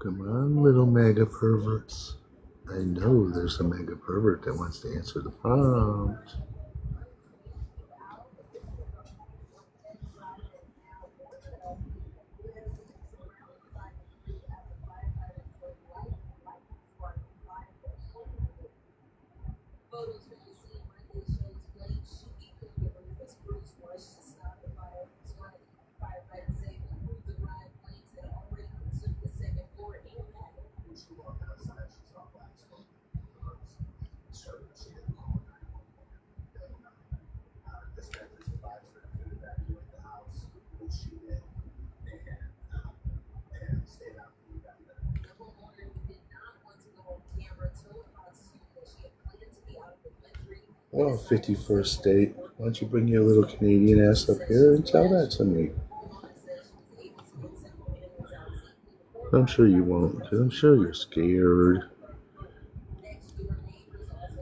Come on, little mega perverts. I know there's a mega pervert that wants to answer the prompt. Well, 51st state, why don't you bring your little Canadian ass up here and tell that to me? I'm sure you won't, because I'm sure you're scared.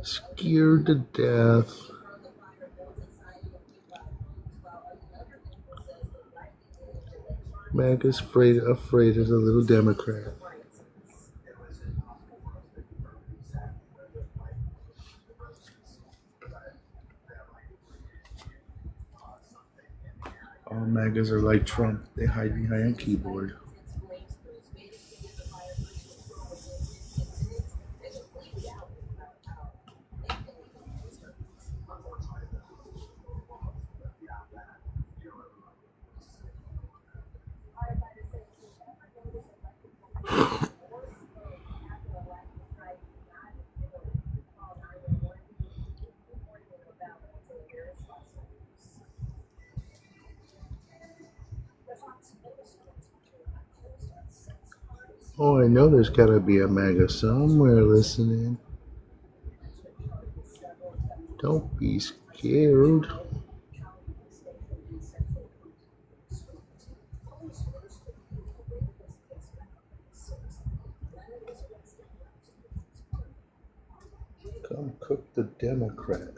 Scared to death. Maga's afraid as a little Democrat. All MAGAs are like Trump. They hide behind a keyboard. Oh, I know there's gotta be a MAGA somewhere listening. Don't be scared. Come cook the Democrat.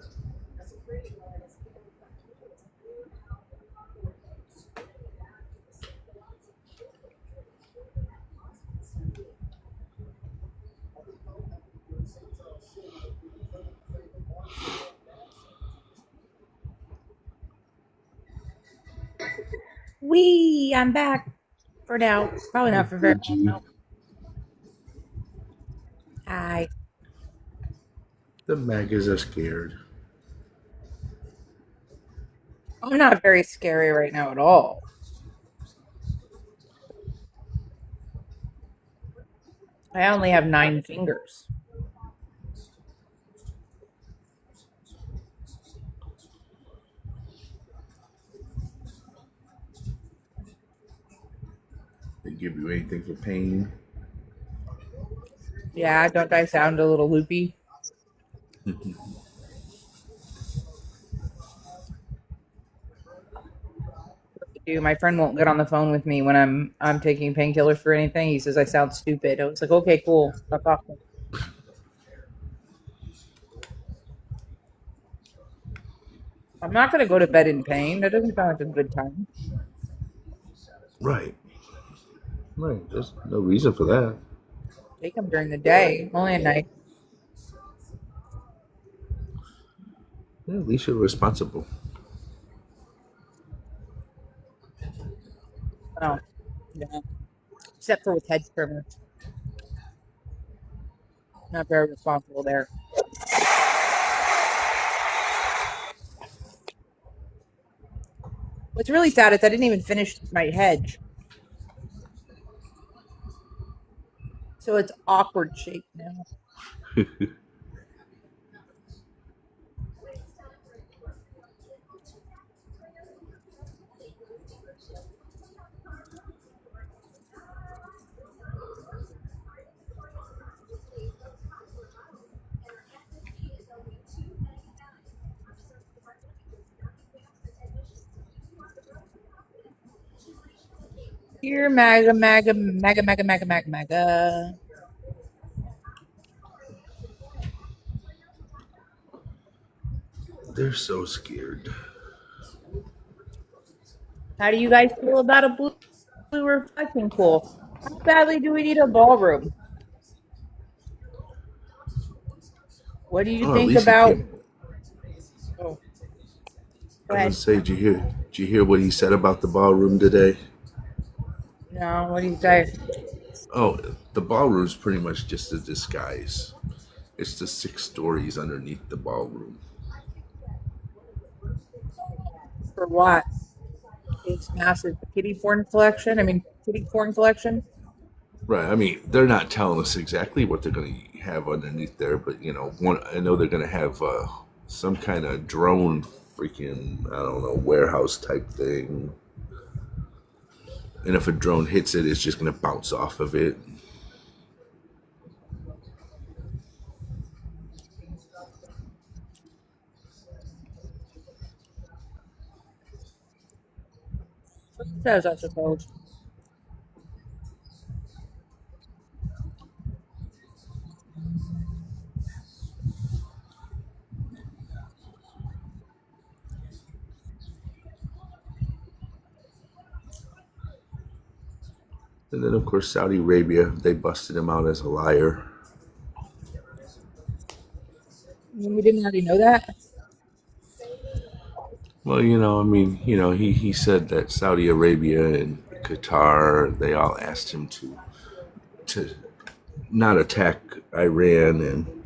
I'm back for now. Probably not for very long. Hi. The magas are scared. I'm not very scary right now at all. I only have 9 fingers. They give you anything for pain. Yeah, don't I sound a little loopy? Do my friend won't get on the phone with me when I'm taking painkillers for anything. He says I sound stupid. I was like, okay, cool. Stop talking. I'm not gonna go to bed in pain. That doesn't sound like a good time. Right. Right. There's no reason for that. Take them during the day, only at night. Yeah, at least you're responsible. Oh, yeah. Except for with hedge trimmers. Not very responsible there. What's really sad is I didn't even finish my hedge. So it's awkward shape now. Here, maga, maga, maga, maga, maga, maga, maga. They're so scared. How do you guys feel about a blue reflecting pool? How badly do we need a ballroom? What do you Oh, at think least he about? came. Oh, I go was gonna ahead. say, did you hear what he said about the ballroom today? No, what do you say? Oh, the ballroom's pretty much just a disguise. It's the 6 stories underneath the ballroom. For what? His massive kitty porn collection. I mean, kitty porn collection. Right. I mean, they're not telling us exactly what they're going to have underneath there, but one. I know they're going to have some kind of drone, freaking, I don't know, warehouse type thing. And if a drone hits it, it's just going to bounce off of it. Says, I suppose. And then, of course, Saudi Arabia, they busted him out as a liar. We didn't already know that. Well, I mean, he said that Saudi Arabia and Qatar, they all asked him to not attack Iran, and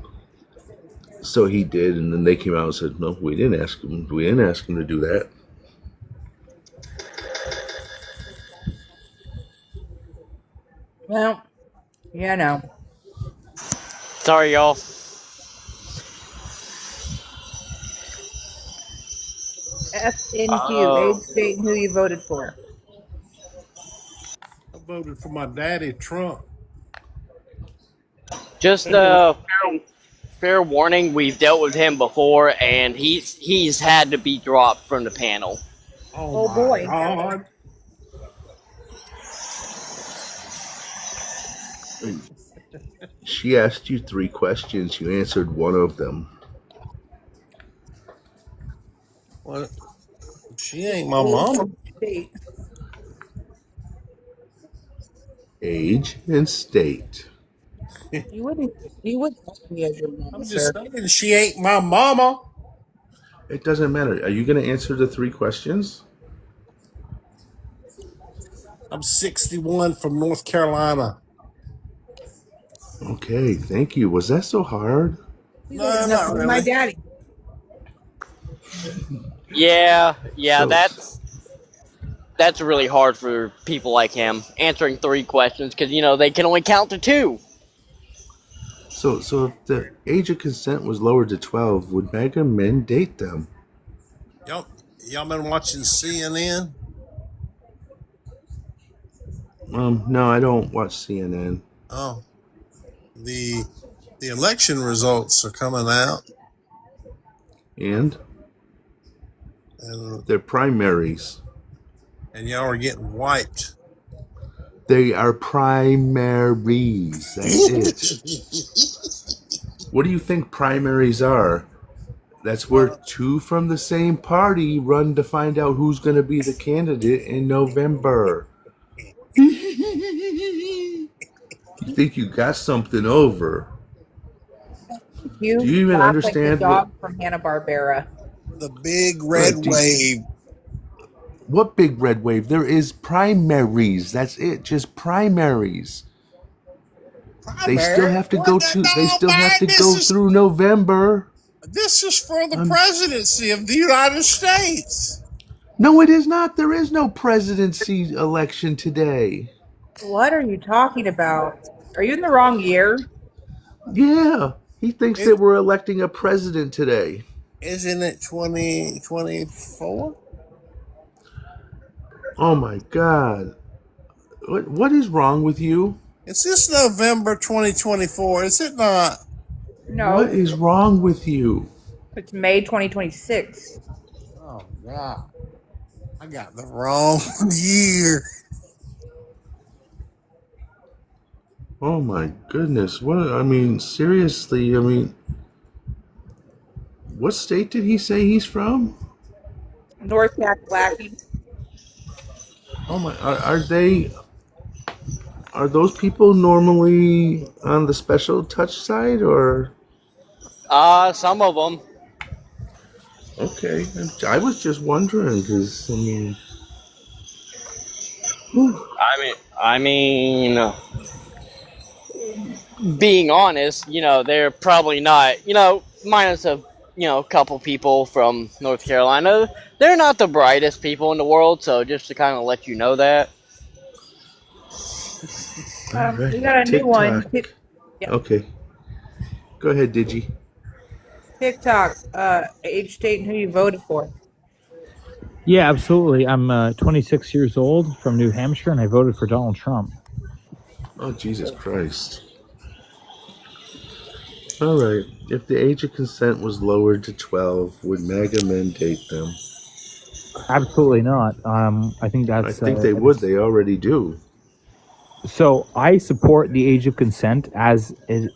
so he did. And then they came out and said, "No, we didn't ask him. We didn't ask him to do that." Well, yeah, no. Sorry, y'all. FNQ, age, Oh, state, and who you voted for. I voted for my daddy, Trump. just fair warning. We've dealt with him before, and he's had to be dropped from the panel. Oh Oh my boy. God. She asked you 3 questions. You answered one of them. What? She ain't my Age mama. and state. Age and state. You wouldn't. You wouldn't want me as your mama, I'm just sir. saying she ain't my mama. It doesn't matter. Are you going to answer the 3 questions? I'm 61 from North Carolina. Okay, thank you. Was that so hard? He's No, old enough not to be my really. daddy. Yeah, So, that's really hard for people like him answering 3 questions because they can only count to 2. so if the age of consent was lowered to 12, would MAGA men date them? Y'all been watching CNN? No, I don't watch CNN. Oh, the election results are coming out, And and their primaries. y'all are getting wiped. They are primaries. That's it. What do you think primaries are? That's where Well, 2 from the same party run to find out who's going to be the candidate in November. You think you got something over? You Do you even laugh like the understand dog from Hanna-Barbera. the big red wave. what big red wave? There is primaries. That's it. Just primaries. They still have to go to. They still have to go through November. This is for the presidency of the United States. No, it is not. There is no presidency election today. What are you talking about? Are you in the wrong year? Yeah, he thinks that we're electing a president today. Isn't it 2024? Oh my God. What is wrong with you? It's this November 2024, is it not? No, What is wrong with you? it's May 2026. Oh, God. I got the wrong year. Oh my goodness. I mean, seriously, what state did he say he's from? North Kakalaki. Oh my, are those people normally on the special touch side or? Some of them. Okay, I was just wondering because, I mean, being honest, they're probably not, minus a, couple people from North Carolina, they're not the brightest people in the world, so just to kind of let you know that. right. We got a new one. Yeah. Okay. Go ahead, Digi. TikTok, age, date, and who you voted for. Yeah, absolutely. I'm 26 years old from New Hampshire, and I voted for Donald Trump. Oh, Jesus Christ. All right. If the age of consent was lowered to 12, would MAGA men date them? Absolutely not. I think that's. I think they would. They already do. So I support the age of consent as is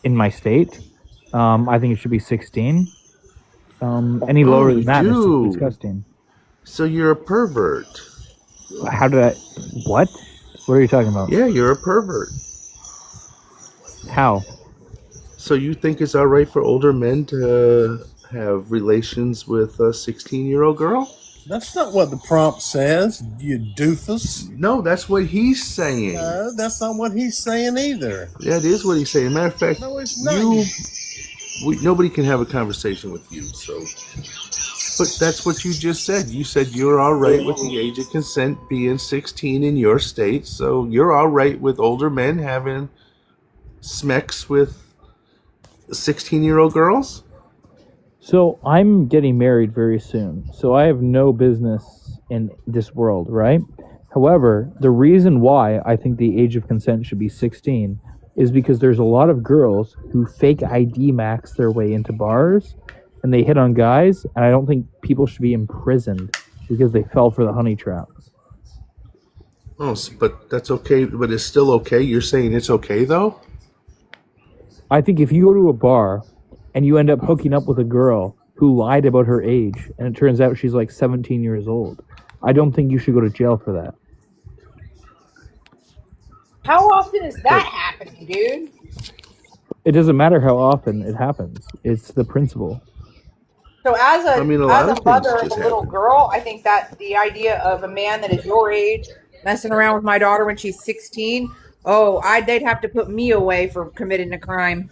in my state. I think it should be 16. Any lower than that is disgusting. So you're a pervert. How did I? What? What are you talking about? Yeah, you're a pervert. How? So you think it's all right for older men to have relations with a 16-year-old girl? That's not what the prompt says, you doofus. No, that's what he's saying. No, that's not what he's saying either. That is what he's saying. Matter of fact, No, it's not. nobody can have a conversation with you. So, but that's what you just said. You said you're all right with the age of consent being 16 in your state. So you're all right with older men having smecks with 16-year-old girls? So I'm getting married very soon. So I have no business in this world, right? However, the reason why I think the age of consent should be 16 is because there's a lot of girls who fake ID max their way into bars and they hit on guys, and I don't think people should be imprisoned because they fell for the honey trap. Oh, but that's okay. But it's still okay. You're saying it's okay, though? I think if you go to a bar and you end up hooking up with a girl who lied about her age and it turns out she's like 17 years old, I don't think you should go to jail for that. How often is that happening, dude? It doesn't matter how often it happens. It's the principle. So as a lot of mother things of a just little happen. girl, I think that the idea of a man that is your age messing around with my daughter when she's 16, Oh, they'd have to put me away for committing a crime.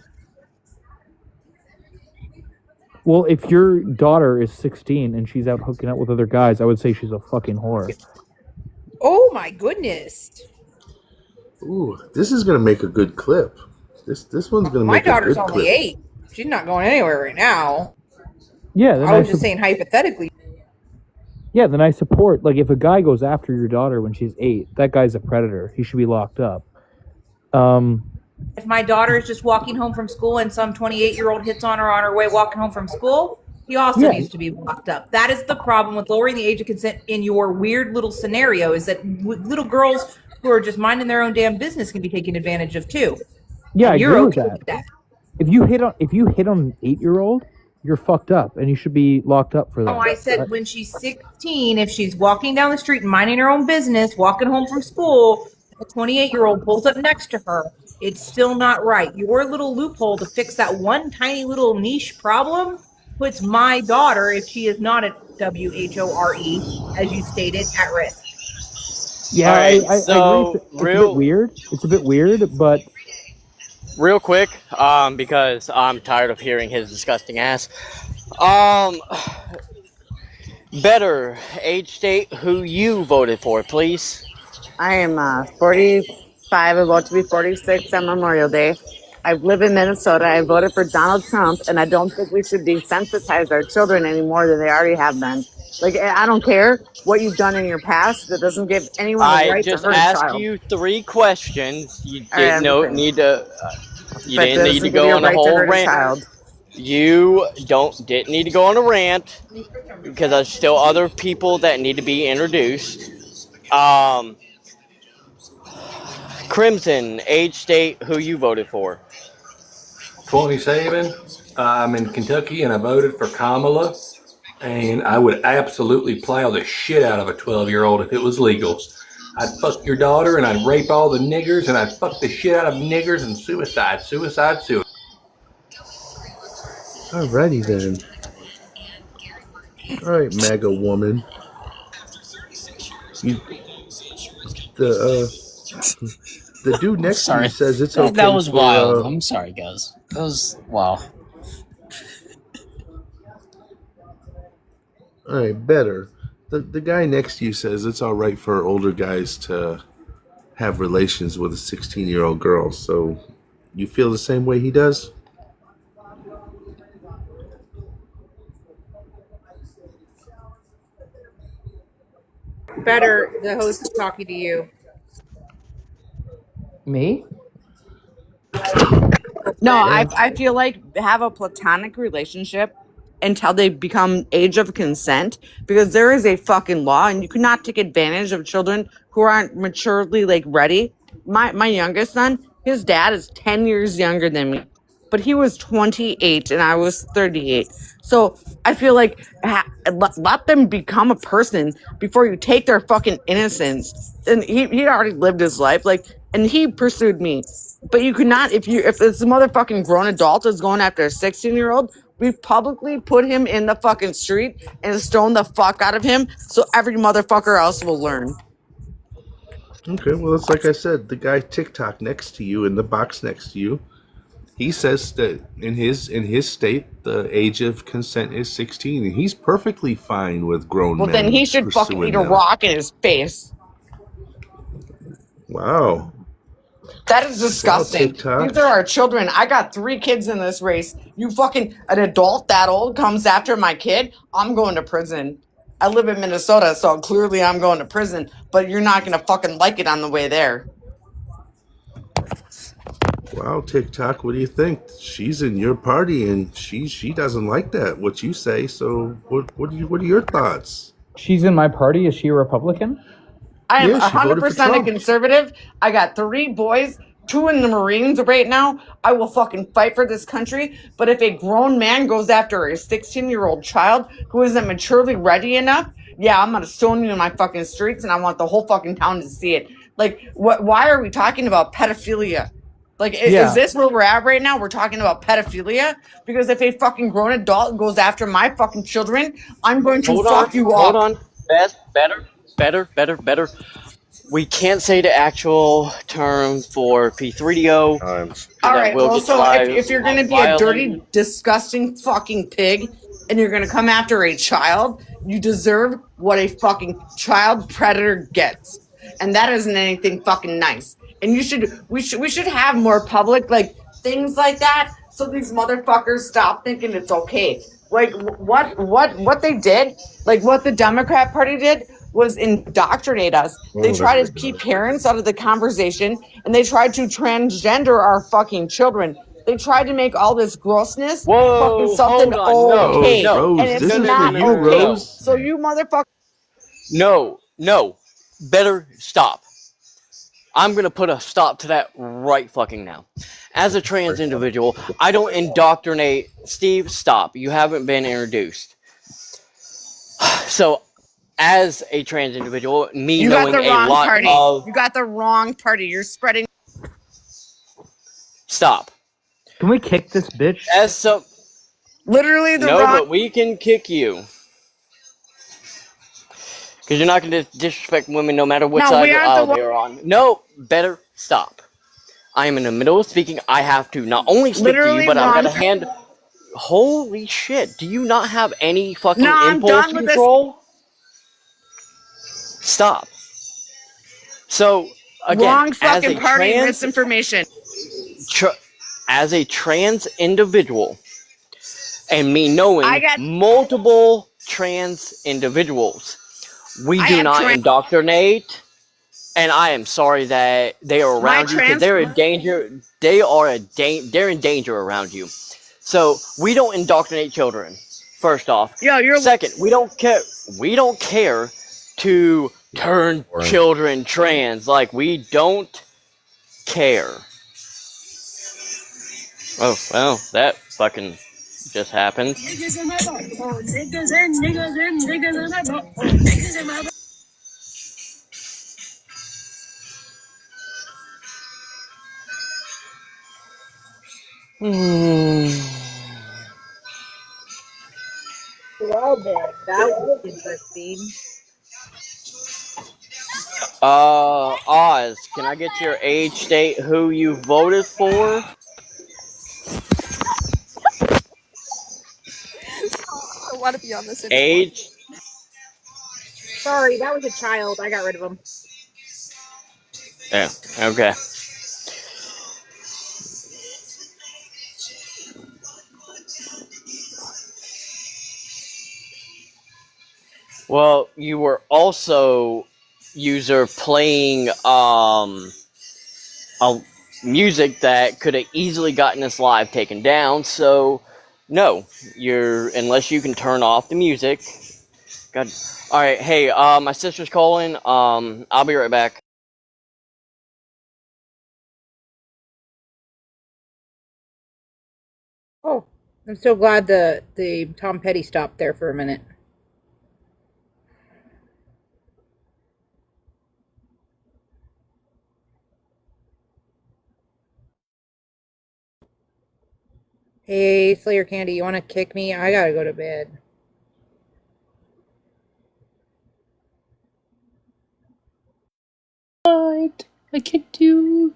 Well, if your daughter is 16 and she's out hooking up with other guys, I would say she's a fucking whore. Oh my goodness. Ooh, this is gonna make a good clip. This one's gonna My make a daughter's good only clip. 8. She's not going anywhere right now. Yeah, then I was just saying hypothetically. Yeah, then I support. Like, if a guy goes after your daughter when she's 8, that guy's a predator. He should be locked up. If my daughter is just walking home from school and some 28-year-old hits on her way walking home from school, he also needs to be locked up. That is the problem with lowering the age of consent in your weird little scenario, is that little girls who are just minding their own damn business can be taken advantage of too. Yeah, and I you're agree okay with that. with that. If you hit on an 8-year-old, you're fucked up, and you should be locked up for that. Oh, I said when she's 16, if she's walking down the street and minding her own business, walking home from school, a 28-year-old pulls up next to her, it's still not right. Your little loophole to fix that one tiny little niche problem puts my daughter, if she is not a WHORE, as you stated, at risk. Yeah, Alright, I so agree. It's a bit weird. It's a bit weird, but real quick, because I'm tired of hearing his disgusting ass. Better age state who you voted for, please. I am 45, about to be 46 on Memorial Day. I live in Minnesota. I voted for Donald Trump, and I don't think we should desensitize our children any more than they already have been. Like, I don't care what you've done in your past. That doesn't give anyone the I right to just hurt a asked child. you 3 questions. You All right, didn't know, I'm need to. You But didn't need to doesn't give go you a on a right to whole hurt a rant. child. You didn't need to go on a rant because there's still other people that need to be introduced. Crimson, age state, who you voted for? 27. I'm in Kentucky and I voted for Kamala. And I would absolutely plow the shit out of a 12-year-old if it was legal. I'd fuck your daughter and I'd rape all the niggers and I'd fuck the shit out of niggers and suicide. Alrighty then. Alright, MAGA woman. The dude next to you says it's okay. That was for, wild. I'm sorry, guys. That was wow. Alright, better. The guy next to you says it's alright for older guys to have relations with a 16-year-old girl. So you feel the same way he does? Better, the host is talking to you. me? No, I feel like have a platonic relationship until they become age of consent, because there is a fucking law and you cannot take advantage of children who aren't maturely like ready. My youngest son, his dad is 10 years younger than me, but he was 28 and I was 38. So I feel like let them become a person before you take their fucking innocence. And he'd already lived his life, like, and he pursued me. But you could not, if this motherfucking grown adult is going after a 16-year-old, we publicly put him in the fucking street and stone the fuck out of him so every motherfucker else will learn. Okay, well, it's like I said, the guy TikTok next to you in the box next to you, he says that in his state the age of consent is 16, and he's perfectly fine with grown men. Well, then he should fucking eat a rock in his face. Wow. That is disgusting. TikTok. These are our children. I got 3 kids in this race. You fucking, an adult that old comes after my kid, I'm going to prison. I live in Minnesota, so clearly I'm going to prison, but you're not going to fucking like it on the way there. Wow, TikTok, what do you think? She's in your party and she doesn't like that, what you say. So what are your thoughts? She's in my party. Is she a Republican? I am Yeah, she voted for 100% a Trump. conservative. I got 3 boys, 2 in the Marines right now. I will fucking fight for this country. But if a grown man goes after a 16-year-old child who isn't maturely ready enough, yeah, I'm going to stone you in my fucking streets and I want the whole fucking town to see it. Like, why are we talking about pedophilia? Like, is this where we're at right now? We're talking about pedophilia? Because if a fucking grown adult goes after my fucking children, I'm going to fuck you up. Hold on. Better. We can't say the actual term for P3DO. Times. All That right. will Well, get so if you're gonna be a dirty, violated. disgusting fucking pig, and you're gonna come after a child, you deserve what a fucking child predator gets, and that isn't anything fucking nice. And we should have more public like things like that, so these motherfuckers stop thinking it's okay. Like what they did, like what the Democrat Party did was indoctrinate us. They try to keep parents out of the conversation, and they tried to transgender our fucking children. They tried to make all this grossness fucking Whoa, something hold on. No, Oh, okay, no. and Rose, it's this No, is no, for no, not no, you, no, no, okay. no. Rose. So you motherfuckers, No, no. Better stop. I'm gonna put a stop to that right fucking now. As a trans individual, I don't indoctrinate. Steve, stop. You haven't been introduced. So, as a trans individual, me you got knowing the a wrong lot party. of. You got the wrong party. You're spreading. Stop. Can we kick this bitch? As some. Literally the No, wrong. but we can kick you. Because you're not going to disrespect women no matter which No, side we of the aren't the aisle one. they're on. No, better stop. I am in the middle of speaking. I have to not only speak to you, Literally but I'm wrong. going to hand. Holy shit. Do you not have any fucking No, I'm impulse done with this. control? Stop. So, again, Wrong fucking party. Misinformation. tra- as a trans individual, and me I knowing got. multiple trans individuals, we I do have not trans. indoctrinate. And I am sorry that they are My around you because trans. they're in danger. They're in danger around you. So we don't indoctrinate children. First off, Yo, you're. second, we don't care. We don't care to turn children trans. Like we don't care. Oh well, that fucking just happened. Well, then, that was interesting. Oz, can I get your age, state, who you voted for? I don't want to be on this anymore. Age? Sorry, that was a child. I got rid of him. Yeah, okay. Well, you were also user playing a music that could have easily gotten this live taken down. So no, you're unless you can turn off the music. God. All right, hey, my sister's calling. I'll be right back. Oh, I'm so glad the Tom Petty stopped there for a minute. Hey, Slayer Candy, you want to kick me? I gotta go to bed. What? I kicked you.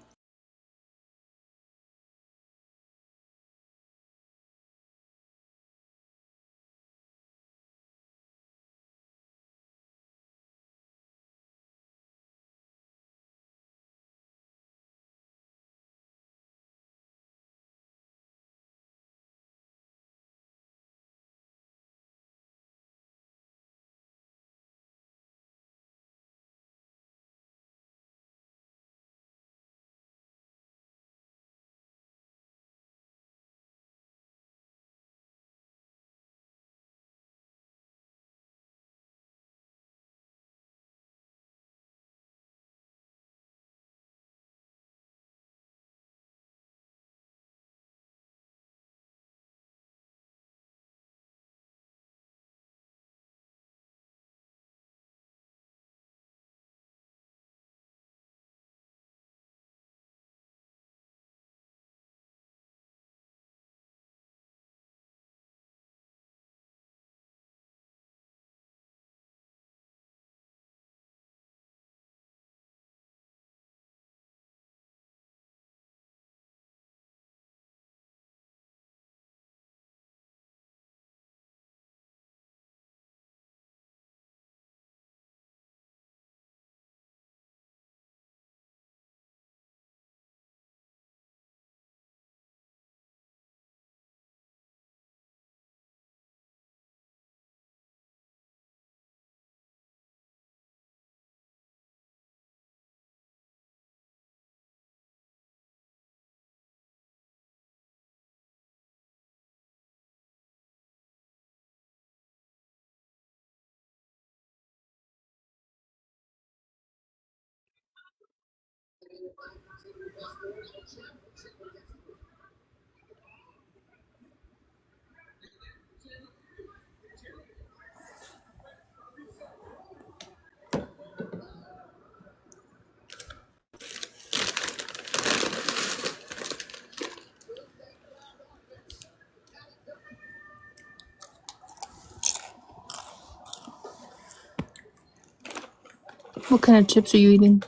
What kind of chips are you eating?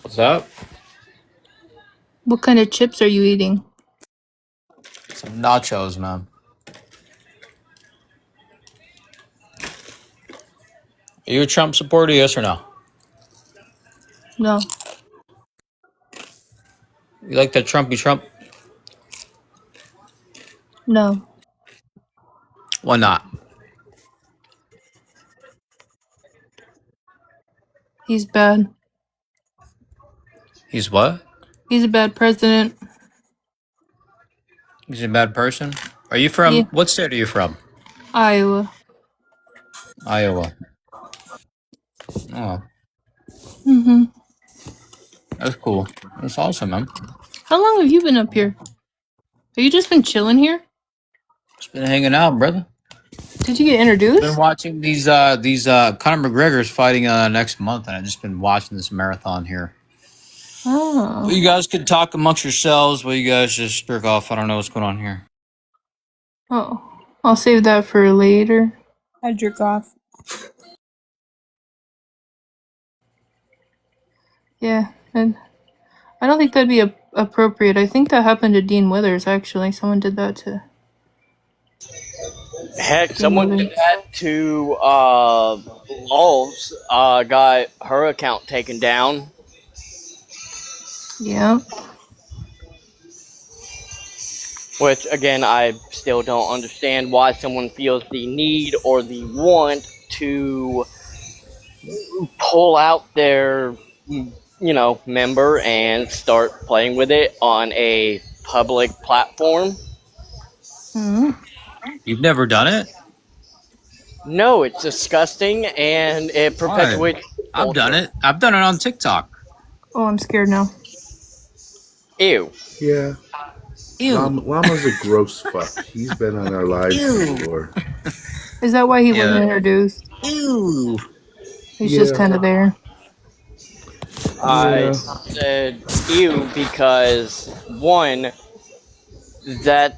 What's up? What kind of chips are you eating? Some nachos, man. Are you a Trump supporter, yes or no? No. You like that Trumpy Trump? No. Why not? He's bad. He's what? He's a bad president. He's a bad person? Are you Yeah. from, what state are you from? Iowa. Iowa. Oh, Mm-hmm. that's cool. That's awesome, man. How long have you been up here? Have you just been chilling here? Just been hanging out, brother. Did you get Been introduced? watching these Conor McGregor's fighting next month, and I've just been watching this marathon here. Well, Oh. you guys could talk amongst yourselves while you guys just jerk off. I don't know what's going on here. Oh. I'll save that for later. I jerk off. Yeah. And I don't think that'd be appropriate. I think that happened to Dean Withers, actually. Someone did that to Heck, Dean someone did Withers. that to Lulz. Got her account taken down. Yeah. Which, again, I still don't understand why someone feels the need or the want to pull out their, member and start playing with it on a public platform. Hmm. You've never done it? No, it's disgusting and it Why? perpetuates I've done culture. it. I've done it on TikTok. Oh, I'm scared now. Ew. Yeah. Ew. Llama's a gross fuck. He's been on our lives before. Is that why he wasn't Yeah. introduced? Ew. He's just kind of there. I Yeah. said ew because, one, that's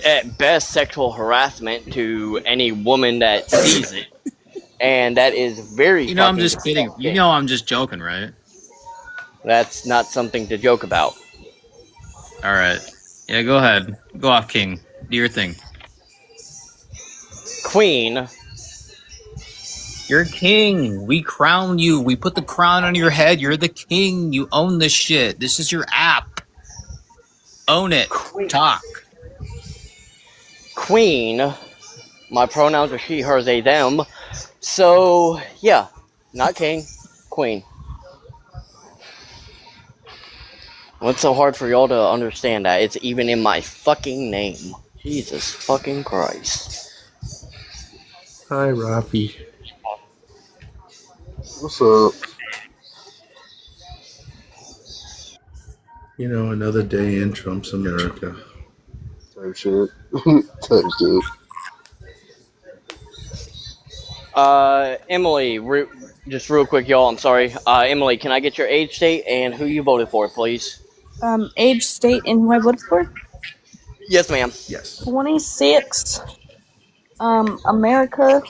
at best sexual harassment to any woman that sees it, and that is very You know, I'm fucking just kidding. disgusting. You know, I'm just joking, right? That's not something to joke about. All right. Yeah, go ahead. Go off, King. Do your thing. Queen, You're king. We crown you. We put the crown on your head. You're the king. You own this shit. This is your app. Own it. Talk. Queen, my pronouns are she, her, they, them. So, yeah, not king, queen. What's so hard for y'all to understand that? It's even in my fucking name. Jesus fucking Christ. Hi, Rafi. What's up? You know, another day in Trump's America. Type shit. Type shit. Emily, just real quick, y'all, I'm sorry. Emily, can I get your age, state, and who you voted for, please? Age, state, and who I voted for? Yes, ma'am. Yes. 26. America.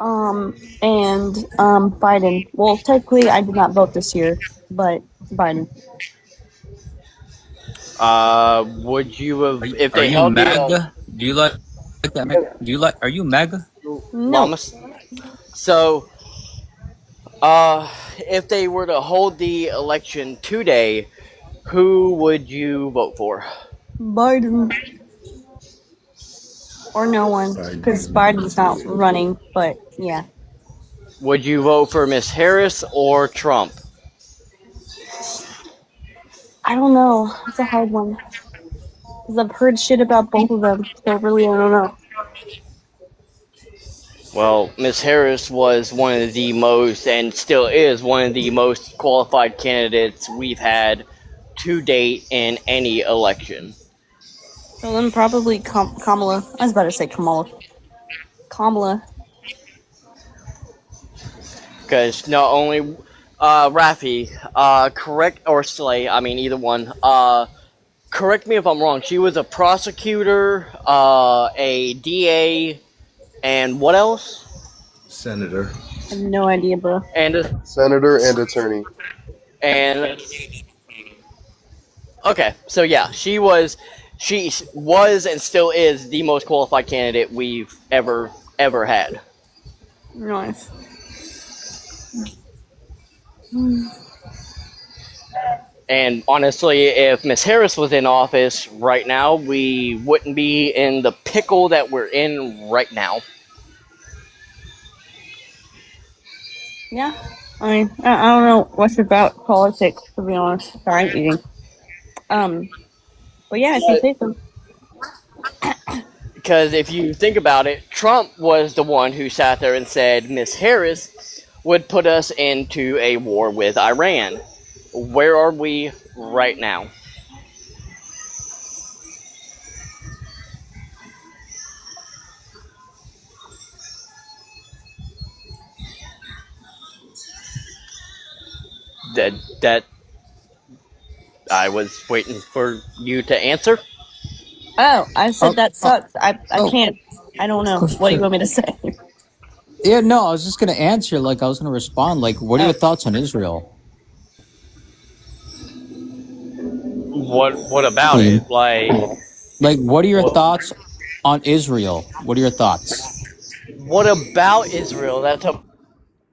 And Biden. Well, technically, I did not vote this year, but Biden. Would you have, if Are they you held the, MAGA? Do you like that? Do you like? Are you MAGA? No. Mamas? So, if they were to hold the election today, who would you vote for? Biden. Or no one, because Biden's not running, but yeah. Would you vote for Miss Harris or Trump? I don't know. It's a hard one. Because I've heard shit about both of them, so really I don't know. Well, Miss Harris was one of the most, and still is one of the most qualified candidates we've had to date in any election. So then probably Kamala. I was about to say Kamala. Kamala. Because not only, Rafi, correct, or Slay, I mean, either one, correct me if I'm wrong, she was a prosecutor, a DA, and what else? Senator. I have no idea, bro. And, Senator and attorney. and, okay, so yeah, she was and still is the most qualified candidate we've ever had. Nice. And honestly, if Miss Harris was in office right now, we wouldn't be in the pickle that we're in right now. Yeah. I mean, I don't know much about politics, to be honest. Sorry, I'm eating. But yeah, if you say so. Because if you think about it, Trump was the one who sat there and said Miss Harris would put us into a war with Iran. Where are we right now? That I was waiting for you to answer. Oh, I said that sucks. I oh. can't. I don't know. What do you want me to say? Yeah, no, I was just gonna answer. Like, I was gonna respond. Like, what are your thoughts on Israel? What about it? Like, what are your thoughts on Israel? What are your thoughts? What about Israel? That's a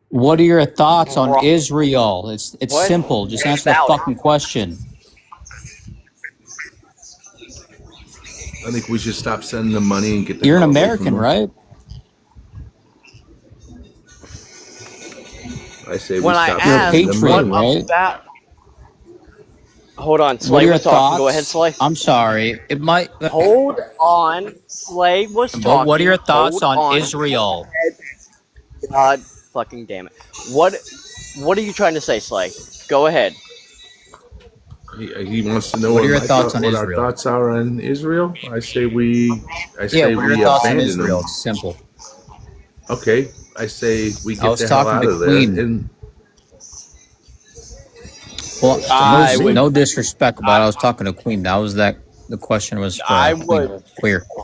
What are your thoughts on Israel? It's What simple. Just answer the about it? fucking question. I think we should stop sending them money and get the You're an hell away from American, them. right? I say we When I stop You're a asked sending them patriot, money. right? about, hold on, What are Slay your was talking. thoughts? Go ahead, Slay. I'm sorry. It might. Hold on, Slay was But what are talking. your thoughts Hold on on. Israel? God fucking damn it. What are you trying to say, Slay? Go ahead. He wants to know What are your thoughts on what our Israel? thoughts are on Israel. I say we Yeah, what are your thoughts on abandon Israel? them. It's simple. Okay, I say we I get was the hell talking out to of there. Queen. And Well, I would. no disrespect, but I, I was talking to Queen. That was that. The question was I for Queen. would.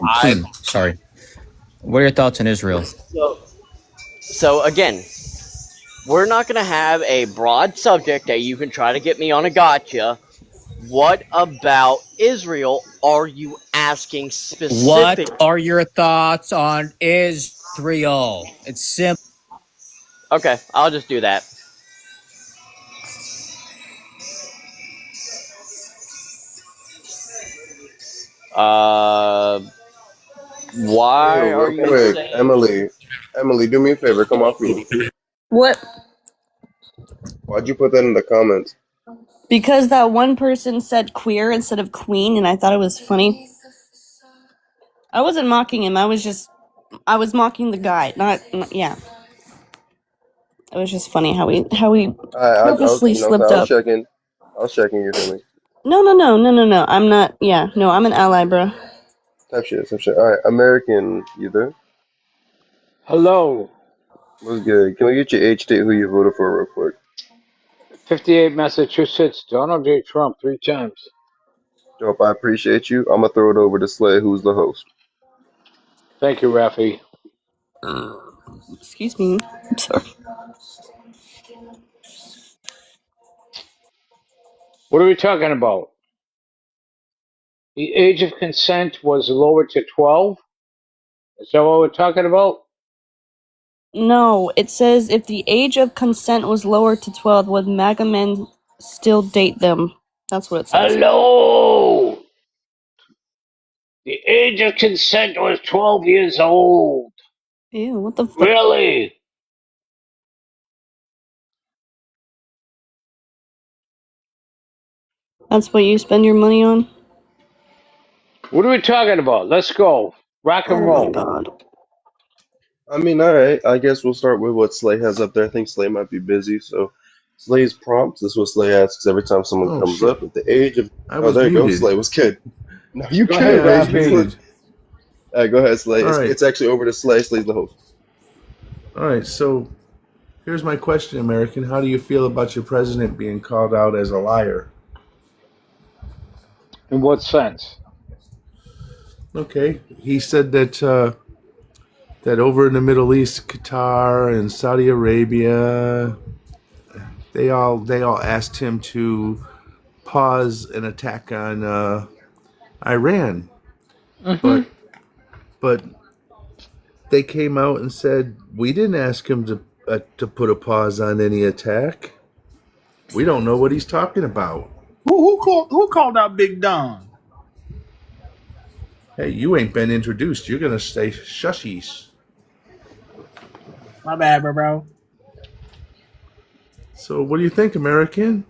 I. Queen. Sorry. What are your thoughts on Israel? So again, we're not gonna have a broad subject that you can try to get me on a gotcha. What about Israel are you asking What specifically? are your thoughts on Israel? It's simple. Okay, I'll just do that. Uh, Hey, why are real you quick, saying? Emily, do me a favor. Come off mute. What? Why'd you put that in the comments? Because that one person said queer instead of queen, and I thought it was funny. I wasn't mocking him. I was mocking the guy. Yeah. It was just funny how he I was, purposely so slipped I was up. checking. I was checking your feelings. No. I'm not. Yeah, no, I'm an ally, bro. Type shit, some shit. All right, American, you there? Hello, What's good? Can we get your age, state, who you voted for, real quick? 58 Massachusetts, Donald J. Trump, 3 times. Dope. I appreciate you. I'm gonna throw it over to Slay, who's the host. Thank you, Rafi. Excuse me. I'm sorry. What are we talking about? The age of consent was lowered to 12? Is that what we're talking about? No, it says if the age of consent was lowered to 12, would MAGA men still date them? That's what it says. Hello! The age of consent was 12 years old. Ew, what the fuck? Really? That's what you spend your money on? What are we talking about? Let's go. Rock and Oh my roll. god. I mean, all right. I guess we'll start with what Slay has up there. I think Slay might be busy, so Slay's prompts. This is what Slay asks every time someone Oh comes shit! up. At the age of I oh, was there you go. muted. Slay was good. No, you Go good, ahead, Yeah, I bro. was You Raspy. good. muted. All right, go ahead, Slay. All It's right, actually over to Slay. Slay's the host. all right. So here's my question, American. How do you feel about your president being called out as a liar? In what sense? Okay, he said that over in the Middle East, Qatar and Saudi Arabia, they all asked him to pause an attack on Iran, Mm-hmm. but but they came out and said we didn't ask him to put a pause on any attack. We don't know what he's talking about. Who called out Big Don? Hey, you ain't been introduced. You're gonna say shushies. My bad, bro. So what do you think, American?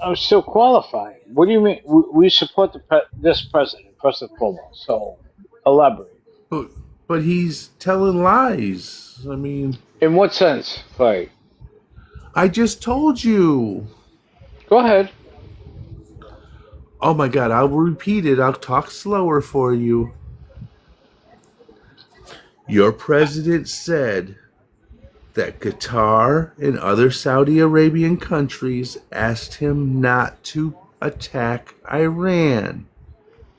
I'm still qualified. What do you mean? We support this president first and foremost. So elaborate. But but he's telling lies. I mean, In what sense? Like, I just told you. go ahead. Oh my god, I'll repeat it. I'll talk slower for you. Your president said that Qatar and other Saudi Arabian countries asked him not to attack Iran.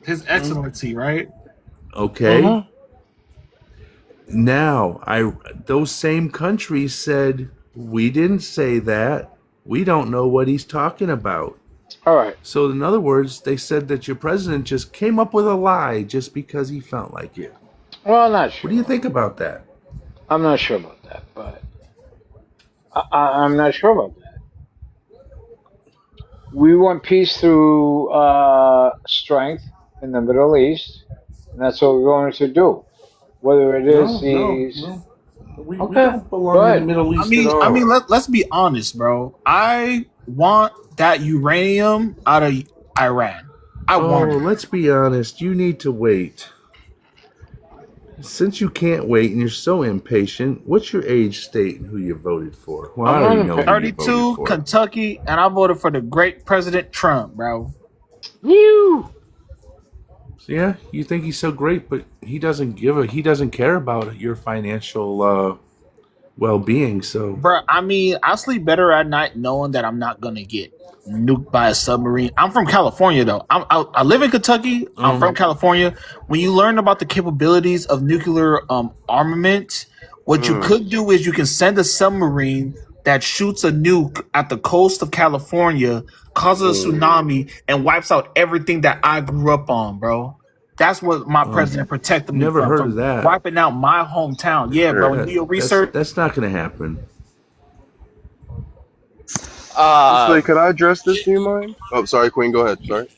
His Excellency, right? Okay? Uh-huh. Now, those same countries said, we didn't say that. We don't know what he's talking about. All right. So, in other words, they said that your president just came up with a lie just because he felt like it. Well, I'm not What do you sure. think about that? I'm not sure about that, but I'm not sure about that. We want peace through strength in the Middle East, and that's what we're going to do. Whether it is No, no, these, no. We okay, don't go belong in the ahead. Middle I East at mean, I all. mean, let's be honest, bro. I want that uranium out of Iran. I Oh, want it. let's be honest. You need to wait. Since you can't wait and you're so impatient, what's your age, state, and who you voted for? Well, I I'm not already know who you impatient. voted 32, for. Kentucky, and I voted for the great President Trump, bro. You. So yeah, you think he's so great, but he doesn't care about your financial well-being. So, Bro, I mean, I sleep better at night knowing that I'm not gonna get nuked by a submarine. I'm from California, though. I live in Kentucky. I'm from California. When you learn about the capabilities of nuclear armament, what you Mm. could do is you can send a submarine that shoots a nuke at the coast of California, causes a Mm. tsunami, and wipes out everything that I grew up on, bro. That's what my president protected me never heard of from that. wiping out my hometown. For Yeah, bro. sure. And do your That's research. that's not going to happen. So Uh, Slay, could I address this? Do you mind? Oh, sorry, Queen. Go ahead. Sorry.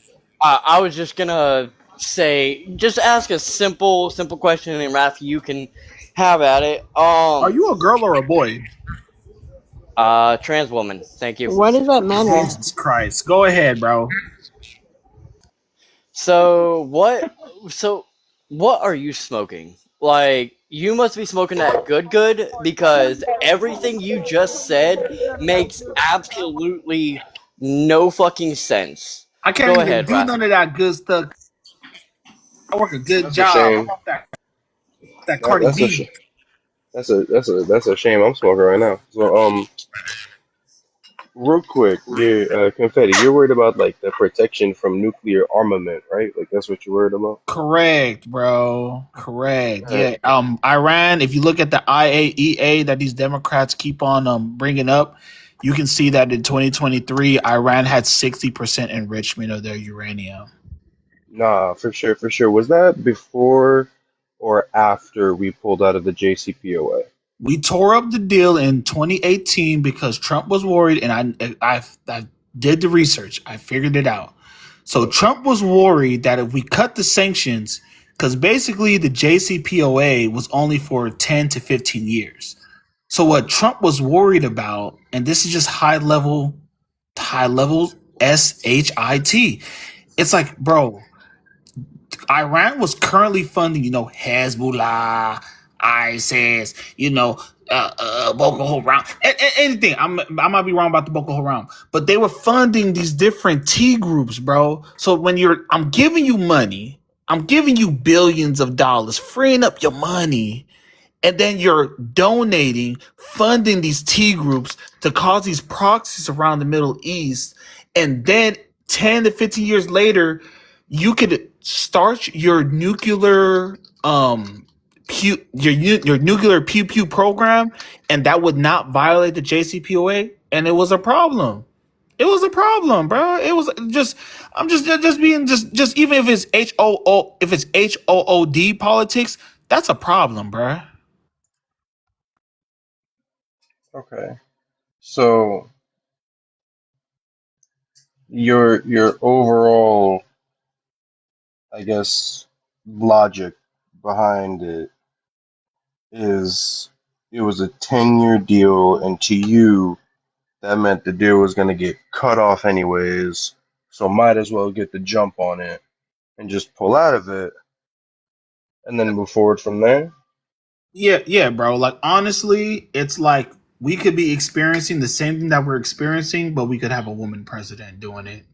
I was just gonna say, just ask a simple question, and Raph, you can have at it. Are you a girl or a boy? Trans woman. Thank you. Why does that matter? Jesus Christ. Go ahead, bro. So what? So what are you smoking? Like, you must be smoking that good because everything you just said makes absolutely no fucking sense. I can't Go even ahead, do Raph. none of that good stuff. I work a good That's a job. I'm shame. off that That, Cardi that's a B. sh- that's a shame. I'm smoking right now. So real quick, confetti. You're worried about like the protection from nuclear armament, right? Like that's what you're worried about. Correct, bro. Correct. All right. Yeah. Iran. If you look at the IAEA that these Democrats keep on bringing up, you can see that in 2023, Iran had 60% enrichment of their uranium. Nah, for sure, for sure. Was that before or after we pulled out of the JCPOA? We tore up the deal in 2018 because Trump was worried, and I did the research. I figured it out. So Trump was worried that if we cut the sanctions, because basically the JCPOA was only for 10 to 15 years. So what Trump was worried about, and this is just high level SHIT. It's like, bro, Iran was currently funding, Hezbollah, ISIS, Boko Haram, anything. I might be wrong about the Boko Haram, but they were funding these different T groups, bro. So when I'm giving you money, I'm giving you billions of dollars, freeing up your money, and then you're donating, funding these T groups to cause these proxies around the Middle East. And then 10 to 15 years later, you could start your nuclear your nuclear pew pew program, and that would not violate the JCPOA, and it was a problem. It was a problem, bro. It was just I'm just being just even if it's HOOD politics, that's a problem, bro. Okay. So your overall, I guess, logic behind it is it was a 10-year deal, and to you, that meant the deal was going to get cut off anyways, so might as well get the jump on it and just pull out of it and then move forward from there. Yeah, bro. Like honestly, it's like we could be experiencing the same thing that we're experiencing, but we could have a woman president doing it.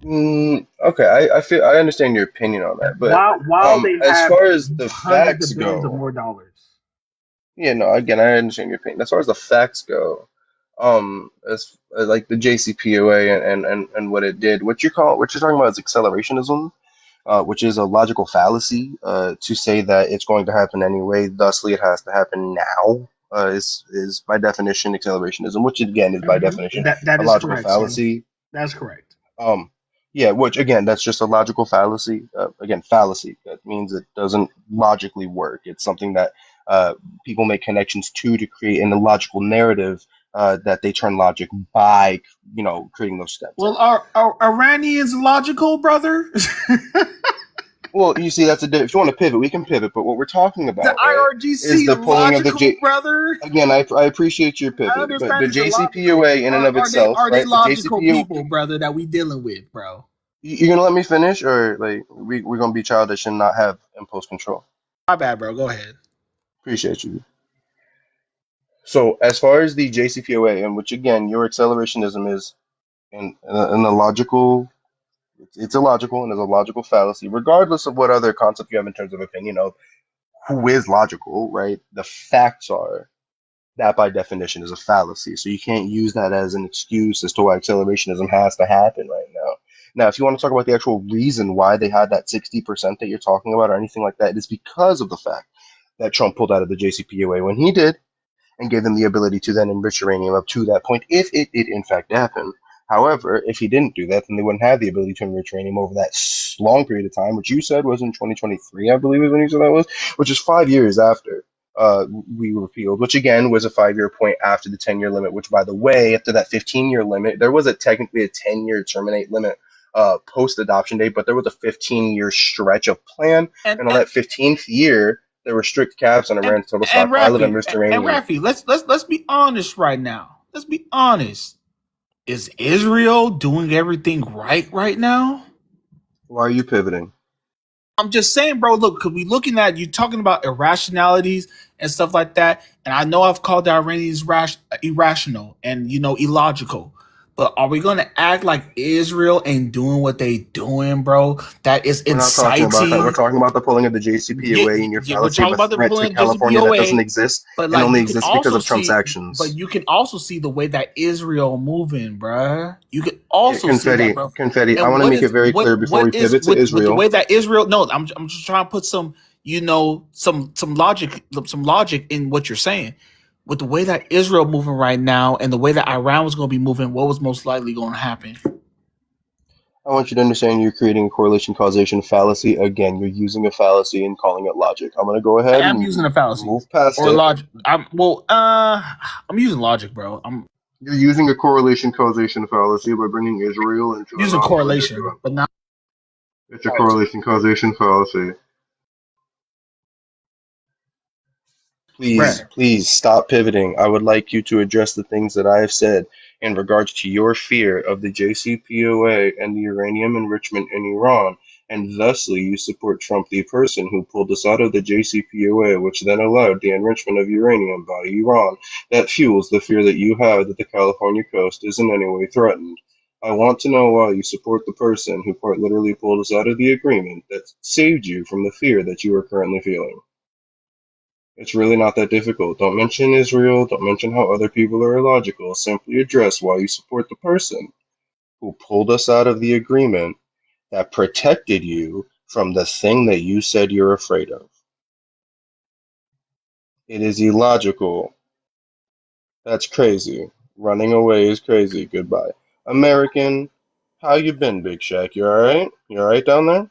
Okay, I understand your opinion on that, but While they as have far as the hundreds facts of billions of go, more dollars. yeah, no, again, I understand your opinion. As far as the facts go, as like the JCPOA and what it did, what you're talking about is accelerationism, which is a logical fallacy to say that it's going to happen anyway. Thusly, it has to happen now. Is by definition accelerationism, which again is by definition That a is logical correct, sir. fallacy. That's correct. Um, yeah, which again, that's just a logical fallacy. Again, fallacy. That means it doesn't logically work. It's something that people make connections to create an illogical narrative that they turn logic by, creating those steps. Well, are Iranians logical, brother? Well, you see, that's if you want to pivot, we can pivot. But what we're talking about, The right, IRGC is the pulling logical, of the brother. Again, I appreciate your pivot, but the understand it's JCPOA in and of itself, Are they right? The logical JCPOA. people, brother, that we dealing with, bro? You're gonna let me finish, or like we're gonna be childish and not have impulse control? My bad, bro. Go ahead. Appreciate you. So, as far as the JCPOA, and which again, your accelerationism is in a logical, it's illogical and is a logical fallacy, regardless of what other concept you have in terms of opinion of who is logical, right? The facts are that by definition is a fallacy. So you can't use that as an excuse as to why accelerationism has to happen right now. Now, if you want to talk about the actual reason why they had that 60% that you're talking about or anything like that, it is because of the fact that Trump pulled out of the JCPOA when he did and gave them the ability to then enrich uranium up to that point if it did in fact happen. However, if he didn't do that, then they wouldn't have the ability to enrich uranium over that long period of time, which you said was in 2023, I believe is when you said that was, which is 5 years after we repealed, which again was a 5-year point after the 10-year limit, which by the way, after that 15-year limit, there was technically a 10-year terminate limit post adoption date, but there was a 15-year stretch of plan, and on that 15th year, there were strict caps on Iran's total stockpile of enriched uranium. And Rafi, let's be honest right now. Let's be honest. Is Israel doing everything right now? Why are you pivoting? I'm just saying, bro. Look, could we looking at you talking about irrationalities and stuff like that? And I know I've called the Iranians irrational and illogical. But are we going to act like Israel ain't doing what they doing, bro? That is inciting. We're talking about the pulling of the JCPOA and your fallacy of a threat to California that doesn't exist and only exists because of Trump's actions. But you can also see the way that Israel moving, bro. You can also see that, bro. Confetti. I want to make it very clear before we pivot to Israel. With the way that Israel, no, I'm just trying to put some logic in what you're saying. With the way that Israel moving right now and the way that Iran was going to be moving, what was most likely going to happen? I want you to understand you're creating a correlation causation fallacy. Again, you're using a fallacy and calling it logic. I'm going to go ahead I'm using a fallacy. Move past or it. Logic. I'm using logic, bro. You're using a correlation causation fallacy by bringing Israel into using correlation, but not. It's a correlation causation fallacy. Please stop pivoting. I would like you to address the things that I have said in regards to your fear of the JCPOA and the uranium enrichment in Iran and thusly you support Trump, the person who pulled us out of the JCPOA, which then allowed the enrichment of uranium by Iran. That fuels the fear that you have that the California coast is in any way threatened. I want to know why you support the person who quite literally pulled us out of the agreement that saved you from the fear that you are currently feeling. It's really not that difficult. Don't mention Israel, don't mention how other people are illogical. Simply address why you support the person who pulled us out of the agreement that protected you from the thing that you said you're afraid of. It is illogical. That's crazy. Running away is crazy. Goodbye. American, how you been, Big Shaq? You alright? You alright down there?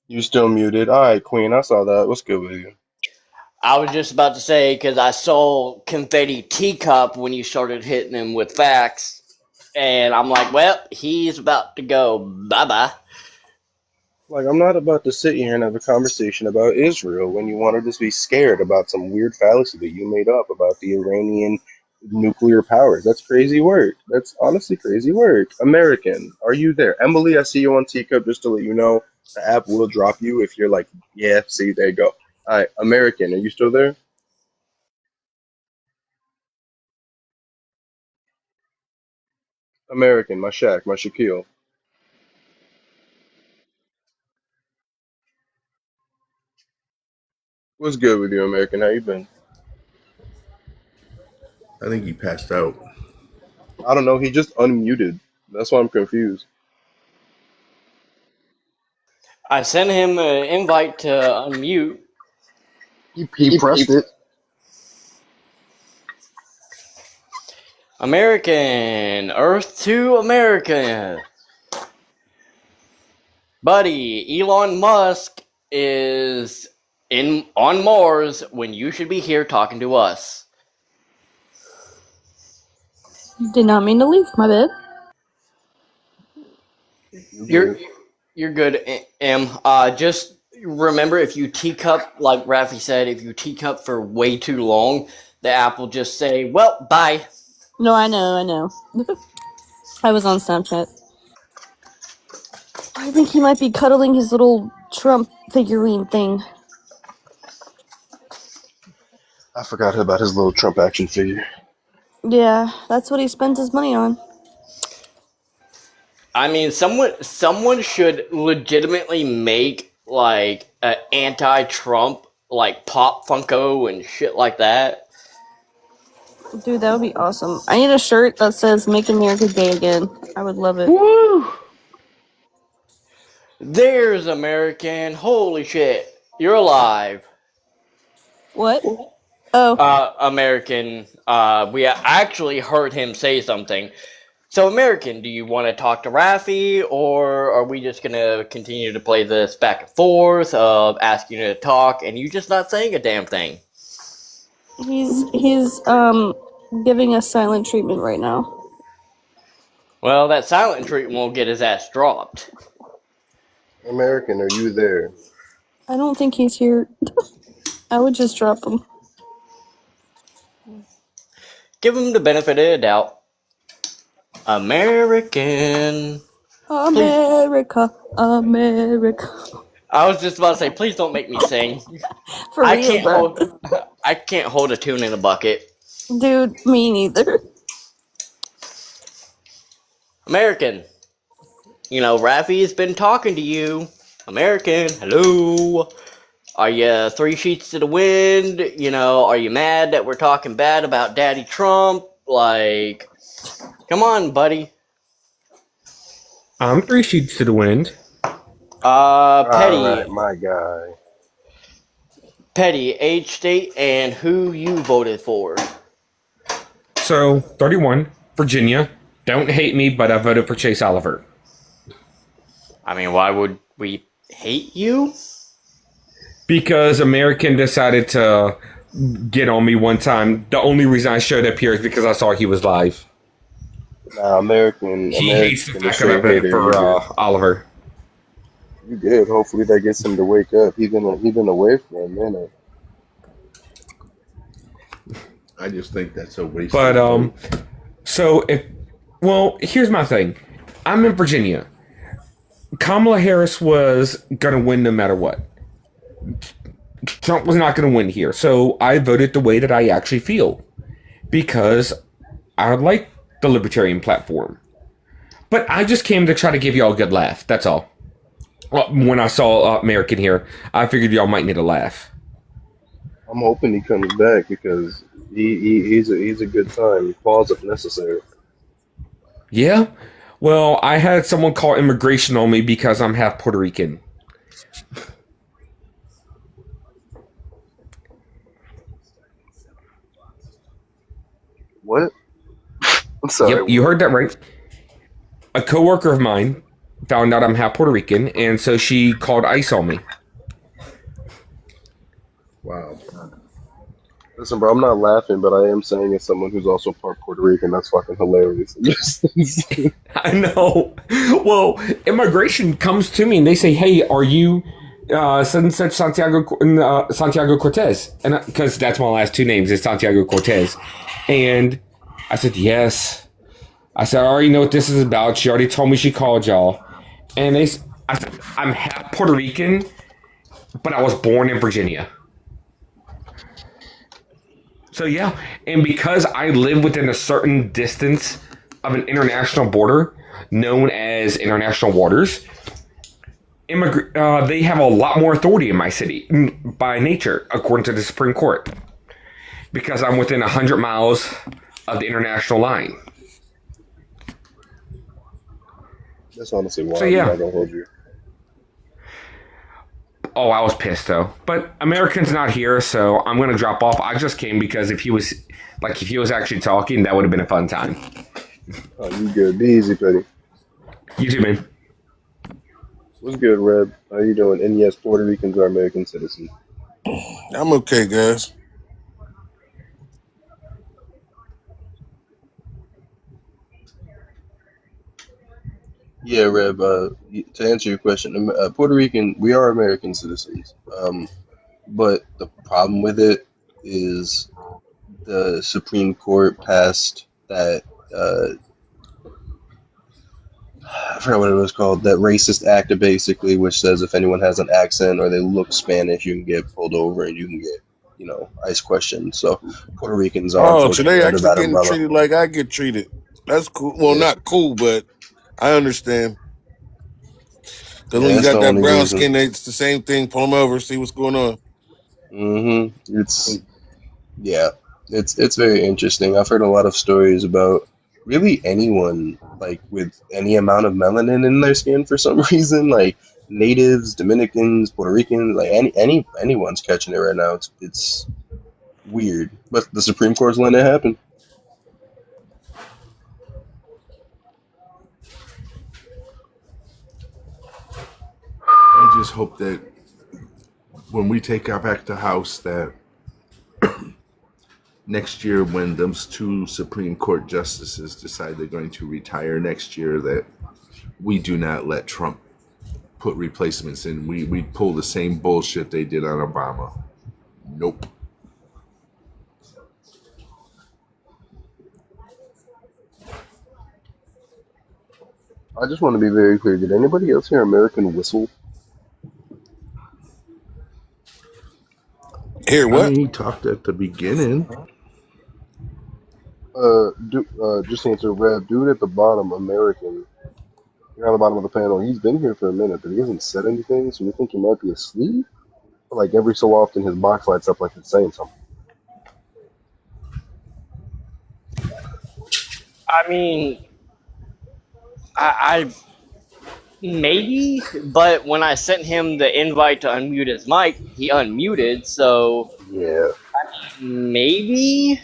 You still muted? Alright, Queen, I saw that. What's good with you? I was just about to say, because I saw Confetti Teacup when you started hitting him with facts, and I'm like, well, he's about to go bye-bye. Like, I'm not about to sit here and have a conversation about Israel when you want to just be scared about some weird fallacy that you made up about the Iranian nuclear powers. That's crazy work. That's honestly crazy work. American, are you there? Emily, I see you on Teacup, just to let you know. The app will drop you if you're like, yeah, see, there you go. All right, American, are you still there? American, my Shaq, my Shaquille. What's good with you, American? How you been? I think he passed out. I don't know. He just unmuted. That's why I'm confused. I sent him an invite to unmute. He pressed it. American, Earth to America. Buddy, Elon Musk is on Mars when you should be here talking to us. Did not mean to leave, my bad. You're good, Em. Just remember, if you teacup, like Rafi said, if you teacup for way too long, the app will just say, well, bye. No, I know. I was on Snapchat. I think he might be cuddling his little Trump figurine thing. I forgot about his little Trump action figure. Yeah, that's what he spends his money on. I mean, someone should legitimately make like an anti-Trump like Pop Funko and shit like that. Dude, that would be awesome. I need a shirt that says "Make America Gay Again." I would love it. Woo! There's American. Holy shit, you're alive. What? Oh. American. We actually heard him say something. So, American, do you want to talk to Rafi, or are we just gonna continue to play this back and forth of asking you to talk and you just not saying a damn thing? He's giving us silent treatment right now. Well, that silent treatment will get his ass dropped. American, are you there? I don't think he's here. I would just drop him. Give him the benefit of the doubt. American. America, America. I was just about to say, please don't make me sing. For real, bro. I can't hold a tune in a bucket. Dude, me neither. American. You know, Rafi's been talking to you. American, hello. Are you 3 sheets to the wind? You know, are you mad that we're talking bad about Daddy Trump? Like, come on, buddy. I'm 3 sheets to the wind. Petty. Alright, my guy. Petty, age, state, and who you voted for. So, 31, Virginia. Don't hate me, but I voted for Chase Oliver. I mean, why would we hate you? Because American decided to get on me one time. The only reason I showed up here is because I saw he was live. Nah, American. He American hates the fact that I voted for Oliver. You did. Hopefully that gets him to wake up. He's been away for a minute. I just think that's a waste. But so here's my thing. I'm in Virginia. Kamala Harris was gonna win no matter what. Trump was not gonna win here, so I voted the way that I actually feel because I like the libertarian platform. But I just came to try to give y'all a good laugh. That's all. Well, when I saw American here, I figured y'all might need a laugh. I'm hoping he comes back because he's a good time. Pause if necessary. Yeah? Well, I had someone call immigration on me because I'm half Puerto Rican. What? I'm sorry. Yep, you What? heard that right. A coworker of mine found out I'm half Puerto Rican, and so she called ICE on me. Wow. Listen, bro, I'm not laughing, but I am saying as someone who's also part Puerto Rican, that's fucking hilarious. I know. Well, immigration comes to me and they say, "Hey, are you such Santiago Cortez?" And because that's my last two names is Santiago Cortez, and I said yes. I said I already know what this is about. She already told me she called y'all, and I said I'm half Puerto Rican, but I was born in Virginia. So yeah, and because I live within a certain distance of an international border known as international waters, they have a lot more authority in my city by nature, according to the Supreme Court, because I'm within 100 miles of the international line. That's honestly So wild. I'm yeah. not gonna hold you. Oh, I was pissed though. But American's not here, so I'm gonna drop off. I just came because if he was actually talking, that would have been a fun time. Oh, you good? Be easy, Petty. You too, man. What's good, Reb? How you doing? And yes, Puerto Ricans are American citizens. I'm okay, guys. Yeah, Reb. To answer your question, Puerto Rican, we are American citizens. But the problem with it is the Supreme Court passed that. I forgot what it was called. That racist act, basically, which says if anyone has an accent or they look Spanish, you can get pulled over and you can get, ICE questioned. So Puerto Ricans are Oh, so unfortunately they under actually that getting umbrella. treated like I get treated. That's cool. Well, Yeah, not cool, but I understand. Because yeah, when you that's the got that only brown reason. skin, it's the same thing. Pull them over, see what's going on. It's Yeah, it's very interesting. I've heard a lot of stories about really anyone like with any amount of melanin in their skin for some reason, like natives, Dominicans, Puerto Ricans, like anyone's catching it right now. It's weird, but the Supreme Court's letting it happen. I just hope that when we take back the House, that next year, when those two Supreme Court justices decide they're going to retire next year, that we do not let Trump put replacements in. We pull the same bullshit they did on Obama. Nope. I just want to be very clear. Did anybody else hear American Whistle? Here, I what? mean, he talked at the beginning. Just answer Rev. Dude at the bottom, American. You're on the bottom of the panel. He's been here for a minute, but he hasn't said anything, so we think he might be asleep. But like every so often, his box lights up like he's saying something. I mean, I maybe, but when I sent him the invite to unmute his mic, he unmuted, so Yeah. maybe.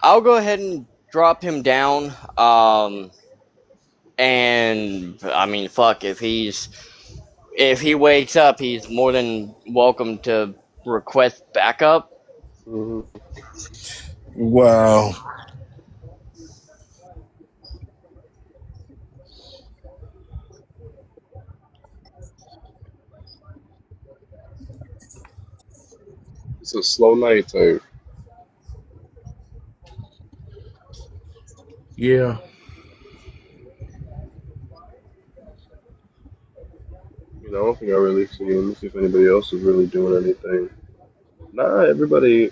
I'll go ahead and drop him down. And I mean, fuck, if he wakes up, he's more than welcome to request backup. hmm Wow. It's a slow night, too. Yeah. I don't think I really seen. Let me see if anybody else is really doing anything. Nah, everybody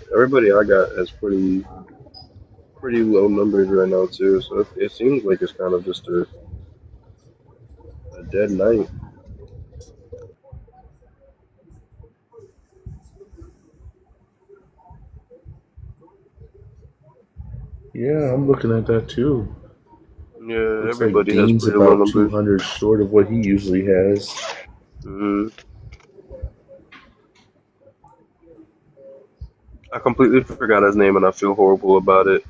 I got has pretty low numbers right now too. So it seems like it's kind of just a dead night. Yeah, I'm looking at that too. Yeah, Looks like everybody has Dean's pretty low about numbers. 200 short of what he usually has. hmm I completely forgot his name and I feel horrible about it.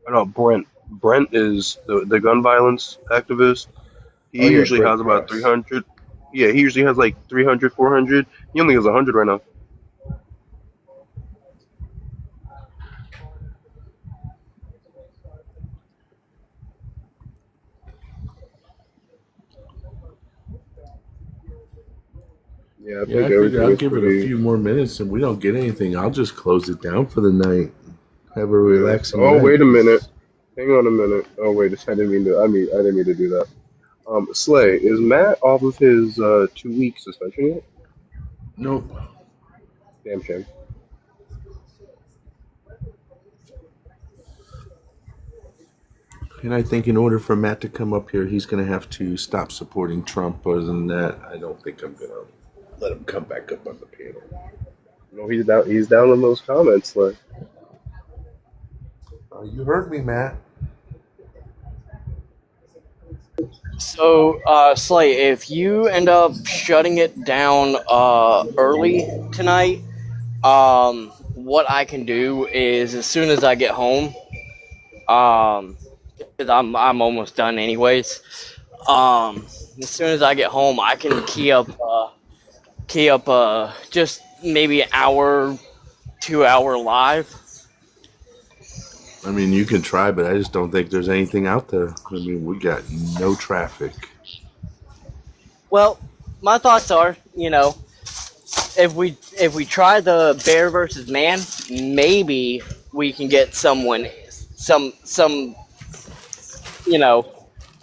I know Brent. Brent is the gun violence activist. Oh He yeah, usually Brent has about Cross. 300. Yeah, he usually has like 300, 400. He only has 100 right now. Yeah, I Yeah, think I figure everything I'll is give it a pretty. few more minutes, and we don't get anything. I'll just close it down for the night. Have a Yeah. relaxing Oh, night. wait a minute. Hang on a minute. Oh, wait. I didn't mean to. I didn't mean to do that. Slay, is Matt off of his 2 week suspension yet? Nope. Damn shame. And I think in order for Matt to come up here, he's going to have to stop supporting Trump. Other than that, I don't think I'm going to let him come back up on the panel. No, he's down. He's down in those comments, Slay. You heard me, Matt. So, Slay, if you end up shutting it down early tonight, what I can do is as soon as I get home, um, 'cause I'm almost done anyways. As soon as I get home, I can key up just maybe an hour, 2 hour live. I mean, you can try, but I just don't think there's anything out there. I mean, we got no traffic. Well, my thoughts are, if we try the bear versus man, maybe we can get some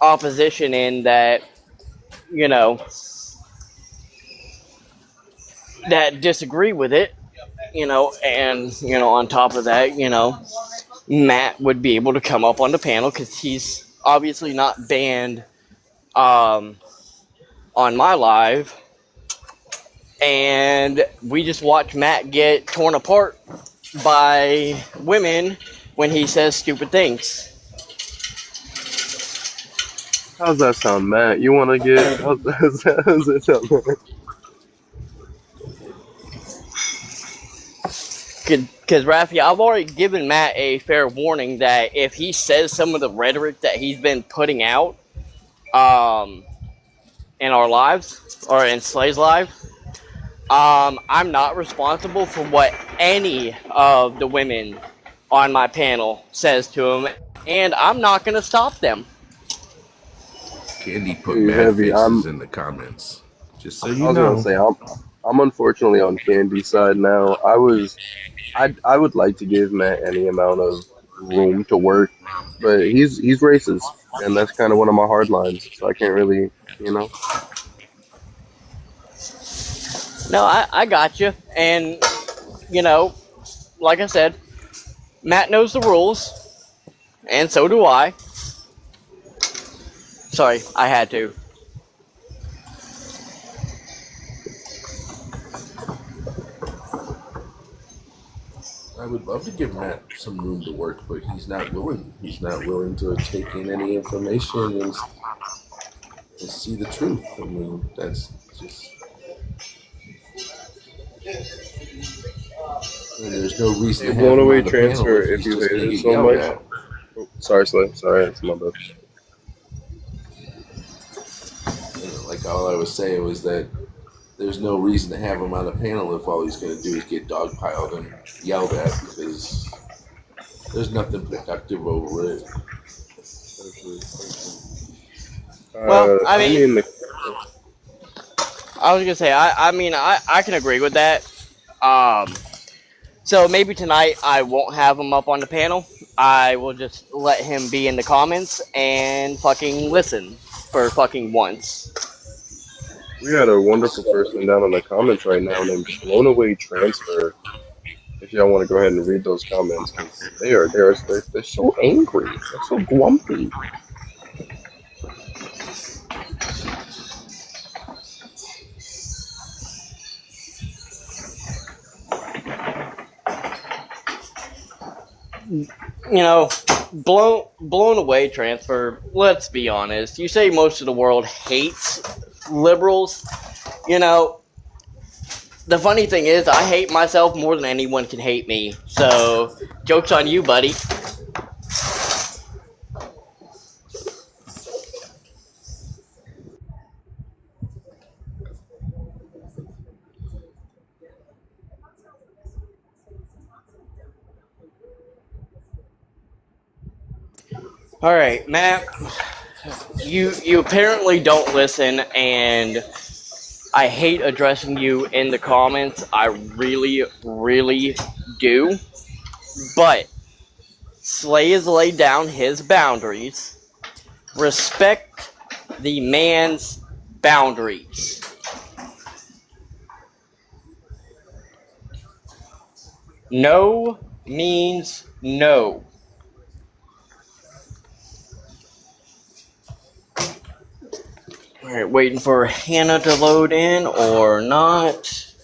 opposition in that you know that disagree with it, and on top of that, Matt would be able to come up on the panel because he's obviously not banned um, on my live, and we just watch Matt get torn apart by women when he says stupid things. How's that sound, Matt? You want to get? How's that sound, Matt? Because Rafi, I've already given Matt a fair warning that if he says some of the rhetoric that he's been putting out in our lives or in Slay's live, I'm not responsible for what any of the women on my panel says to him, and I'm not going to stop them. Candy put Hey, mad heavy. faces in the comments. Just so I you was gonna know. say I'm unfortunately on Candy's side now. I would like to give Matt any amount of room to work, but he's racist, and that's kind of one of my hard lines. So I can't really, you know. No, I got you. And, like I said, Matt knows the rules, and so do I. Sorry, I had to. I would love to give Matt some room to work, but he's not willing. He's not willing to take in any information and see the truth. I mean, that's just. And there's no reason A to have blown him away on the panel transfer if if he's you just hate going to it get so yelled much. at. Oh, sorry, Slay. Sorry, it's my bad. Like all I was saying was that there's no reason to have him on a panel if all he's going to do is get dogpiled and yelled at because there's nothing productive over it. Well, I I mean, mean, I was going to say, I can agree with that. So maybe tonight I won't have him up on the panel. I will just let him be in the comments and fucking listen for fucking once. We had a wonderful person down in the comments right now named Blown Away Transfer. If y'all want to go ahead and read those comments, because they're so angry, they're so grumpy. You know, blown away transfer. Let's be honest. You say most of the world hates liberals. You know, the funny thing is, I hate myself more than anyone can hate me. So, joke's on you, buddy. All right, Matt. You apparently don't listen, and I hate addressing you in the comments. I really, really do. But Slay has laid down his boundaries. Respect the man's boundaries. No means no. Alright, waiting for Hannah to load in or not.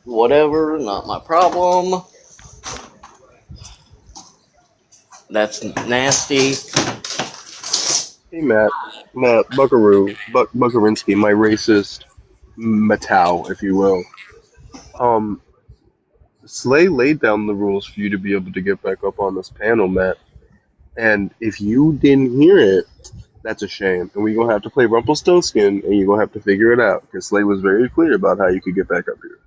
Whatever, not my problem. That's nasty. Hey Matt Buckarinsky, my racist Matau, if you will. Slay laid down the rules for you to be able to get back up on this panel, Matt. And if you didn't hear it, that's a shame. And we're gonna have to play Rumpelstiltskin, and you're gonna have to figure it out because Slay was very clear about how you could get back up here.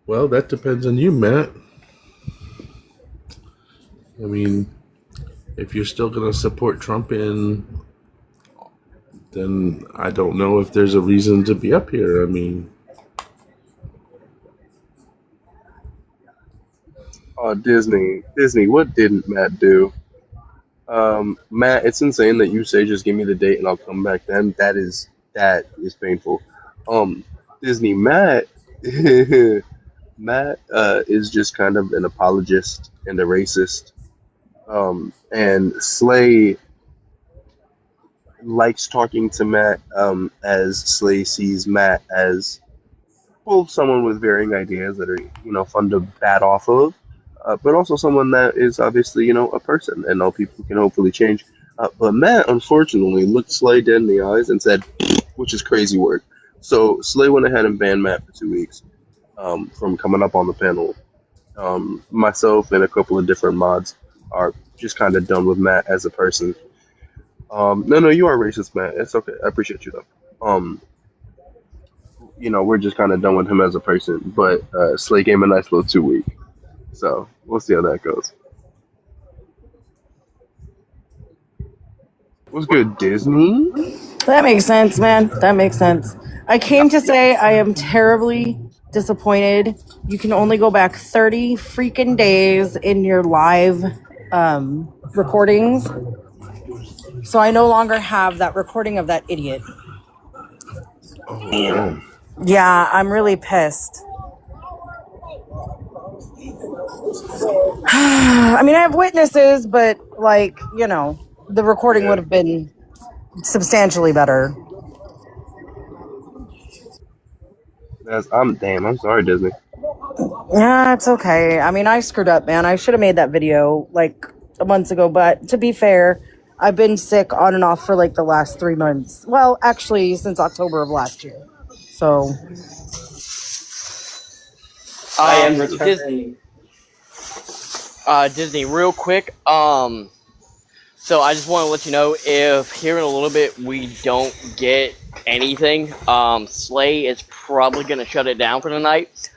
Well, that depends on you, Matt. I mean, if you're still going to support Trump then I don't know if there's a reason to be up here. I mean, Disney, what didn't Matt do? Matt, it's insane that you say just give me the date and I'll come back then. That is painful. Disney, Matt, Matt is just kind of an apologist and a racist. And Slay likes talking to Matt as Slay sees Matt as both someone with varying ideas that are fun to bat off of, but also someone that is obviously a person and all people can hopefully change. But Matt unfortunately looked Slay dead in the eyes and said, which is crazy work. So Slay went ahead and banned Matt for 2 weeks from coming up on the panel. Myself and a couple of different mods are just kind of done with Matt as a person. No, you are racist, Matt. It's okay. I appreciate you though. We're just kind of done with him as a person. But Slay gave him a nice little 2 week, so we'll see how that goes. What's good, Disney? That makes sense, man. That makes sense. I came to say I am terribly disappointed. You can only go back 30 freaking days in your live recordings. So I no longer have that recording of that idiot. oh, Yeah, I'm really pissed. I mean, I have witnesses, but the recording would have been substantially better. I'm sorry, Disney. Yeah, it's okay. I mean, I screwed up, man. I should have made that video a month ago, but to be fair, I've been sick on and off for the last 3 months. Well, actually, since October of last year. So I am returning. Disney, real quick. So I just want to let you know, if here in a little bit we don't get anything. Slay is probably gonna shut it down for the night,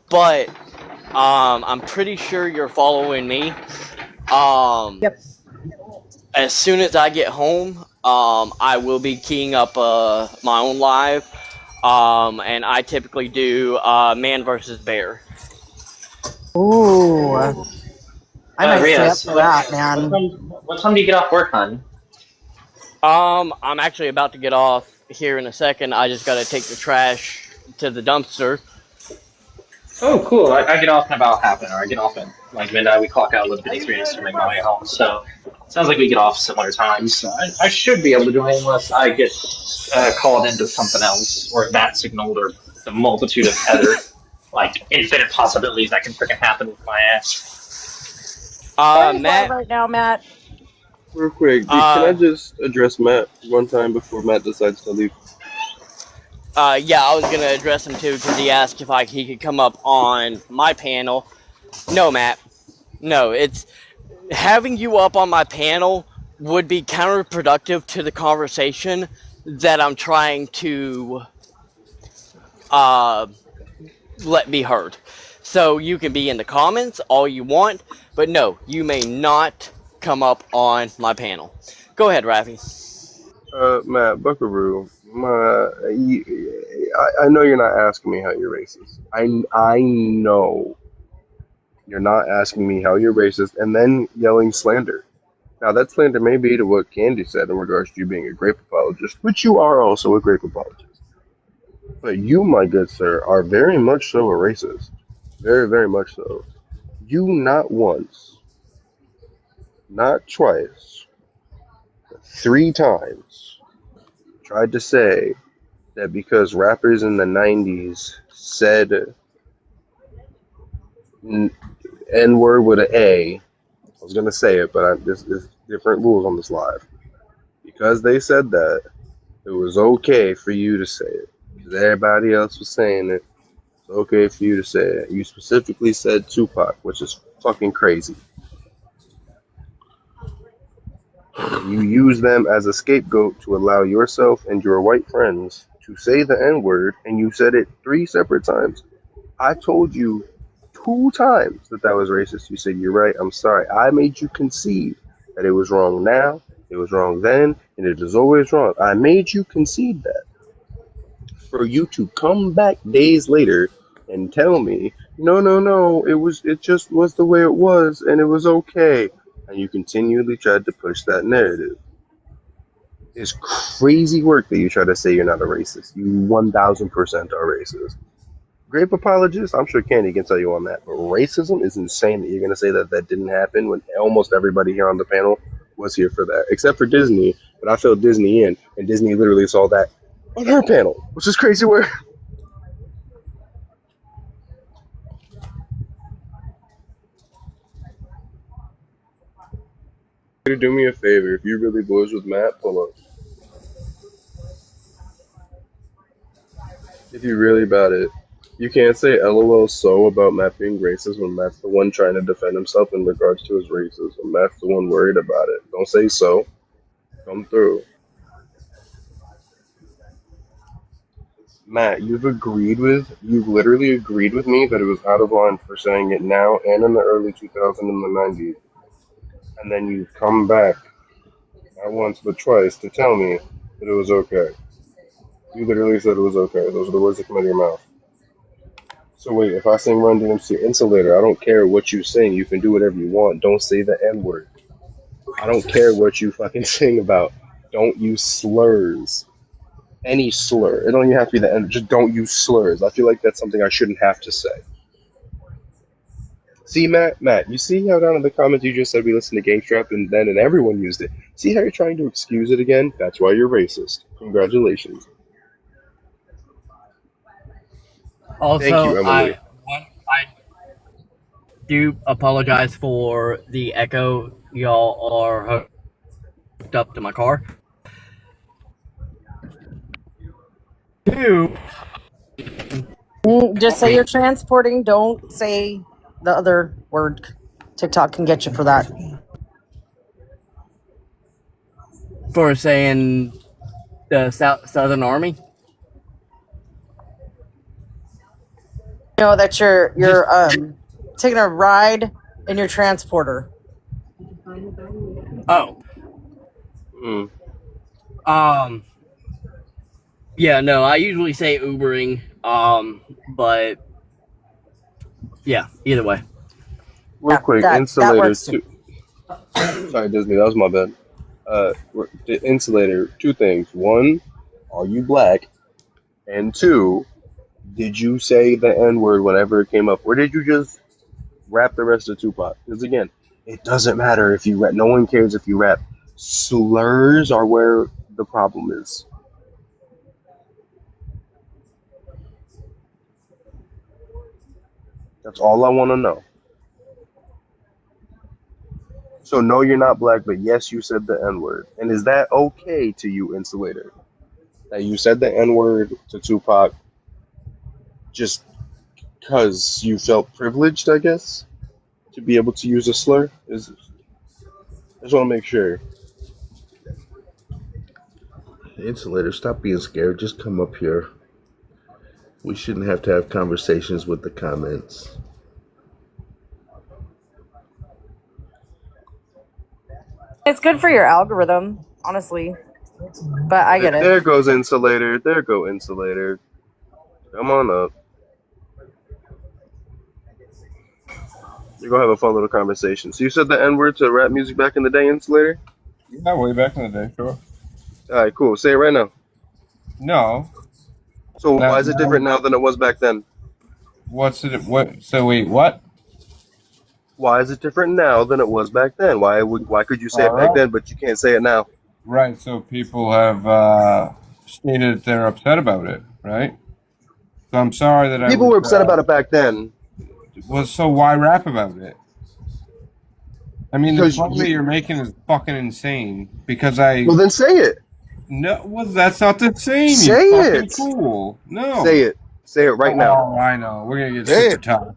but I'm pretty sure you're following me. Yep. As soon as I get home, I will be keying up my own live, and I typically do man versus bear. Ooh, I might stay up Rios, for that, man. what time do you get off work, hon? I'm actually about to get off here in a second. I just gotta take the trash to the dumpster. Oh, cool. I get off in about half an hour. I get off at like midnight. We clock out a little bit experience to make my way home. So sounds like we get off similar times. So I should be able to do it unless I get called into something else, or that signaled, or the multitude of other like infinite possibilities that can freaking happen with my ass. Matt. Right now, Matt. Real quick, can I just address Matt one time before Matt decides to leave? Yeah, I was gonna address him too because he asked if he could come up on my panel. No, Matt. No, it's having you up on my panel would be counterproductive to the conversation that I'm trying to let be heard. So you can be in the comments all you want, but no, you may not come up on my panel. Go ahead, Rafi. Matt Buckaroo, I know you're not asking me how you're racist. I know you're not asking me how you're racist, and then yelling slander. Now that slander may be to what Candy said in regards to you being a grape apologist, which you are also a grape apologist. But you, my good sir, are very much so a racist. Very, very much so. You not once, not twice, but 3 times tried to say that because rappers in the 90s said N-word with an A, I was going to say it, but there's different rules on this live. Because they said that, it was okay for you to say it. Because everybody else was saying it. It's okay for you to say it. You specifically said Tupac, which is fucking crazy. And you use them as a scapegoat to allow yourself and your white friends to say the N-word, and you said it 3 separate times. I told you 2 times that was racist. You said, you're right, I'm sorry. I made you concede that it was wrong now, it was wrong then, and it is always wrong. I made you concede that. For you to come back days later and tell me, no, it just was the way it was, and it was okay. And you continually tried to push that narrative. It's crazy work that you try to say you're not a racist. You 1000% are racist. Grape apologist, I'm sure Candy can tell you on that. But racism is insane that you're going to say that didn't happen when almost everybody here on the panel was here for that. Except for Disney, but I filled Disney in, and Disney literally saw that on her panel, which is crazy work. Do me a favor, if you really boys with Matt, pull up. If you really about it. You can't say LOL so about Matt being racist when Matt's the one trying to defend himself in regards to his racism. Matt's the one worried about it. Don't say so. Come through. Matt, you've literally agreed with me that it was out of line for saying it now and in the early 2000s and the 90s. And then you've come back, not once but twice, to tell me that it was okay. You literally said it was okay. Those are the words that come out of your mouth. So wait, if I sing Run DMC Insulator, I don't care what you sing. You can do whatever you want. Don't say the N-word. I don't care what you fucking sing about. Don't use slurs. Any slur. It don't even have to be the N. Just don't use slurs. I feel like that's something I shouldn't have to say. See, Matt, you see how down in the comments you just said we listened to Gamestrap and everyone used it. See how you're trying to excuse it again? That's why you're racist. Congratulations. Also, Thank you, Emily. I do apologize for the echo. Y'all are hooked up to my car. 2. Just say you're transporting. Don't say the other word. TikTok can get you for that. For saying The Southern Army. You know that you're taking a ride in your transporter. Oh. Mm. Yeah, no, I usually say Ubering. But yeah, either way. Real quick, that insulator works too. two. Sorry, Disney, that was my bad. The insulator. Two things. One, are you black? And two, did you say the N word whenever it came up, or did you just rap the rest of Tupac? Because again, it doesn't matter if you rap. No one cares if you rap. Slurs are where the problem is. That's all I want to know. So no, you're not black, but yes, you said the N word. And is that okay to you, insulator? That you said the N word to Tupac just because you felt privileged, I guess, to be able to use a slur? I just want to make sure. Insulator, stop being scared. Just come up here. We shouldn't have to have conversations with the comments. It's good for your algorithm, honestly. But I get it. There goes insulator. There go insulator. Come on up. You're gonna have a fun little conversation. So you said the N word to rap music back in the day, insulator? Yeah, way back in the day, sure. All right, cool. Say it right now. No. So why is it different now than it was back then? What's it? What? So wait, what? Why is it different now than it was back then? Why could you say it back then, but you can't say it now? Right. So people have stated that they're upset about it, right? So I'm sorry that People were upset about it back then. Well, so why rap about it? I mean, the fun that you're making is fucking insane. Because Well, then say it. No, well, that's not the same. Say you it. fucking fool. No. Say it. Say it right now. Oh, I know. We're gonna get Say super tough.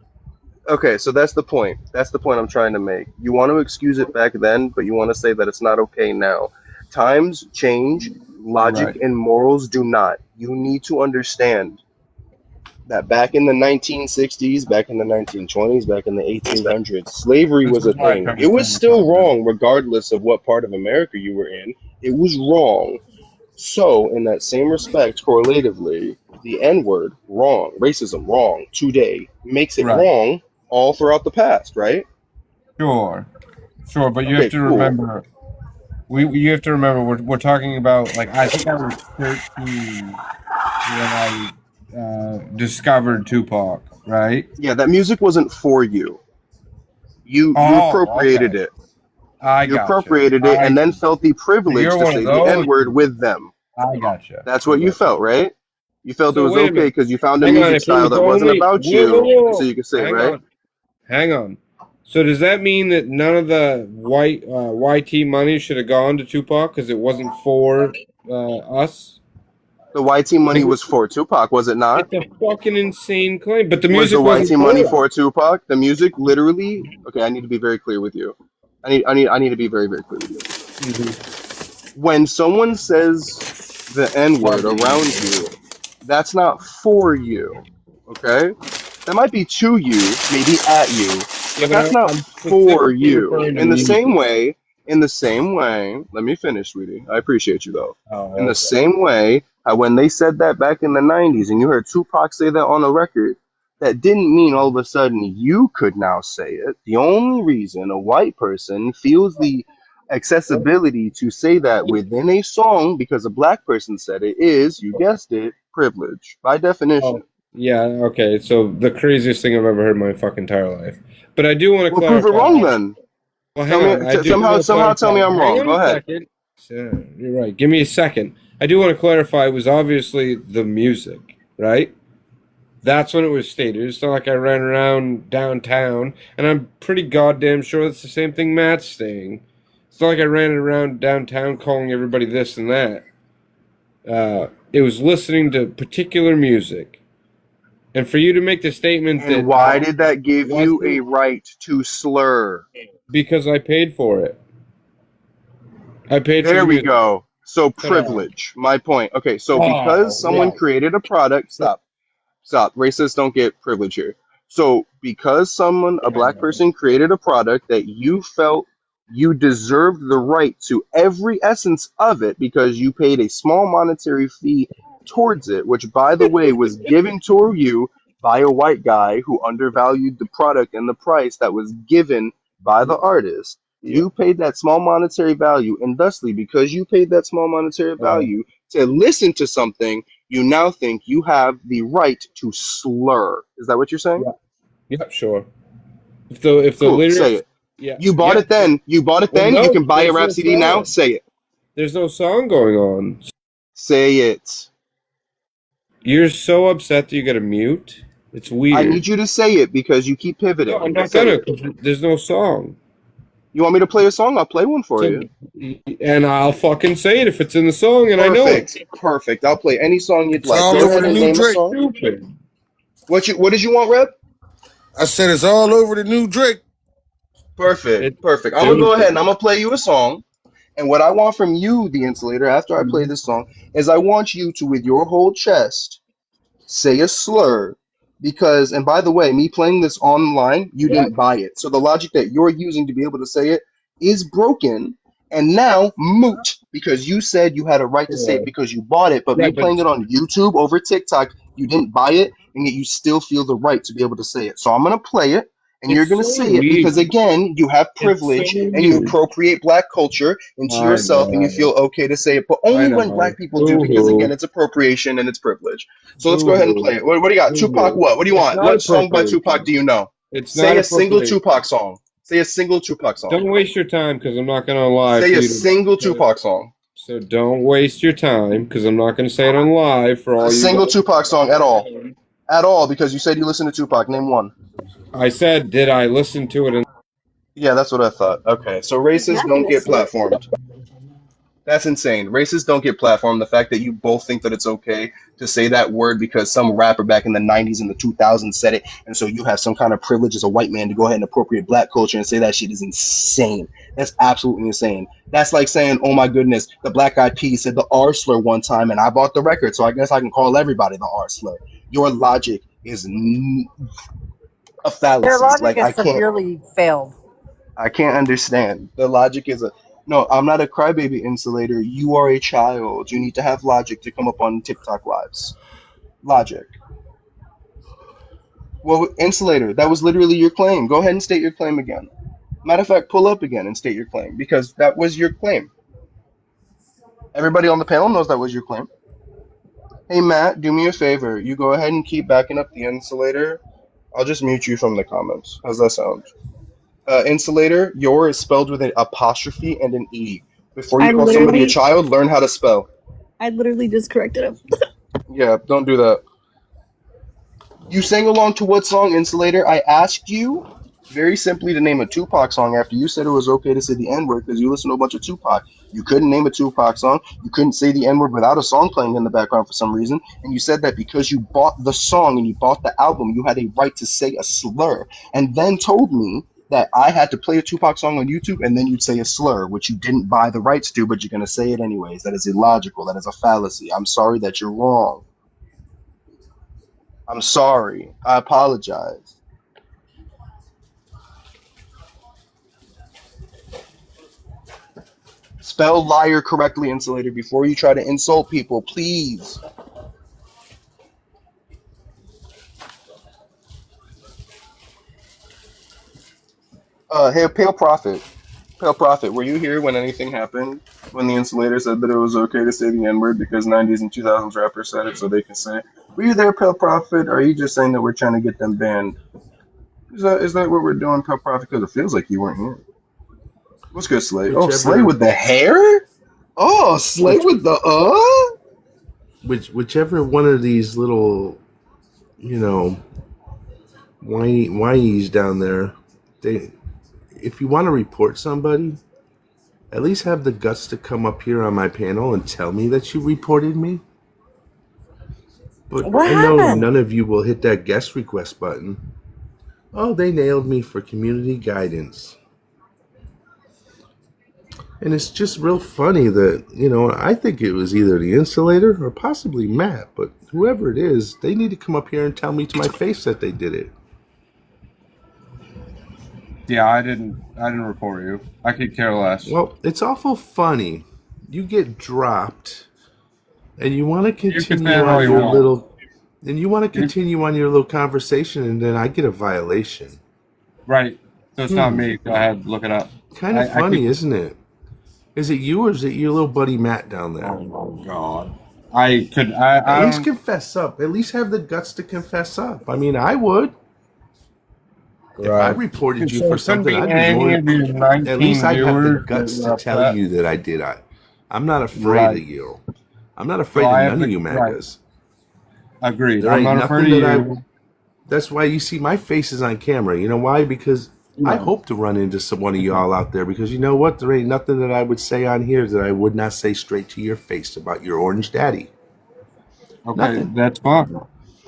Okay, so that's the point. That's the point I'm trying to make. You want to excuse it back then, but you want to say that it's not okay now. Times change, logic and morals do not. You need to understand that back in the 1960s, back in the 1920s, back in the 1800s, slavery was a thing. It was still wrong regardless of what part of America you were in. It was wrong. So, in that same respect, correlatively, the N-word, wrong, racism, wrong, today, makes it wrong all throughout the past, right? Sure, but you have to remember, you have to remember, we're talking about, like, I think I was 13 when I discovered Tupac, right? Yeah, that music wasn't for you. You appropriated it. You appropriated it and then felt the privilege to say the N-word with them. I gotcha. That's what you felt, right? You felt it was okay because you found a music style that wasn't about you, so you could say it, right? Hang on. So does that mean that none of the YT money should have gone to Tupac because it wasn't for us? The YT money was for Tupac, was it not? It's a fucking insane claim, but the music was the YT money for Tupac? The music literally. Okay, I need to be very clear with you. I need to be very, very clear with you. Mm-hmm. When someone says the N-word around you, that's not for you. Okay, that might be to you, maybe at you, but that's not for you. In the same way, let me finish, sweetie. I appreciate you though. In the same way, when they said that back in the 90s and you heard Tupac say that on a record, that didn't mean all of a sudden you could now say it. The only reason a white person feels the accessibility to say that within a song because a black person said it is, you guessed it, privilege by definition. Yeah, okay, so the craziest thing I've ever heard in my fucking entire life. But I do want to clarify. Prove it wrong then. Well, somehow tell me I'm wrong. Go ahead. You're right. Give me a second. I do want to clarify, it was obviously the music, right? That's when it was stated. It's not like I ran around downtown, and I'm pretty goddamn sure that's the same thing Matt's saying. It's not like I ran around downtown calling everybody this and that. It was listening to particular music. And for you to make the statement and why did that give you a right to slur? Because I paid for it. I paid there for we go. So Cut off. privilege. My point. Okay, so because Oh, someone yeah. created a product, stop. Racists don't get privilege here. So because a black person created a product that you felt you deserved the right to every essence of it because you paid a small monetary fee towards it, which by the way was given to you by a white guy who undervalued the product and the price that was given by the artist. Yeah. You paid that small monetary value, and thusly, because you paid that small monetary value to listen to something, you now think you have the right to slur. Is that what you're saying? Yeah. Yep, sure. If the Cool. Say lyrics, it. yeah, You bought yeah. it then. You bought it Well, then. You no, can buy a there's no Rhapsody now. song. Say it. There's no song going on. Say it. You're so upset that you got to mute. It's I weird. need you to say it because you keep No, pivoting. I'm not Say gonna. it. 'Cause there's no song. You want me to play a song? I'll play one for So, you. and I'll fucking say it if it's in the song and I know it. Perfect. Perfect. I'll play any song you'd It's like. all Go over ahead the and new name a Drake. song. Stupid. What did you want, Rep? I said it's all over the new Drake. Perfect. It's Perfect. I'm gonna go ahead stupid. and I'm gonna play you a song. And what I want from you, the insulator, after I play this song, is I want you to, with your whole chest, say a slur because, and by the way, me playing this online, you Yeah. didn't buy it. So the logic that you're using to be able to say it is broken and now moot because you said you had a right to say Yeah, it because you bought it, but yeah, me but playing it on YouTube over TikTok, you didn't buy it and yet you still feel the right to be able to say it. So I'm going to play it. And you're it's going to so say it because, weird. again, you have It's so privilege and you weird. appropriate black culture into I yourself and you know. feel okay to say it, but I only when know. black people do Boo because, again, hoo. it's appropriation and it's privilege. So let's Boo go ahead and play hoo. it. What do you got? Boo Tupac, hoo. what? What do you It's want? not What song by Tupac appropriation. do you know? It's not Say a single appropriation. Tupac song. Say a single Tupac song. Don't waste your time because I'm not gonna lie Say for a you to. single Tupac song. So don't waste your time because I'm not gonna say it on live for A all you single guys. Tupac song at all. At all, because you said you listen to Tupac. Name one. I said, did I listen to it? Yeah, that's what I thought. Okay, so racists don't get platformed. That's insane. Racists don't get platformed. The fact that you both think that it's okay to say that word because some rapper back in the 90s and the 2000s said it, and so you have some kind of privilege as a white man to go ahead and appropriate black culture and say that shit is insane. That's absolutely insane. That's like saying, oh my goodness, the Black Eyed Peas said the R slur one time and I bought the record, so I guess I can call everybody the R slur. Your logic is a Their fallacy. logic Like is severely failed. I can't understand. The logic is a no, I'm not a crybaby insulator. You are a child. You need to have logic to come up on TikTok lives. Logic. Well, insulator, that was literally your claim. Go ahead and state your claim again. Matter of fact, pull up again and state your claim because that was your claim. Everybody on the panel knows that was your claim. Hey, Matt, do me a favor. You go ahead and keep backing up the insulator. I'll just mute you from the comments. How's that sound? Insulator, your is spelled with an apostrophe and an E. Before you I call somebody a literally, child, learn how to spell. I literally just corrected him. Yeah, don't do that. You sang along to what song, Insulator? I asked you very simply to name a Tupac song after you said it was okay to say the N word because you listen to a bunch of Tupac. You couldn't name a Tupac song. You couldn't say the N word without a song playing in the background for some reason. And you said that because you bought the song and you bought the album, you had a right to say a slur. And then told me that I had to play a Tupac song on YouTube and then you'd say a slur, which you didn't buy the rights to, but you're going to say it anyways. That is illogical. That is a fallacy. I'm sorry that you're wrong. I'm sorry. I apologize. Spell liar correctly, Insulator, before you try to insult people, please. Hey, Pale Prophet. Pale Prophet, were you here when anything happened? When the Insulator said that it was okay to say the N word because 90s and 2000s rappers said it so they can say it? Were you there, Pale Prophet? Or are you just saying that we're trying to get them banned? Is that what we're doing, Pale Prophet? Because it feels like you weren't here. What's good, Slay? Oh, Slay Whichever with the hair? Oh, Slay which with the whichever one of these little, you know, whinies down there, they, if you want to report somebody, at least have the guts to come up here on my panel and tell me that you reported me. But What I know happened? none of you will hit that guest request button. Oh, they nailed me for community guidance. And it's just real funny that, I think it was either the insulator or possibly Matt, but whoever it is, they need to come up here and tell me to my face that they did it. Yeah, I didn't report you. I could care less. Well, it's awful funny. You get dropped and you want to You can say continue it all on you your want. little and you want to continue on your little conversation, and then I get a violation. Right. So it's not me. Go ahead, look it up. Kind of funny, isn't it? Is it you or is it your little buddy Matt down there? Oh my god. At least confess up. At least have the guts to confess up. I mean, I would. If I reported you for something, I'd be more. At least I'd have the guts to tell you that I did. I'm not afraid of you. I'm not afraid of none of you magas. Agreed. There I'm ain't not nothing afraid that of you. That's why you see my face is on camera. You know why? Because I hope to run into one of y'all out there. Because you know what? There ain't nothing that I would say on here that I would not say straight to your face about your orange daddy. Okay, Nothing. that's fine.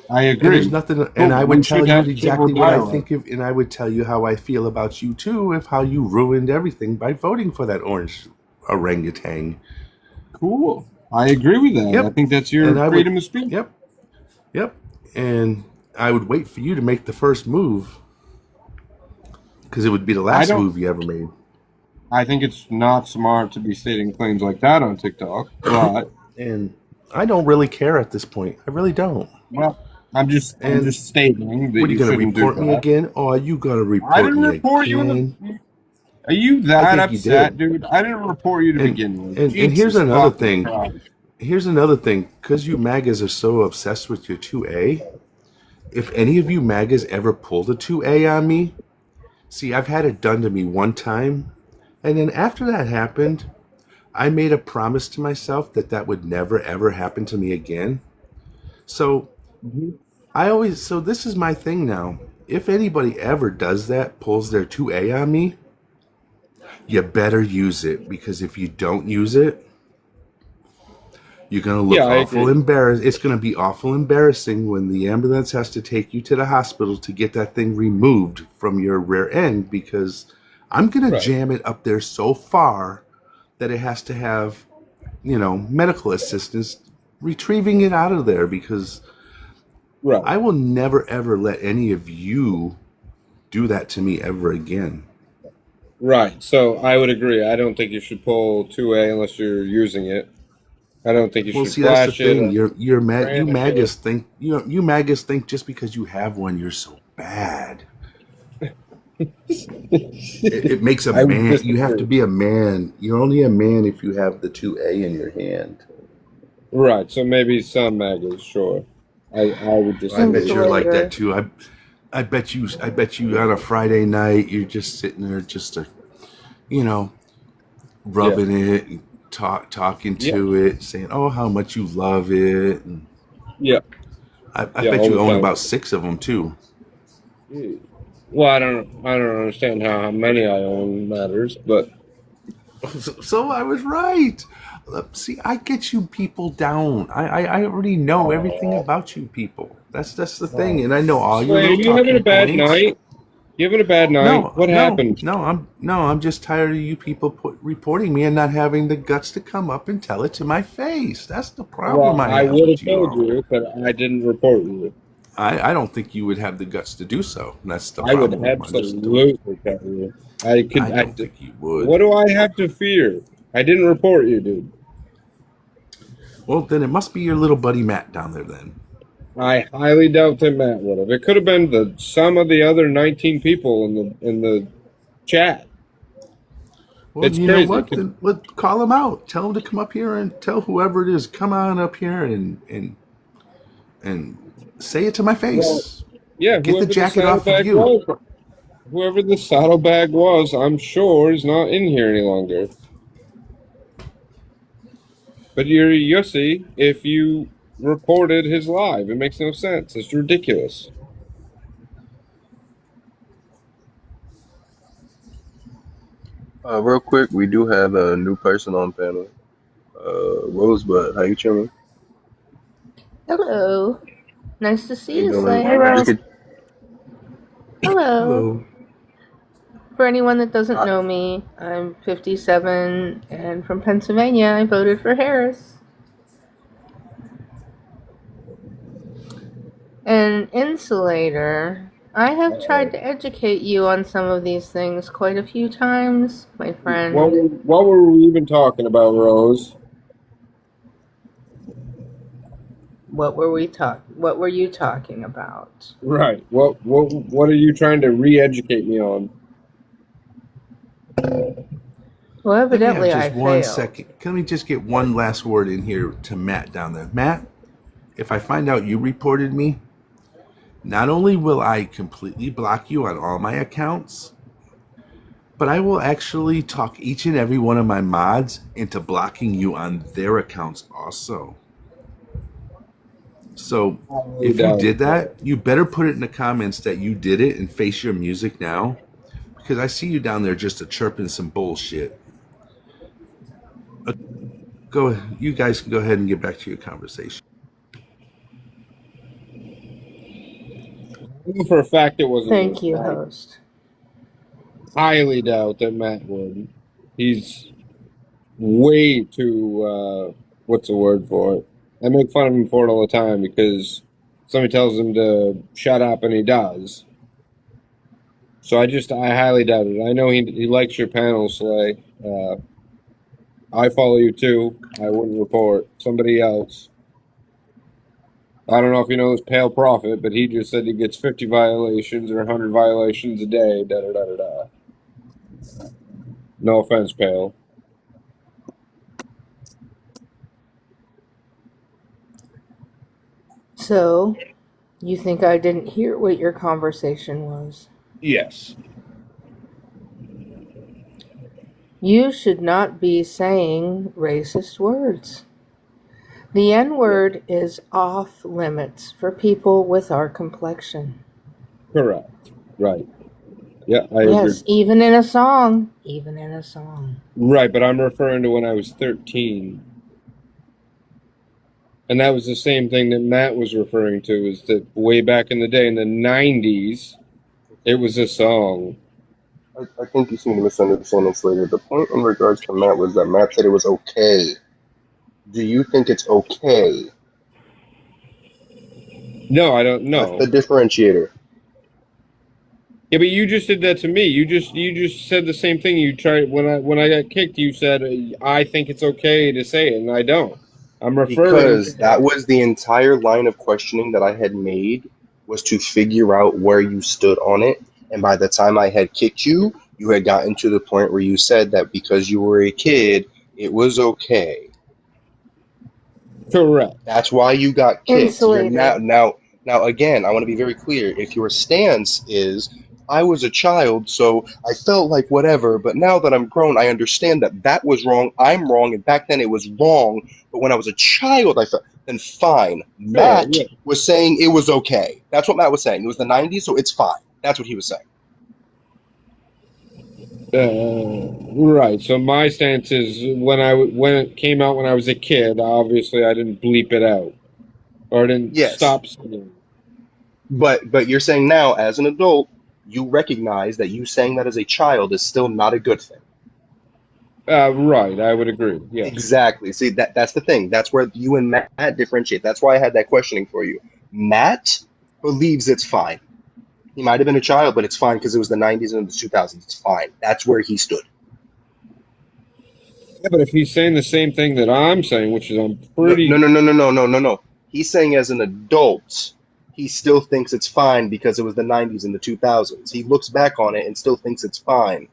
I agree. And there's nothing, and I would tell you exactly what I think of, and I would tell you how I feel about you too, if how you ruined everything by voting for that orange orangutan. Cool. I agree with that. Yep. I think that's your freedom of speech. Yep. And I would wait for you to make the first move, because it would be the last move you ever made. I think it's not smart to be stating claims like that on TikTok, but and I don't really care at this point. I really don't. Well, I'm just stating that what are you going to report me that. again? Or are you going to report I didn't me report again? you. Are you that upset, dude? I didn't report you to begin with. And here's another thing. Here's another thing. Because you magas are so obsessed with your 2A, if any of you magas ever pulled a 2A on me, see, I've had it done to me one time. And then after that happened, I made a promise to myself that that would never, ever happen to me again. So so this is my thing now. If anybody ever does that, pulls their 2A on me, you better use it, because if you don't use it, you're going to look awful embarrassed. It's going to be awful embarrassing when the ambulance has to take you to the hospital to get that thing removed from your rear end, because I'm going to jam it up there so far that it has to have, medical assistance retrieving it out of there, because I will never, ever let any of you do that to me ever again. Right. So I would agree. I don't think you should pull 2A unless you're using it. I don't think you should see, flash that's the thing. it. You magas think you magas think just because you have one, you're so bad. it makes a man. You have to be a man. You're only a man if you have the 2A in your hand. Right. So maybe some magas, sure. I would just. I bet you're like that too. I bet you on a Friday night you're just sitting there, just rubbing it, and talking to it, saying, "Oh, how much you love it." And I bet you own about 6 of them too. Well, I don't understand how many I own matters, but so I was right. See, I get you people down. I already know everything about you people. That's the thing, and I know all your little you having a bad night? You having a bad night? What happened? I'm just tired of you people reporting me and not having the guts to come up and tell it to my face. That's the problem. I would have told you, but I didn't report you. I don't think you would have the guts to do so. That's the I problem. would absolutely tell you. I don't think you would. What do I have to fear? I didn't report you, dude. Well, then it must be your little buddy Matt down there then. I highly doubt that Matt would have. It could have been some of the other 19 people in the chat. Well, it's you crazy. know what? Then let's call him out. Tell him to come up here and tell whoever it is, come on up here and say it to my face. Well, yeah, get the jacket off of you. Whoever the saddlebag was, I'm sure is not in here any longer. But you'll see if you reported his live. It makes no sense. It's ridiculous. Real quick, we do have a new person on panel. Rosebud, how you chilling? Hello. Nice to see you, doing? Slay. Hey, Rose. Hello. For anyone that doesn't know me, I'm 57 and from Pennsylvania. I voted for Harris. And Insulator, I have tried to educate you on some of these things quite a few times, my friend. What were we even talking about, Rose? What were you talking about? Right. What are you trying to re-educate me on? Well, evidently Let me have I just one failed. second. Can we just get one last word in here to Matt down there? Matt, if I find out you reported me, not only will I completely block you on all my accounts, but I will actually talk each and every one of my mods into blocking you on their accounts also. So if you did that, you better put it in the comments that you did it and face your music now, because I see you down there just a chirping some bullshit. You guys can go ahead and get back to your conversation. I know for a fact it wasn't. Thank you, host. Highly doubt that Matt would. He's way too, what's the word for it? I make fun of him for it all the time because somebody tells him to shut up and he does. So I highly doubt it. I know he likes your panel, Slay. I follow you too. I wouldn't report somebody else. I don't know if you know this Pale Prophet, but he just said he gets 50 violations or 100 violations a day. Da da da da da. No offense, Pale. So, you think I didn't hear what your conversation was? Yes. You should not be saying racist words. The N-word is off limits for people with our complexion. Correct. Right. Yeah, I Yes, agree. even in a song. Even in a song. Right, but I'm referring to when I was 13. And that was the same thing that Matt was referring to, is that way back in the day, in the 90s, it was a song. I think you seem to misunderstand this later. The point in regards to Matt was that Matt said it was okay. Do you think it's okay? No, I don't know. That's the differentiator. Yeah, but you just did that to me. You just said the same thing. You tried when I got kicked. You said I think it's okay to say it, and I don't. I'm referring Because to that was the entire line of questioning that I had made, was to figure out where you stood on it. And by the time I had kicked you, you had gotten to the point where you said that because you were a kid, it was okay. Correct. That's why you got kicked. You're Insulator. now again, I want to be very clear. If your stance is I was a child, so I felt like whatever, but now that I'm grown, I understand that that was wrong. I'm wrong, and back then it was wrong. But when I was a child, I felt then fine. Matt yeah. was saying it was okay. That's what Matt was saying. It was the '90s, so it's fine. That's what he was saying. Right. So my stance is when it came out when I was a kid, obviously I didn't bleep it out or I didn't Yes, stop singing. but you're saying now as an adult, you recognize that you saying that as a child is still not a good thing. Right. I would agree. Yes. Exactly. See, that's the thing. That's where you and Matt differentiate. That's why I had that questioning for you. Matt believes it's fine. He might have been a child, but it's fine because it was the '90s and the 2000s. It's fine. That's where he stood. Yeah, but if he's saying the same thing that I'm saying, which is I'm No, no, pretty no, no, no, no, no, no, no. He's saying as an adult, he still thinks it's fine because it was the '90s and the 2000s. He looks back on it and still thinks it's fine.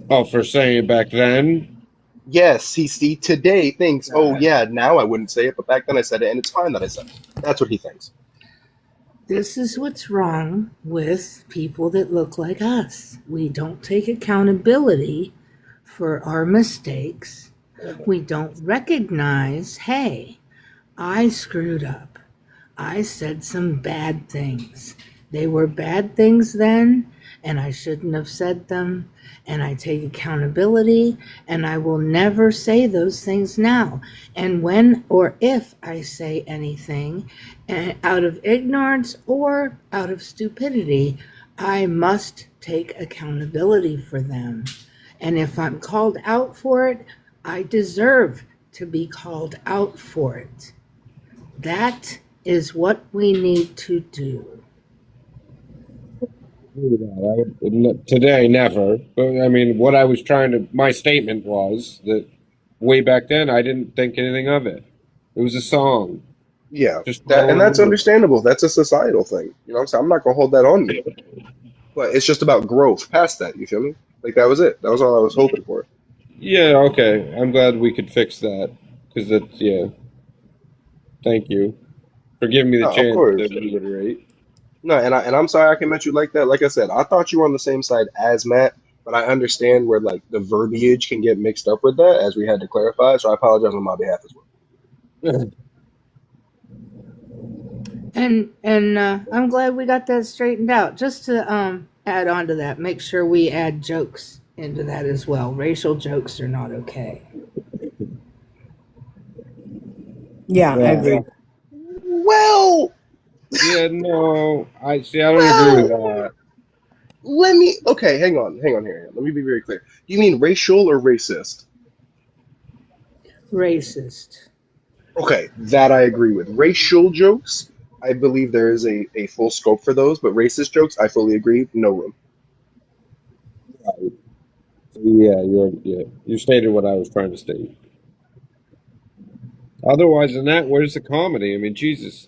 for saying it back then. Yes, he today thinks, oh yeah, now I wouldn't say it, but back then I said it, and it's fine that I said it. That's what he thinks. This is what's wrong with people that look like us. We don't take accountability for our mistakes. We don't recognize, hey, I screwed up. I said some bad things. They were bad things then, and I shouldn't have said them. And I take accountability, and I will never say those things now. And when or if I say anything out of ignorance or out of stupidity, I must take accountability for them. And if I'm called out for it, I deserve to be called out for it. That is what we need to do. Today, never. But I mean, what I was trying to, my statement was that way back then, I didn't think anything of it. It was a song, Yeah, just that and following that's rules. understandable. That's a societal thing. You know what I'm saying? I'm not gonna hold that on you. But it's just about growth past that, you feel me? Like that was it. That was all I was hoping for. Yeah, okay. I'm glad we could fix that because that's yeah. Thank you for giving me the No, of chance to course. reiterate. No, and I'm sorry I came at you like that. Like I said, I thought you were on the same side as Matt, but I understand where like the verbiage can get mixed up with that, as we had to clarify. So I apologize on my behalf as well. And I'm glad we got that straightened out. Just to add on to that, make sure we add jokes into that as well. Racial jokes are not okay. Yeah, I Yeah. agree. Well, Yeah, no, I see. I don't agree with well, that. let me. Okay, hang on here. Let me be very clear. You mean racial or racist? Racist. Okay, that I agree with. Racial jokes, I believe there is a full scope for those, but racist jokes, I fully agree, no room. Yeah, you stated what I was trying to state. Otherwise than that, where's the comedy? I mean, Jesus.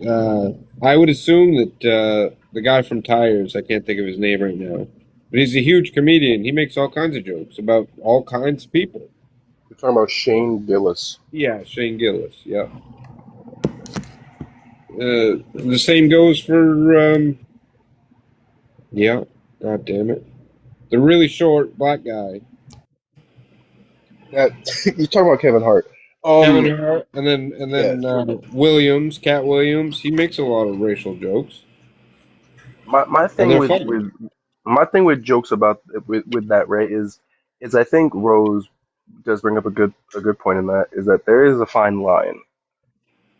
Uh, I would assume that the guy from Tires, I can't think of his name right now, but he's a huge comedian. He makes all kinds of jokes about all kinds of people. We're talking about Shane Gillis. Yeah, Shane Gillis. Yeah. The same goes for yeah. God damn it, the really short black guy, That you're talking about Kevin Hart. Kevin Um, Hart, and yeah, then Williams, Cat Williams. He makes a lot of racial jokes, my and thing they're with funny. my thing with jokes about with that, right, is I think Rose does bring up a good point in that, is that there is a fine line,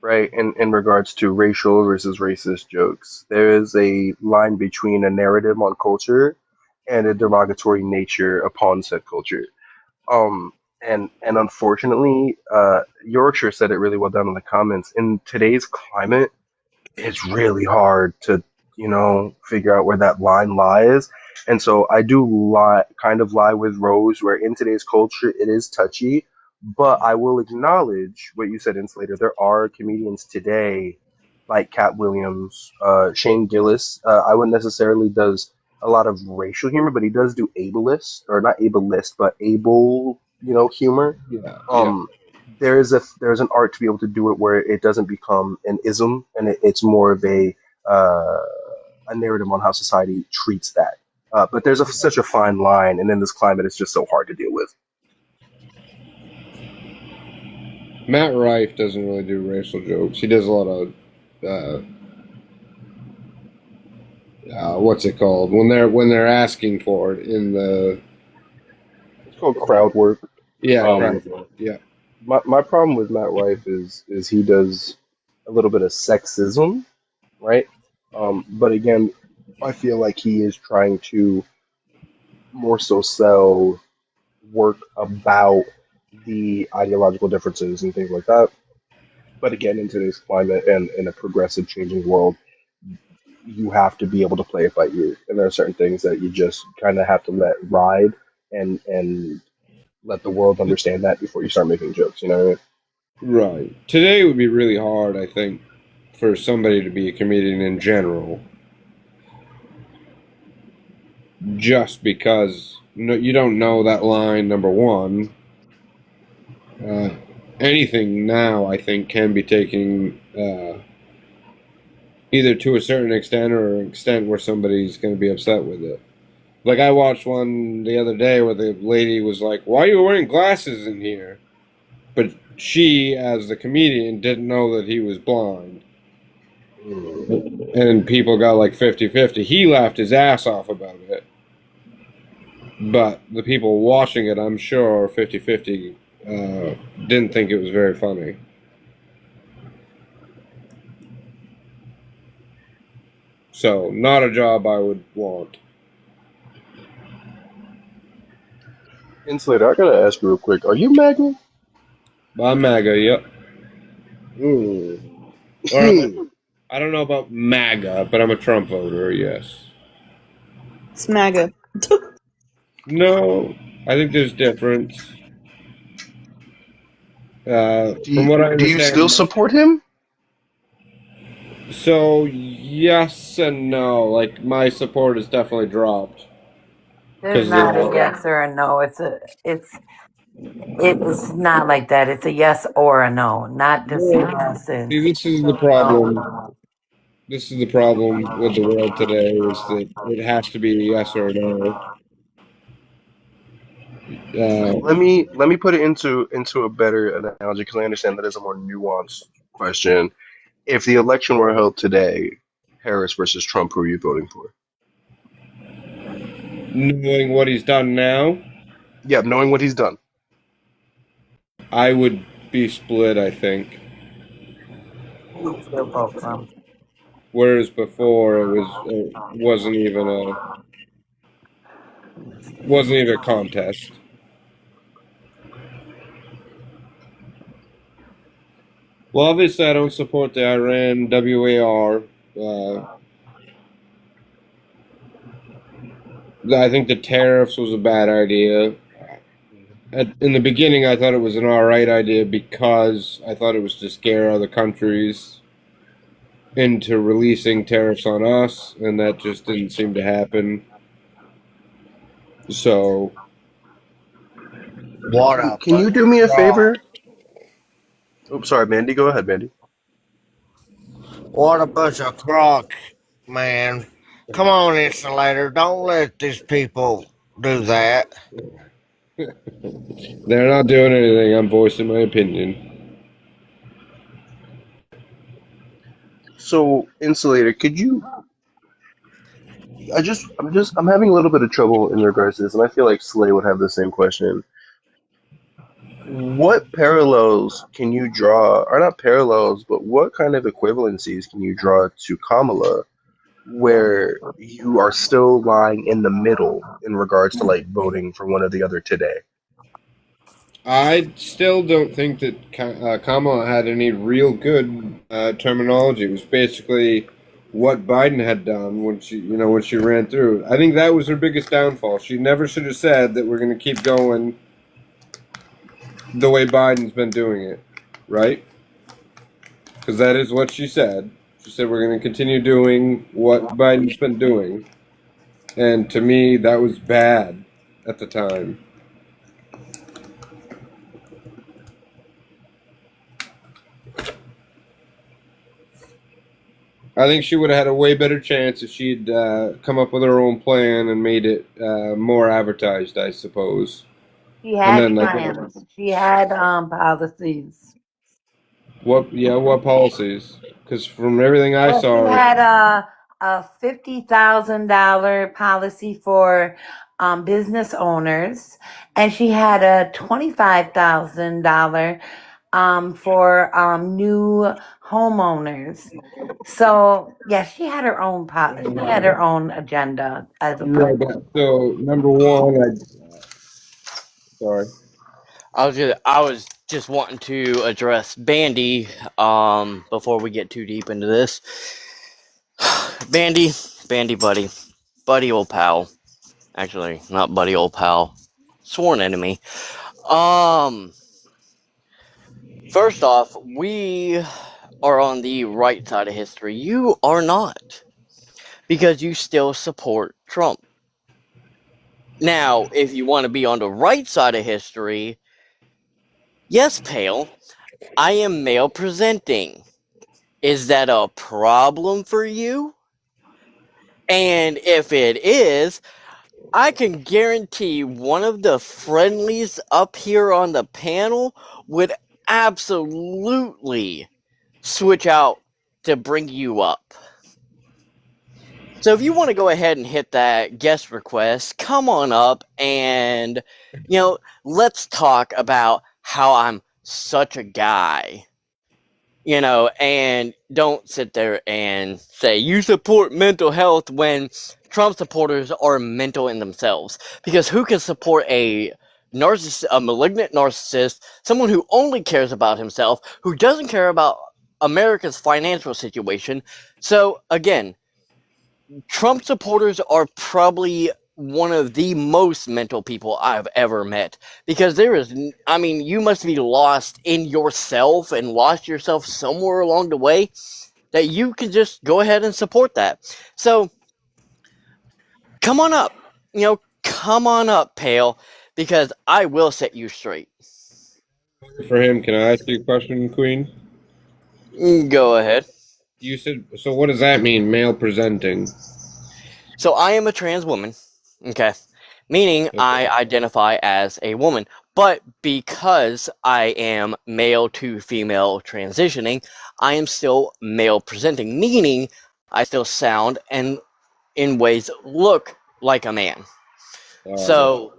right, in regards to racial versus racist jokes. There is a line between a narrative on culture and a derogatory nature upon said culture. Um, and unfortunately, Yorkshire said it really well down in the comments. In today's climate, it's really hard to, figure out where that line lies. And so I do kind of lie with Rose, where in today's culture it is touchy, but I will acknowledge what you said, Insulator. There are comedians today like Cat Williams, Shane Gillis. I wouldn't necessarily does a lot of racial humor, but he does do ableist, or not ableist, but able, humor. Yeah, yeah. Um, there's an art to be able to do it where it doesn't become an ism, and it's more of uh, a narrative on how society treats that. But there's such a fine line, and in this climate, it's just so hard to deal with. Matt Rife doesn't really do racial jokes. He does a lot of uh, what's it called when they're asking for it in the It's called crowd work. yeah Um, crowd work. Yeah, my problem with Matt Rife is he does a little bit of sexism, right? But again, I feel like he is trying to more so sell work about the ideological differences and things like that. But again, in today's climate and in a progressive, changing world, you have to be able to play it by ear. And there are certain things that you just kind of have to let ride and let the world understand that before you start making jokes. You know what I mean? right. Today would be really hard, I think, for somebody to be a comedian in general, just because no, you don't know that line. Number one, uh, anything now I think can be taken either to a certain extent or an extent where somebody's going to be upset with it. Like I watched one the other day where the lady was like, "Why are you wearing glasses in here?" But she, as the comedian, didn't know that he was blind. And people got like 50-50. He laughed his ass off about it. But the people watching it, I'm sure, 50-50, didn't think it was very funny. So, not a job I would want. Insulator, I gotta ask you real quick. Are you MAGA? I'm MAGA, yep. Hmm. Or I don't know about MAGA, but I'm a Trump voter, yes. It's MAGA. No, I think there's difference. From do what I you still understand, support him? so yes and no. Like my support has definitely dropped There's because not a yes or a no. It's not like that. It's a yes or a no, not just a yes and see, this is the problem. This is the problem with the world today is that it has to be a yes or a no. Let me put it into a better analogy because I understand that is a more nuanced question. If the election were held today, Harris versus Trump, who are you voting for? Knowing what he's done now, Yeah, knowing what he's done. I would be split. I think. you still vote for him. Whereas before it wasn't even a contest. Well, obviously, I don't support the Iran WAR. I think the tariffs was a bad idea. In the beginning, I thought it was an alright idea because I thought it was to scare other countries into releasing tariffs on us, and that just didn't seem to happen. So, What a Can you bunch do of me a crock. favor? Oops, sorry, Mandy. Go ahead, Mandy. What a bunch of crock, man. Come on, Insulator. Don't let these people do that. they're not doing anything. I'm voicing my opinion. So, Insulator, could you? I'm having a little bit of trouble in regards to this, and I feel like Slay would have the same question. What parallels can you draw, or not parallels, but what kind of equivalencies can you draw to Kamala where you are still lying in the middle in regards to like voting for one or the other today? I still don't think that Kamala had any real good terminology. It was basically what Biden had done when she ran through. I think that was her biggest downfall. She never should have said that we're going to keep going the way Biden's been doing it, right? Because that is what she said. She said we're going to continue doing what Biden's been doing, and to me, that was bad at the time. I think she would have had a way better chance if she'd come up with her own plan and made it more advertised, I suppose. She And had then, like, plans. She had policies. what policies? Because from everything I Well, she saw, had a $50,000 policy for business owners, and she had a $25,000 for new homeowners. So yeah, she had her own she had her own agenda as a right. So number one, sorry. I was just wanting to address Bandy before we get too deep into this. Bandy buddy old pal. Actually, not buddy old pal. Sworn enemy. First off, we are on the right side of history. You are not, because you still support Trump. Now, if you want to be on the right side of history, yes, Pale, I am male presenting. Is that a problem for you? And if it is, I can guarantee one of the friendlies up here on the panel would absolutely switch out to bring you up. So if you want to go ahead and hit that guest request, come on up and, let's talk about how I'm such a guy. and don't sit there and say you support mental health when Trump supporters are mental in themselves. Because who can support a malignant narcissist, someone who only cares about himself, who doesn't care about America's financial situation? So again, Trump supporters are probably one of the most mental people I've ever met, because you must be lost in yourself and lost yourself somewhere along the way that you can just go ahead and support that. So come on up, come on up, Pale, because I will set you straight. For him, can I ask you a question, Queen? Go ahead. You said so. What does that mean, male presenting? So I am a trans woman, okay? Meaning I identify as a woman. But because I am male to female transitioning, I am still male presenting, meaning I still sound and in ways look like a man. So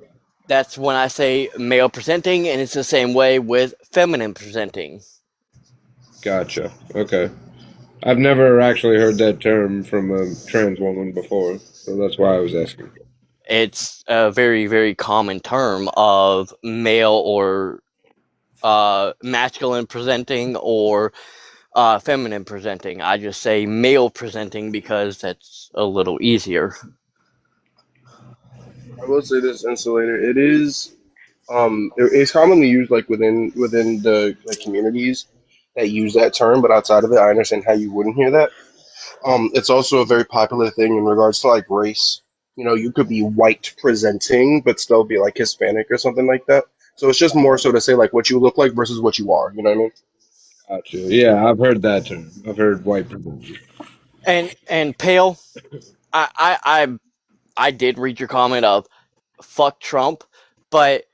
that's when I say male presenting, and it's the same way with feminine presenting. Gotcha. Okay. I've never actually heard that term from a trans woman before, so that's why I was asking. It's a very, very common term of male or masculine presenting or feminine presenting. I just say male presenting because that's a little easier. I will say this, Insulator. It is it's commonly used like within the like communities that use that term, but outside of it, I understand how you wouldn't hear that. It's also a very popular thing in regards to like race. You know, you could be white presenting, but still be like Hispanic or something like that. So it's just more so to say like what you look like versus what you are. You know what I mean? Gotcha. Yeah, I've heard that term. I've heard white people. And Pale, I did read your comment of fuck Trump, but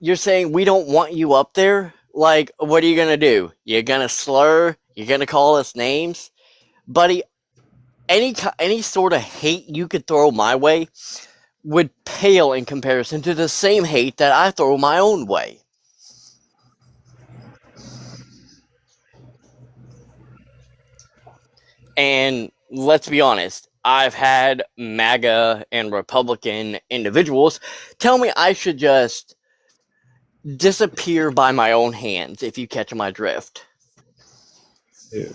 you're saying we don't want you up there? Like, what are you gonna do? You're gonna slur? You're gonna call us names? Buddy, any sort of hate you could throw my way would pale in comparison to the same hate that I throw my own way. And let's be honest, I've had MAGA and Republican individuals tell me I should just disappear by my own hands, if you catch my drift. Yeah.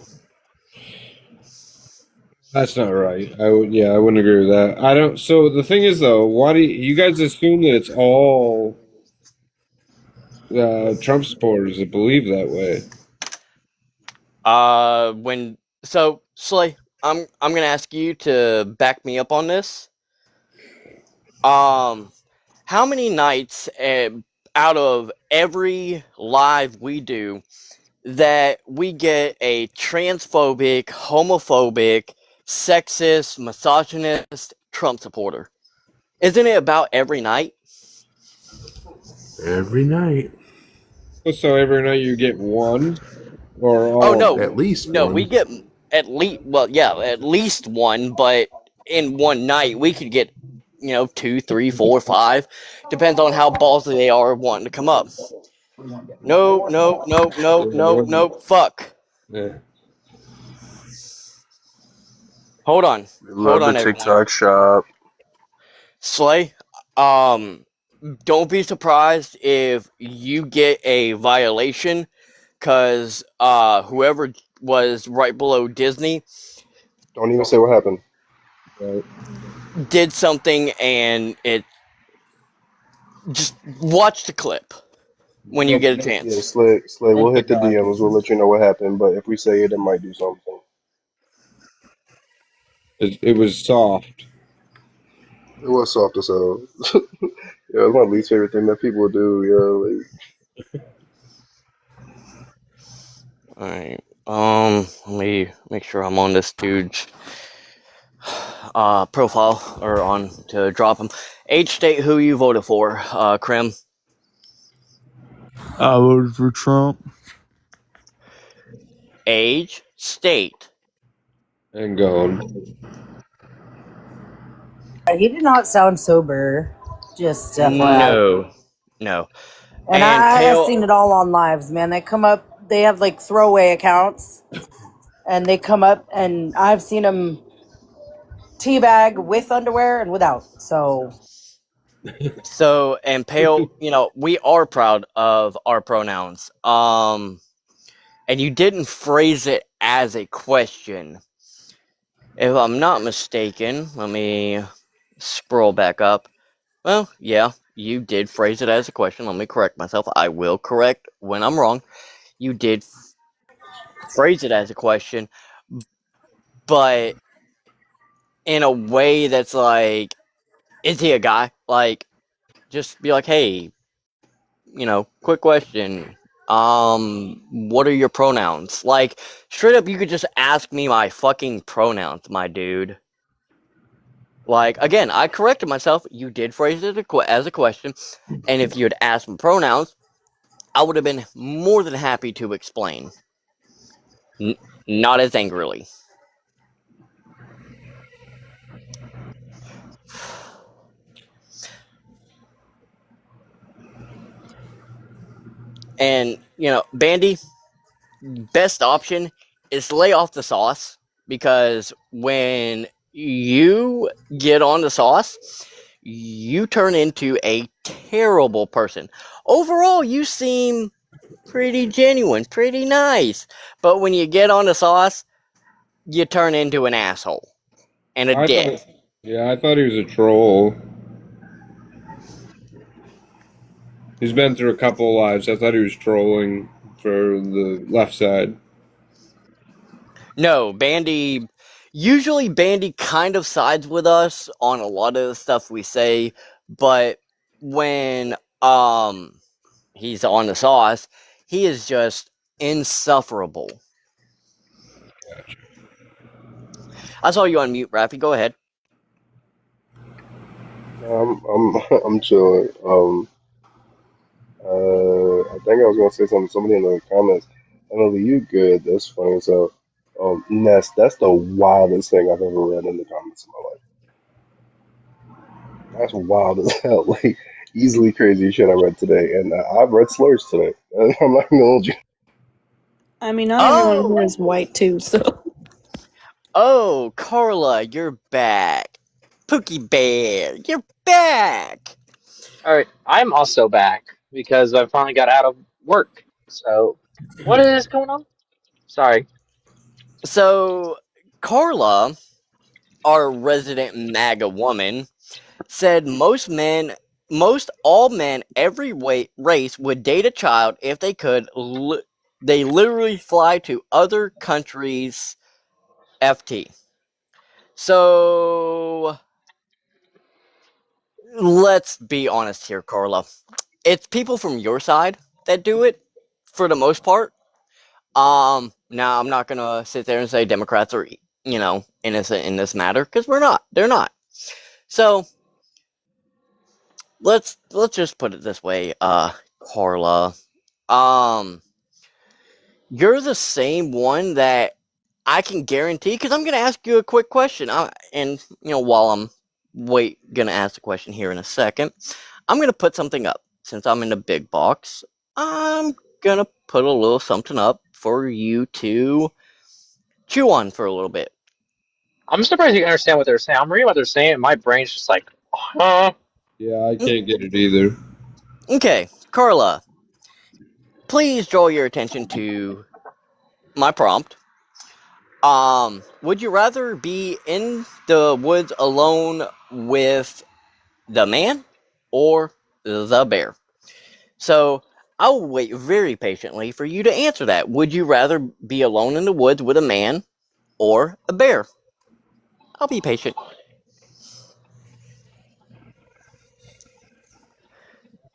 That's not right. I wouldn't agree with that. I don't. So the thing is, though, why do you guys assume that it's all Trump supporters that believe that way? Slay, I'm gonna ask you to back me up on this. How many nights out of every live we do that we get a transphobic, homophobic, sexist, misogynist Trump supporter? Isn't it about every night? Every night. So every night you get one, or all? Oh no, At least no, one. we get at least one, but in one night we could get 2, 3, 4, 5, depends on how ballsy they are wanting to come up. No, no, no, no, no, no, fuck. Yeah. Hold on, Love the everyone. TikTok shop. Slay, don't be surprised if you get a violation, because whoever was right below Disney Don't even say what happened. did something, and it just watch the clip when you get a Yeah, chance. Slay. We'll hit the DMs. We'll let you know what happened. But if we say it, it might do something. It was soft. It was soft as hell. Yeah, it's my least favorite thing that people do. Yeah, like, Alright, let me make sure I'm on this dude's profile, or on to drop him. Age, state, who you voted for, Krim. I voted for Trump. Age, state. And gone. He did not sound sober. Just FYI. No. And And I've Pale, seen it all on lives, man. They come up they have like throwaway accounts, and they come up, and I've seen them teabag with underwear and without. So, and Pale, we are proud of our pronouns. And you didn't phrase it as a question. If I'm not mistaken, let me scroll back up. Well, yeah, you did phrase it as a question. Let me correct myself. I will correct when I'm wrong. You did phrase it as a question, but in a way that's like, is he a guy? Like, just be like, hey, quick question. What are your pronouns? Like, straight up, you could just ask me my fucking pronouns, my dude. Like, again, I corrected myself. You did phrase it as a question, and if you had asked me pronouns, I would have been more than happy to explain. Not as angrily. And, Bandy, best option is lay off the sauce, because when you get on the sauce, you turn into a terrible person. Overall, you seem pretty genuine, pretty nice, but when you get on the sauce, you turn into an asshole and a dick. I thought he was a troll. He's been through a couple of lives. I thought he was trolling for the left side. No, usually Bandy kind of sides with us on a lot of the stuff we say, but when he's on the sauce, he is just insufferable. I saw you on mute, Raffy. Go ahead. I'm chilling. I think I was gonna say something. Somebody in the comments. I know that you good. That's funny. So, Ness, that's the wildest thing I've ever read in the comments in my life. That's wild as hell. Like easily crazy shit I read today, and I've read slurs today. I'm not gonna hold you. I mean, not everyone here is white too, so. Oh, Carla, you're back. Pookie Bear, you're back. All right, I'm also back because I finally got out of work. So, what is going on? Sorry. So, Carla, our resident MAGA woman, said most all men, every race would date a child if they could. They literally fly to other countries. FT. So, let's be honest here, Carla. It's people from your side that do it, for the most part. Now I'm not gonna sit there and say Democrats are, innocent in this matter, because we're not. They're not. So let's just put it this way, Carla. You're the same one that I can guarantee, because I'm gonna ask you a quick question. And while I'm gonna ask the question here in a second, I'm gonna put something up. Since I'm in the big box, I'm gonna put a little something up for you to chew on for a little bit. I'm surprised you can understand what they're saying. I'm reading what they're saying, and my brain's just like, huh? Yeah, I can't get it either. Okay, Carla, please draw your attention to my prompt. Would you rather be in the woods alone with the man or the bear? So I'll wait very patiently for you to answer that. Would you rather be alone in the woods with a man or a bear? I'll be patient.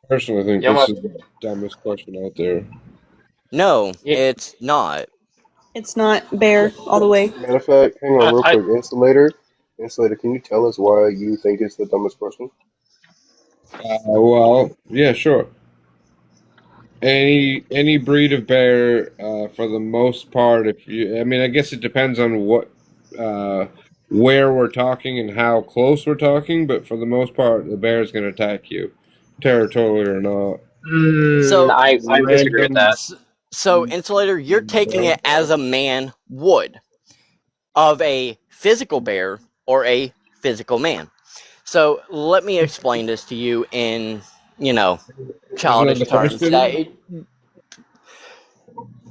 Personally, I think You know this what? is the dumbest question out there. No, it's not. It's not bear all the way. Matter of fact, hang on real I quick. Insulator, can you tell us why you think it's the dumbest question? Well, yeah, sure. Any breed of bear, for the most part, I mean, I guess it depends on where we're talking and how close we're talking, but for the most part, the bear is going to attack you, territorial or not. So I disagree with Random, that. So, Insulator, you're taking it as a man would of a physical bear or a physical man. So, let me explain this to you in, Isn't that childish the terms. question?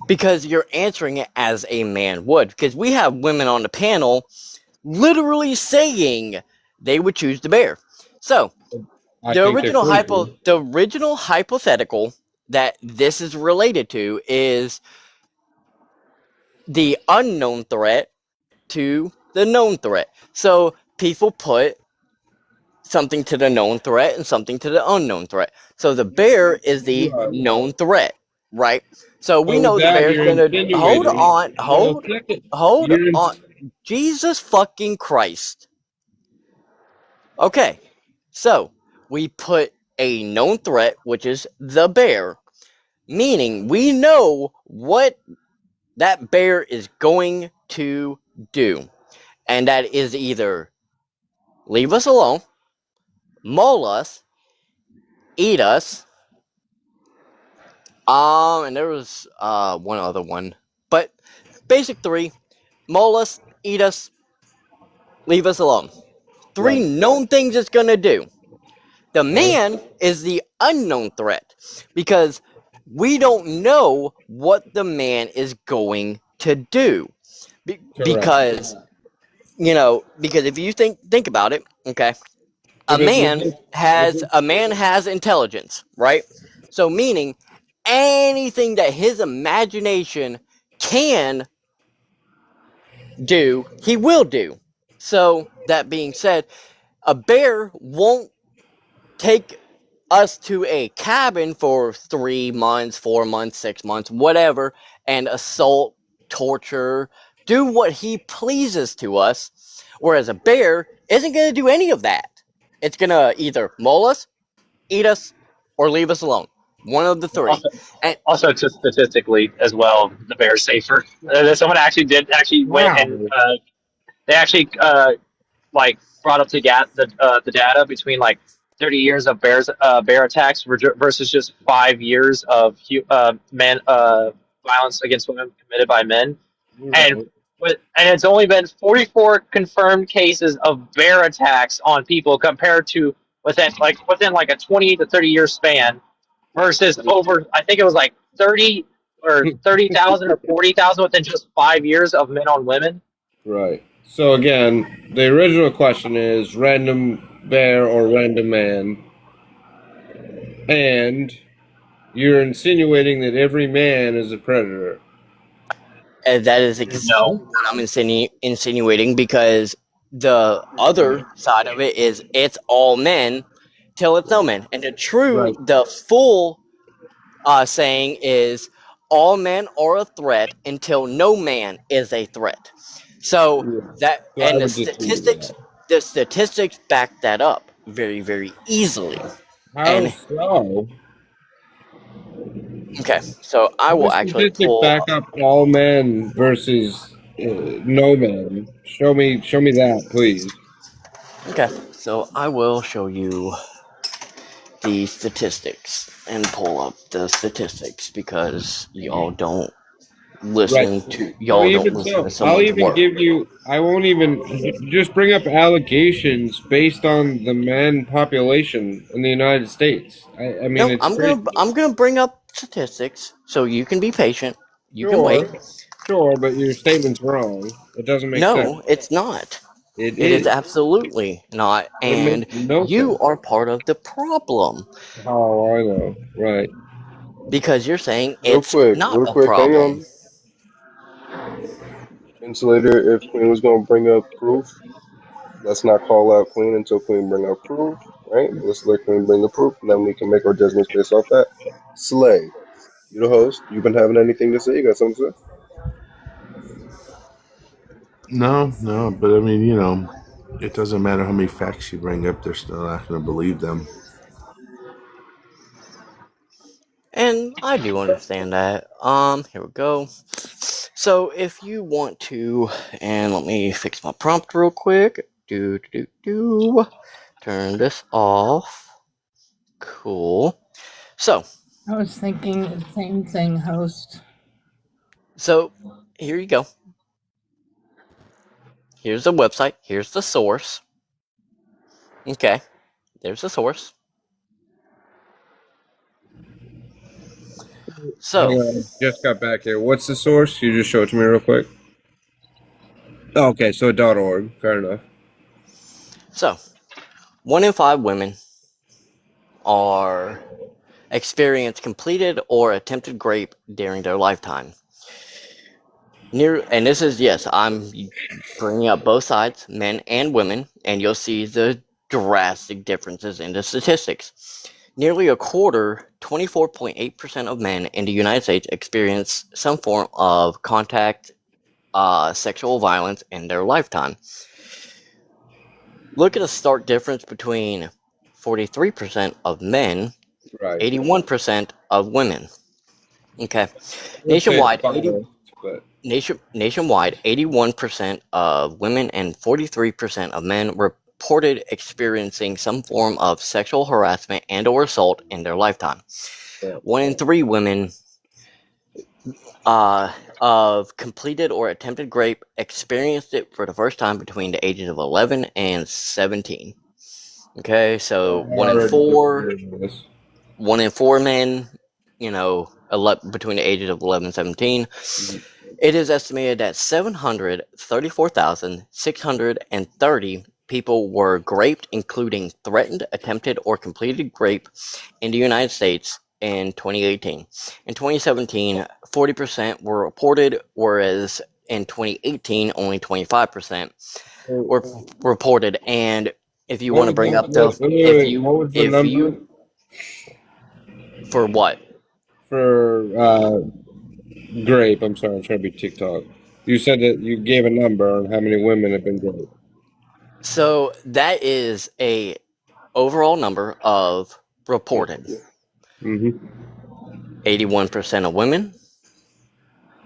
Because you're answering it as a man would. Because we have women on the panel literally saying they would choose the bear. So, I think they're crazy. the original hypothetical that this is related to is the unknown threat to the known threat. So people put something to the known threat and something to the unknown threat. So the bear is the Right. known threat, right? So we So with know the that, bear's you're gonna insinuating. Well, hold you're on. Jesus fucking Christ. Okay. So we put a known threat, which is the bear, meaning we know what that bear is going to do. And that is either leave us alone, maul us, eat us, and there was one other one. But basic three: maul us, eat us, leave us alone. Three right. known things it's gonna do. The Okay. man is the unknown threat because we don't know what the man is going to do. Correct. Because because if you think about it, okay, If it, if if a man has intelligence, right? So meaning anything that his imagination can do, he will do. So that being said, a bear won't take us to a cabin for 3 months, 4 months, 6 months, whatever, and assault, torture, do what he pleases to us. Whereas a bear isn't going to do any of that. It's going to either maul us, eat us, or leave us alone. One of the three. Also, And also, just statistically as well, the bear's safer. Someone actually went wow. and they actually like brought up the data between like 30 years of bear attacks versus just 5 years of men violence against women committed by men, and Right. and it's only been 44 confirmed cases of bear attacks on people compared to within like a 20 to 30 year span versus over, I think it was like 30,000 or 40,000 within just 5 years of men on women. Right. So again, the original question is random bear or random man, and you're insinuating that every man is a predator. that is exactly No. what I'm insinuating because the other side of it is it's all men till it's no men. And Right. the full saying is all men are a threat until no man is a threat. So Yeah. that So I and would disagree with that. the statistics back that up very very easily. How And so? okay, so I What will actually statistics pull back up all men versus no men? Show me that, please. okay, so I will show you the statistics and pull up the statistics because Right. Well, y'all don't even listen to so, I'll someone's even work. give you. I won't even just bring up allegations based on the man population in the United States. I mean, No, it's crazy. I'm gonna bring up statistics so you can be patient. You can wait. Sure, sure, but your statement's wrong. It doesn't make sense. No, it's not. It It is is. absolutely not, It makes and no you sense. are part of the problem Oh, I know. Right. because you're saying it's not Real a quick, hang problem. on. Insulator, if Queen was gonna bring up proof, let's not call out Queen until Queen bring up proof, right? Let's let Queen bring the proof, and then we can make our judgments based off that. Slay, you the host. You been having anything to say? You got something to say? No, no, but I mean, it doesn't matter how many facts you bring up; they're still not going to believe them. And I do understand that. Here we go. So if you want to, and let me fix my prompt real quick. Turn this off. Cool. So I was thinking the same thing, host. So here you go. Here's the website. Here's the source. Okay, there's the source. So, Hang on, just got back here. What's the source? You just show it to me real quick. Okay, so .org. Fair enough. so 1 in 5 women are experience completed or attempted rape during their lifetime. And this is, yes, I'm bringing up both sides, men and women, and you'll see the drastic differences in the statistics. Nearly a quarter, 24.8% of men in the United States experience some form of contact sexual violence in their lifetime. Look at a stark difference between 43% of men, Right. 81% of women. Okay. Let's say Nationwide, finalist, but nationwide, 81% of women and 43% of men reported experiencing some form of sexual harassment and or assault in their lifetime. 1 in 3 women of completed or attempted rape experienced it for the first time between the ages of 11 and 17. Okay, so I already disagree with this. 1 in 4 men, between the ages of 11 and 17. It is estimated that 734,630 people were raped, including threatened, attempted, or completed rape in the United States in 2018. In 2017, 40% were reported, whereas in 2018, only 25% were reported. And if you want to bring up what was the number? For what? For grape. I'm sorry, I'm trying to be TikTok. You said that you gave a number on how many women have been raped. So that is a overall number of reported. 81% of women,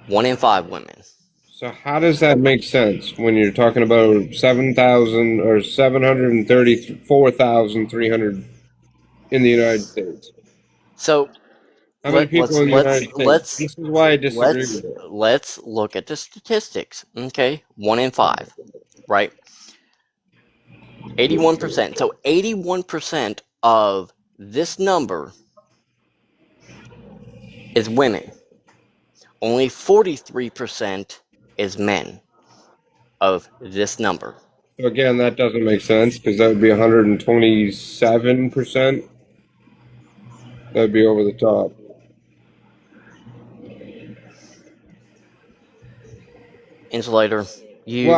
1 in 5 women. So how does that make sense when you're talking about 7,000 or 734,300 in the United States? So how many people in the United States? This is why I disagree with it. Let's look at the statistics. Okay, 1 in 5, right? 81%. So 81% of this number is women. Only 43% is men of this number. So again, that doesn't make sense because that would be 127%. That would be over the top. Insulator, you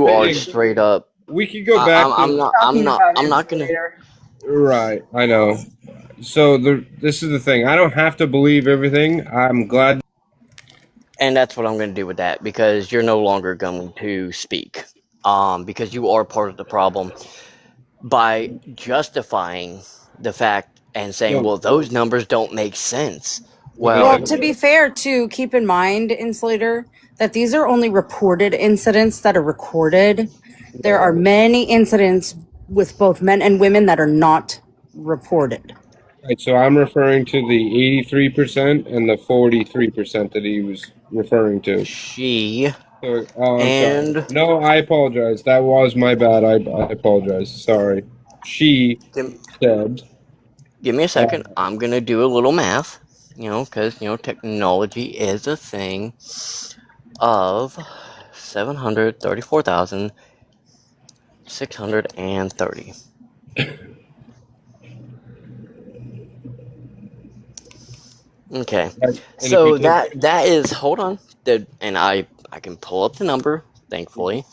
are straight up. We could go back. I'm not gonna. Right, I know. So this is the thing. I don't have to believe everything. I'm glad. And that's what I'm going to do with that, because you're no longer going to speak. Because you are part of the problem by justifying the fact and saying, well, those numbers don't make sense. Well, to be fair, too, keep in mind, Insulator, that these are only reported incidents that are recorded. There are many incidents with both men and women that are not reported. Right, so I'm referring to the 83% and the 43% that he was referring to. Sorry. No, I apologize. That was my bad. I apologize. Sorry. She said. Give me a second. I'm going to do a little math, because, technology is a thing of 734,630. Okay, so that is, hold on, and I can pull up the number, thankfully.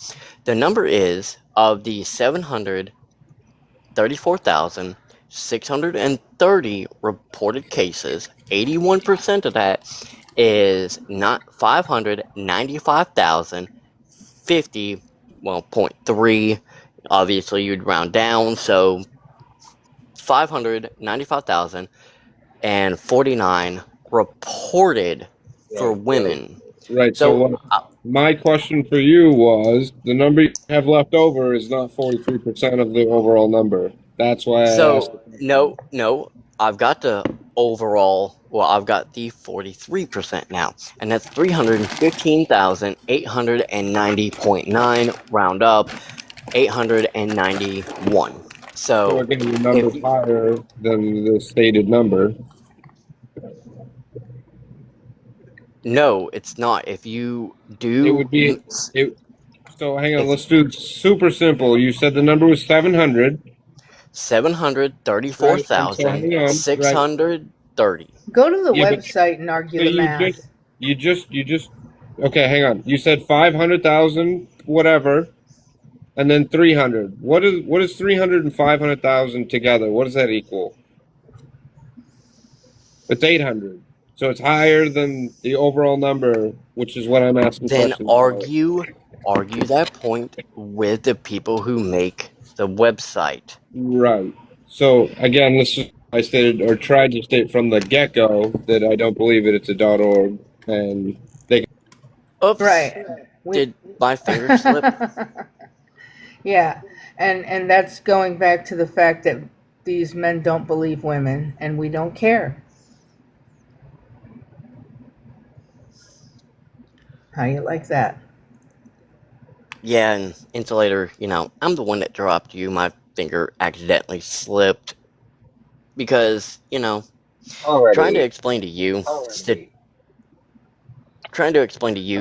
The number is, of the 734,630 reported cases, 81% of that is not 595,050, well, 0.3, obviously you'd round down, so 595,049 reported for women. Right. So my question for you was, the number you have left over is not 43% of the overall number. That's why I asked. No, I've got the overall, well, I've got the 43% now, and that's 315,890.9, round up, 891. So So, again, the if number's you, higher than the stated number. no, it's not. If you It do, would be it. So hang on, let's do super simple. You said the number was 700. 734,630. Right. And so hang on. Right. Go to the Yeah, but website and argue so the math. you just okay, hang on. You said 500,000 whatever and then 300. What is 300 and 500,000 together? What does that equal? It's 800. So it's higher than the overall number, which is what I'm asking Then questions about. argue that point with the people who make the website. Right. So again, I stated or tried to state from the get-go that I don't believe it. It's a .org, and they. Oops. Right. Did my finger slip? Yeah, and that's going back to the fact that these men don't believe women, and we don't care. How you like that? Yeah, and Insulator, I'm the one that dropped you. My finger accidentally slipped. Because, trying to explain to you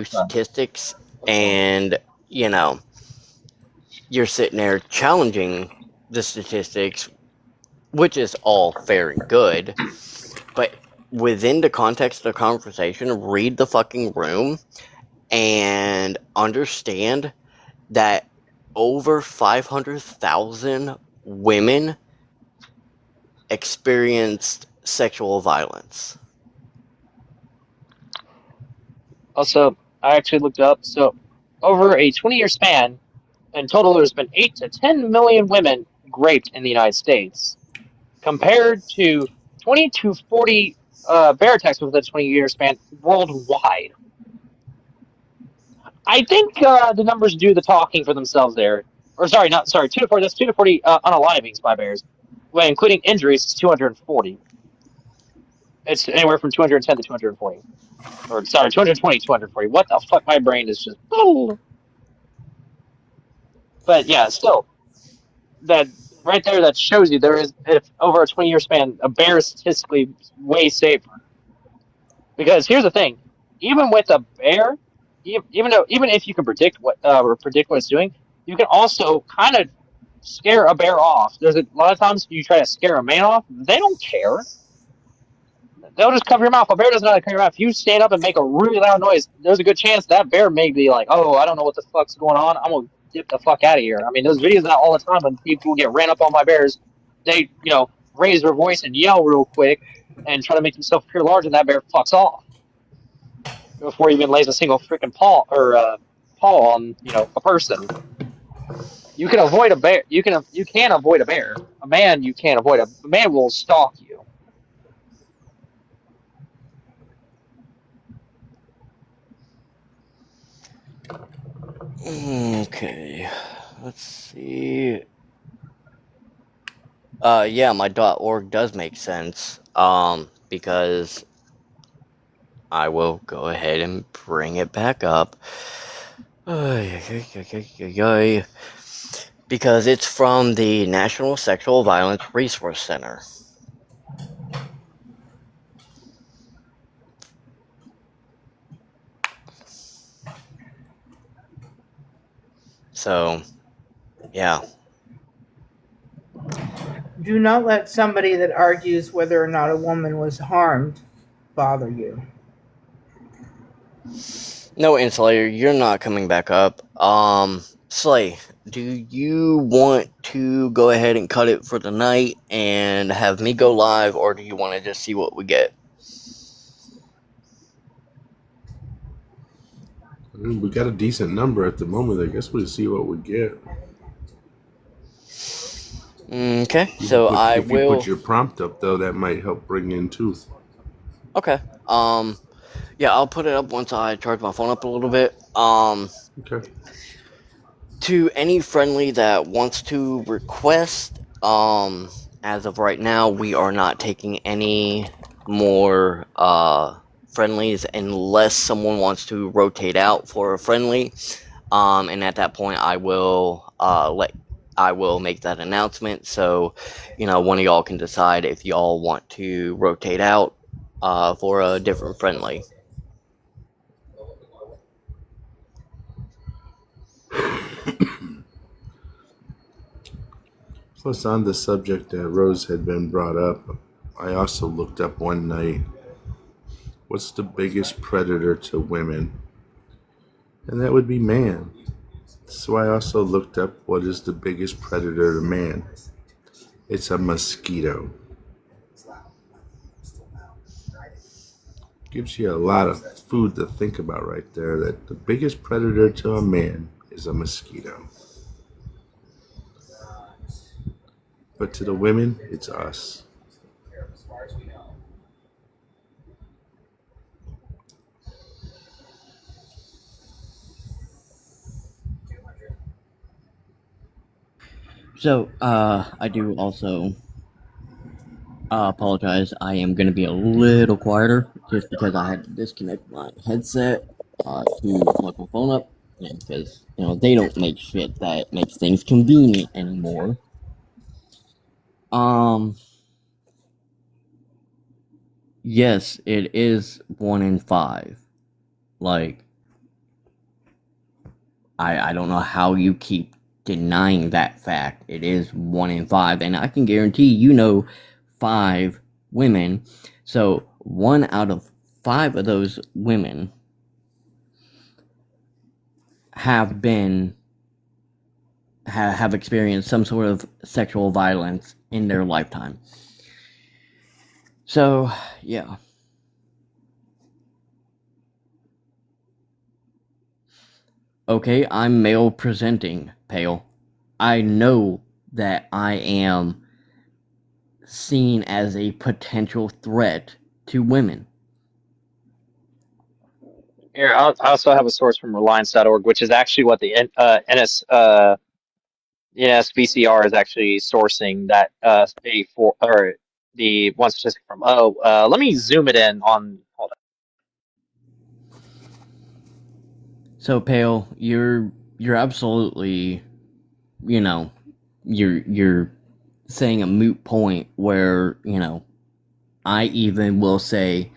statistics, and, you're sitting there challenging the statistics, which is all fair and good, but within the context of the conversation, read the fucking room and understand that over 500,000 women experienced sexual violence. Also, I actually looked up. So, over a 20-year span, in total, there's been 8 to 10 million women raped in the United States, compared to 20 to 40 bear attacks within a 20-year span worldwide. I think the numbers do the talking for themselves there. Or sorry, 2 to 40. That's 2 to 40 unalivings by bears, well, including injuries. It's 240. It's anywhere from 210 to 240. Or sorry, 220, 240. What the fuck? My brain is just. But yeah, still, that right there, that shows you there is, if over a 20-year span, a bear is statistically way safer. Because here's the thing, even with a bear, even if you can predict what it's doing, you can also kind of scare a bear off. There's a lot of times you try to scare a man off, they don't care. They'll just cover your mouth. A bear doesn't know how to cover your mouth. If you stand up and make a really loud noise, there's a good chance that bear may be like, "Oh, I don't know what the fuck's going on. I'm gonna get the fuck out of here." I mean, there's videos of that all the time when people get ran up on by bears. They, raise their voice and yell real quick and try to make themselves appear large, and that bear fucks off before he even lays a single freaking paw on a person. You can avoid a bear. You can avoid a bear. A man you can't avoid. A man will stalk you. Okay, let's see. Yeah, my .org does make sense. Because I will go ahead and bring it back up. Because it's from the National Sexual Violence Resource Center. So, yeah. Do not let somebody that argues whether or not a woman was harmed bother you. No, Insulator, you're not coming back up. Slay, do you want to go ahead and cut it for the night and have me go live, or do you want to just see what we get? We got a decent number at the moment. I guess we'll see what we get. Okay, so If you put your prompt up, though, that might help bring in tooth. Okay. Yeah, I'll put it up once I charge my phone up a little bit. Okay. To any friendly that wants to request, as of right now, we are not taking any more friendlies unless someone wants to rotate out for a friendly. And at that point, I will make that announcement. So, one of y'all can decide if y'all want to rotate out for a different friendly. Plus, on the subject that Rose had been brought up, I also looked up one night what's the biggest predator to women, and that would be man. So I also looked up what is the biggest predator to man. It's a mosquito. Gives you a lot of food to think about right there, that the biggest predator to a man is a mosquito. But to the women, it's us. So, I do also apologize. I am going to be a little quieter just because I had to disconnect my headset to plug my phone up. Yeah, because, they don't make shit that makes things convenient anymore. Yes, it is 1 in 5. Like, I don't know how you keep denying that fact. It is 1 in 5, and I can guarantee 5 women. So 1 out of 5 of those women have experienced some sort of sexual violence in their lifetime. So, yeah. Okay, I'm male presenting, Pale. I know that I am seen as a potential threat to women. Here, I also have a source from Reliance.org, which is actually what the NSBCR is actually sourcing that the one statistic from. Let me zoom it in on. Hold on. So, Pale, you're absolutely, you're saying a moot point where, I even will say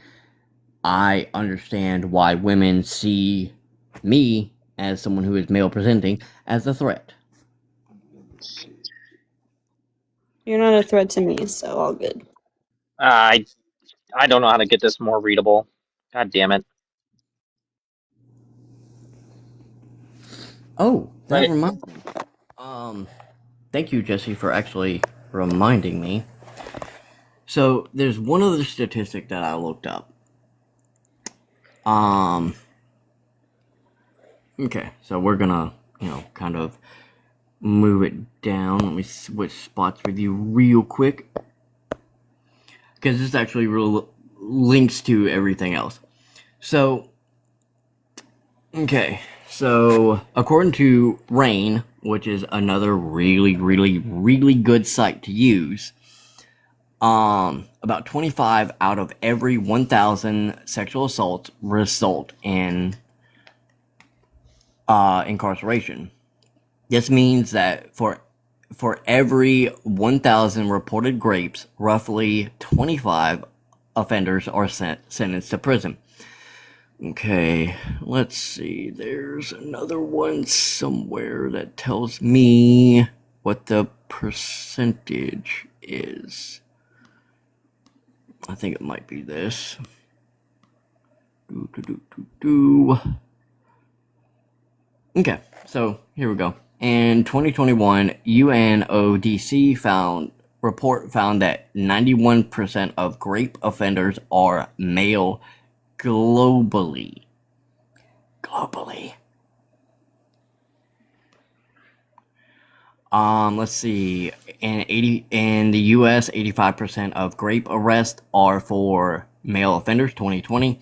I understand why women see me as someone who is male presenting as a threat. You're not a threat to me, so all good. I don't know how to get this more readable. God damn it. Oh, that Right. reminds me. Thank you, Jesse, for actually reminding me. So, there's one other statistic that I looked up. Okay, so we're gonna, kind of move it down. Let me switch spots with you real quick, because this actually links to everything else. So, okay, so according to Rain, which is another really, really, really good site to use, about 25 out of every 1,000 sexual assaults result in incarceration. This means that for every 1,000 reported rapes, roughly 25 offenders are sentenced to prison. Okay, let's see. There's another one somewhere that tells me what the percentage is. I think it might be this. Okay, so here we go. In 2021, UNODC report found that 91% of rape offenders are male globally. Let's see. In the US, 85% of rape arrests are for male offenders, 2020.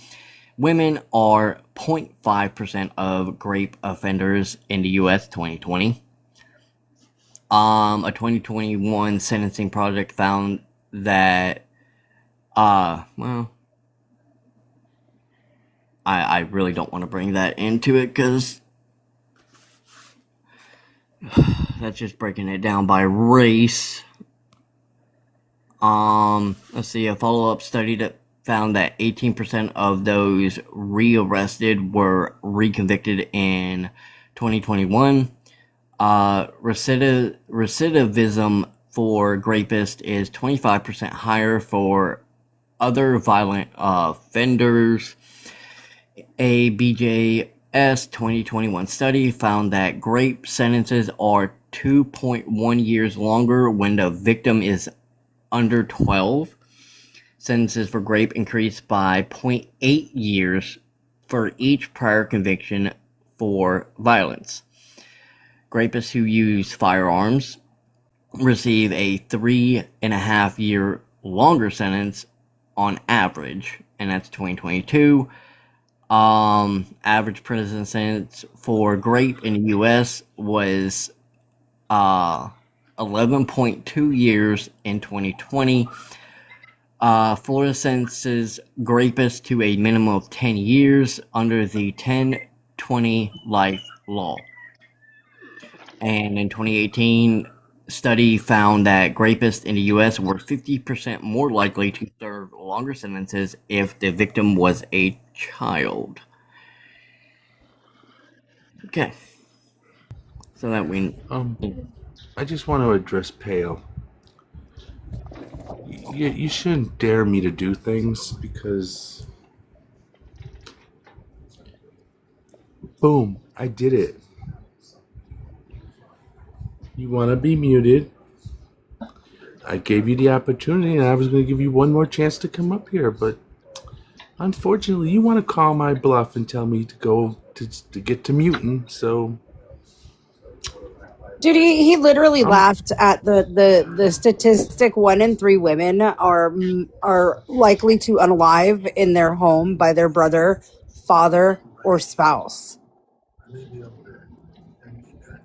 Women are 0.5% of rape offenders in the US, 2020. A 2021 sentencing project found that Well, I really don't want to bring that into it because that's just breaking it down by race. Let's see, a follow-up study that found that 18% of those rearrested were reconvicted in 2021. Recidivism for rapists is 25% higher for other violent offenders. A BJS 2021 study found that rape sentences are 2.1 years longer when the victim is under 12. Sentences for rape increased by 0.8 years for each prior conviction for violence. Rapists who use firearms receive a 3.5 year longer sentence on average, and that's 2022. Average prison sentence for rape in the U.S. was 11.2 years in 2020. Florida sentences rapists to a minimum of 10 years under the 10-20 life law. And in 2018, study found that rapists in the U.S. were 50% more likely to serve longer sentences if the victim was a child. Okay. So that we... I just want to address Pale. You shouldn't dare me to do things because... Boom, I did it. You want to be muted. I gave you the opportunity and I was going to give you one more chance to come up here, but unfortunately you want to call my bluff and tell me to go to get to muting, so... Dude, he literally laughed at the statistic 1 in 3 women are likely to unalive in their home by their brother, father, or spouse.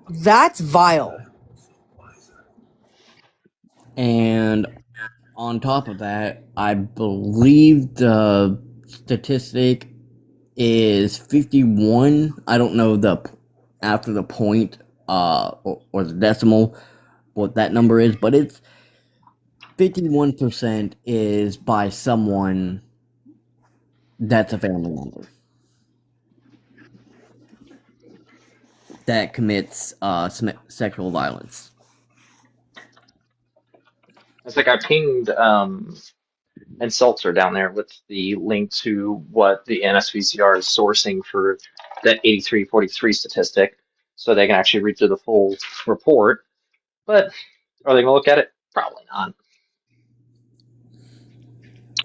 That's vile. And on top of that, I believe the statistic is 51. I don't know after the point or the decimal what that number is, but it's 51% is by someone that's a family member that commits sexual violence. It's like I pinged and Seltzer down there with the link to what the NSVCR is sourcing for that 8343 statistic, so they can actually read through the full report. But are they going to look at it? Probably not.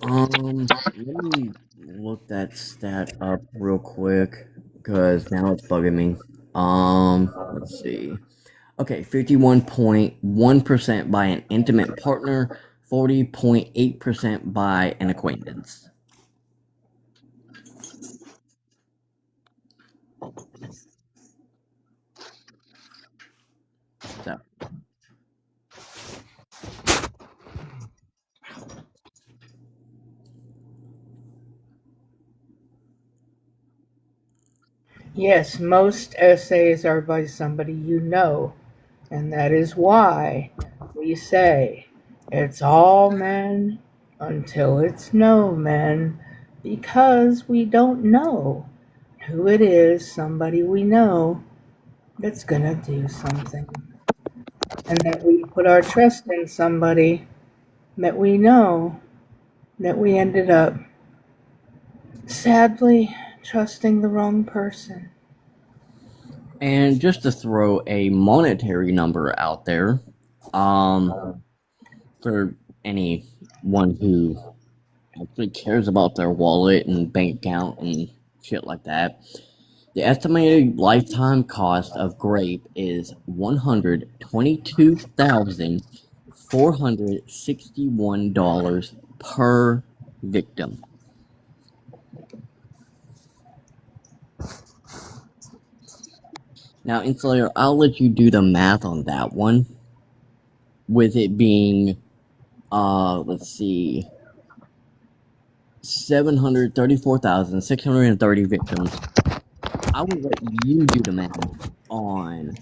Let me look that stat up real quick because now it's bugging me. Let's see. Okay, 51.1% by an intimate partner, 40.8% by an acquaintance. So. Yes, most essays are by somebody you know, and that is why we say it's all men until it's no men, because we don't know who it is, somebody we know, that's gonna do something. And that we put our trust in somebody that we know that we ended up sadly trusting the wrong person. And just to throw a monetary number out there, for anyone who actually cares about their wallet and bank account and shit like that, the estimated lifetime cost of grape is $122,461 per victim. Now, Insulator, I'll let you do the math on that one. With it being, let's see, 734,630 victims. I will let you do the math on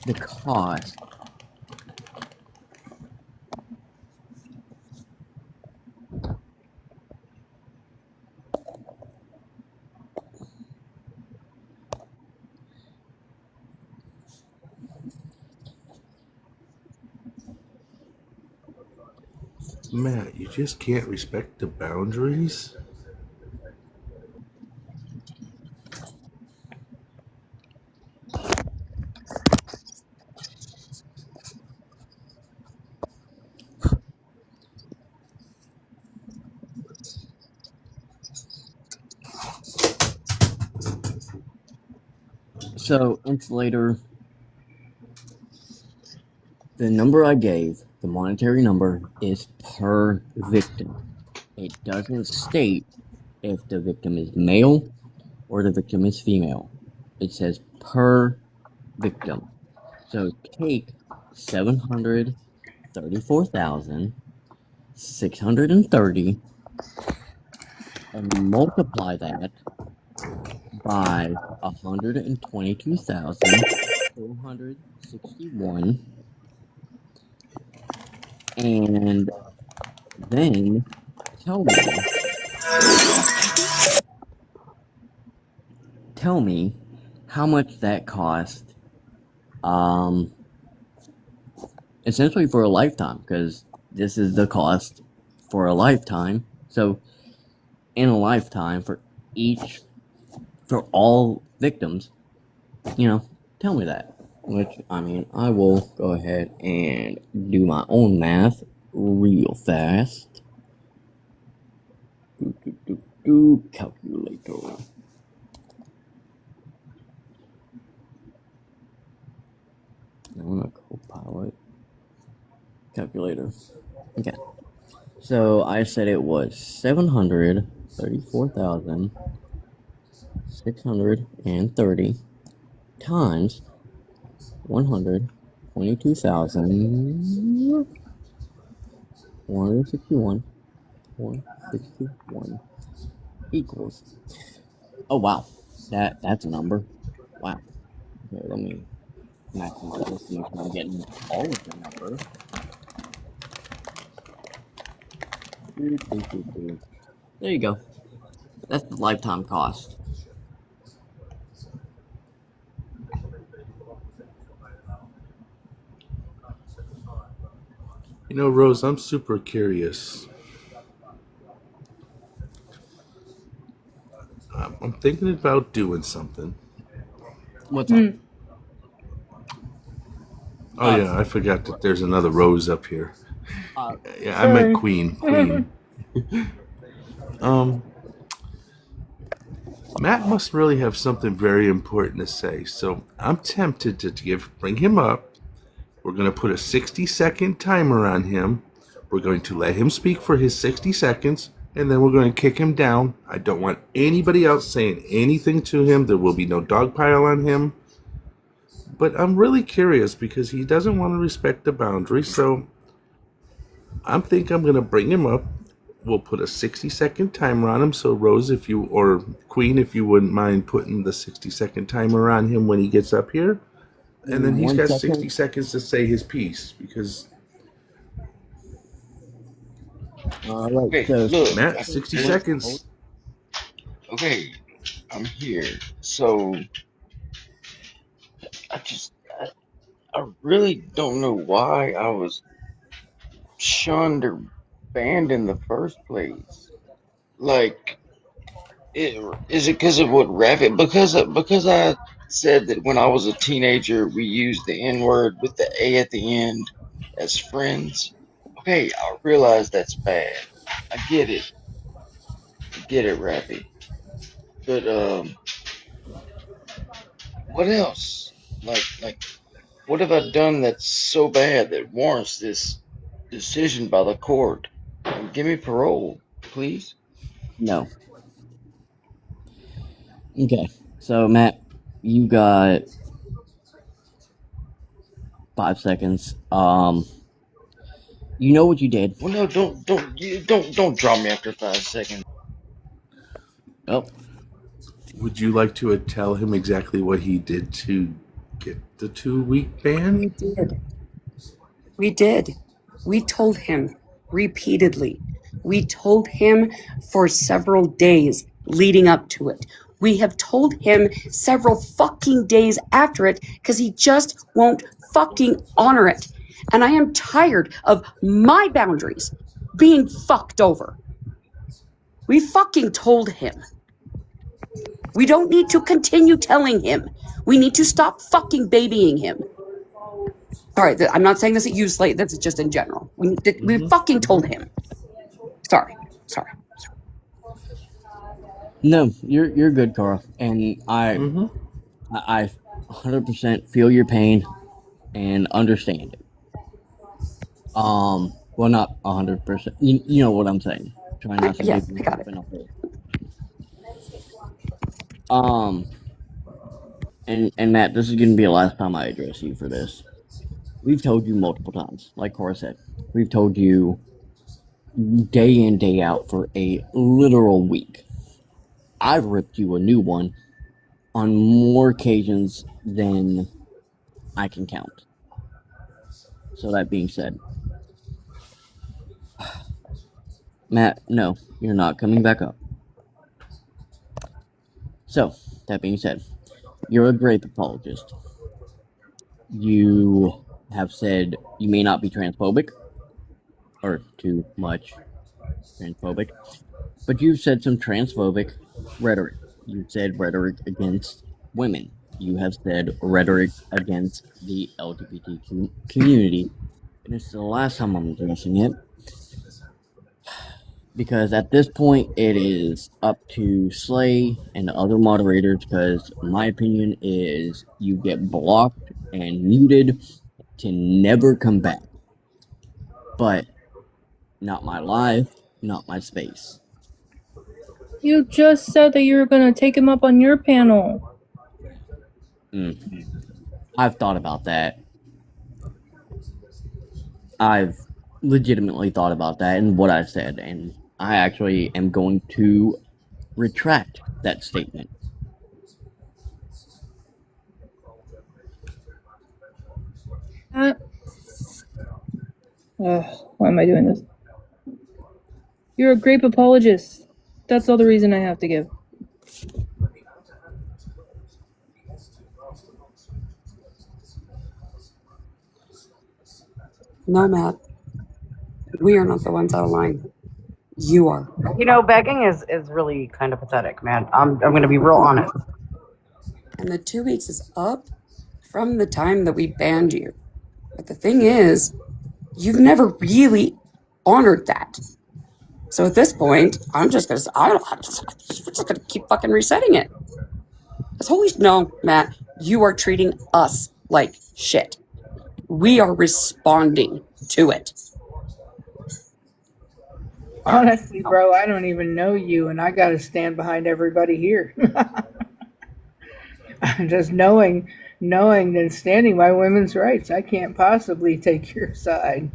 the cost. Matt, you just can't respect the boundaries? So, Insulator, the number I gave, the monetary number, is per victim. It doesn't state if the victim is male or the victim is female. It says per victim. So take 734,630 and multiply that by 122,461, and then tell me how much that cost, essentially for a lifetime, because this is the cost for a lifetime. So in a lifetime for all victims, tell me that. Which, I mean, I will go ahead and do my own math real fast. Calculator. I want a Copilot. Calculator. Okay. So I said it was 734,630 times 122,161 equals. Oh wow, that's a number. Wow. Okay, let me maximize this to make sure I'm getting all of the number. There you go. That's the lifetime cost. You know, Rose, I'm super curious. I'm thinking about doing something. What's up? Oh yeah, I forgot that there's another Rose up here. Yeah, I sorry. meant Queen. Matt must really have something very important to say, so I'm tempted to bring him up. We're going to put a 60-second timer on him. We're going to let him speak for his 60 seconds, and then we're going to kick him down. I don't want anybody else saying anything to him. There will be no dog pile on him. But I'm really curious because he doesn't want to respect the boundary, so I think I'm going to bring him up. We'll put a 60-second timer on him. So Rose, or Queen, if you wouldn't mind putting the 60-second timer on him when he gets up here. And then he's got 60 seconds to say his piece because... All right, Okay, so look, Matt, 60 seconds. Okay, I'm here. So I really don't know why I was shunned or banned in the first place. Like, is it because of what Rabbit? Because I said that when I was a teenager we used the N word with the A at the end as friends. Okay, I realize that's bad. I get it. Rabbit. But what else? Like, what have I done that's so bad that warrants this decision by the court? Give me parole, please. No. Okay, so Matt, you got 5 seconds. You know what you did. Well, no, don't draw me after 5 seconds. Oh, Would you like to tell him exactly what he did to get the 2-week ban? We did. We did. We told him repeatedly. We told him for several days leading up to it. We have told him several fucking days after it because he just won't fucking honor it. And I am tired of my boundaries being fucked over. We fucking told him. We don't need to continue telling him. We need to stop fucking babying him. Sorry, I'm not saying this at you, Slate. That's just in general. We fucking told him. Sorry. no, you're good, Carl. And I 100% feel your pain and understand it. Well, not 100%. You know what I'm saying. Try not to dig I got yourself it. in a hole. And Matt, this is gonna be the last time I address you for this. We've told you multiple times, like Cora said. We've told you day in, day out for a literal week. I've ripped you a new one on more occasions than I can count. So that being said, Matt, no, you're not coming back up. So, that being said, you're a grape apologist. You have said you may not be transphobic, or too much transphobic, but you've said some transphobic rhetoric. You've said rhetoric against women. You have said rhetoric against the LGBTQ community. And it's the last time I'm addressing it. Because at this point, it is up to Slay and the other moderators. Because my opinion is you get blocked and muted to never come back. But not my life, not my space. You just said that you were going to take him up on your panel. I've thought about that. I've legitimately thought about that and what I said, and I actually am going to retract that statement. Why am I doing this? You're a grape apologist. That's all the reason I have to give. No, Matt. We are not the ones out of line. You are. You know, begging is really kind of pathetic, man. I'm going to be real honest. And the 2 weeks is up from the time that we banned you. But the thing is, you've never really honored that. So at this point, we're just gonna keep fucking resetting it. No, Matt, you are treating us like shit. We are responding to it. Honestly, bro, I don't even know you, and I got to stand behind everybody here. Just knowing that standing by women's rights, I can't possibly take your side.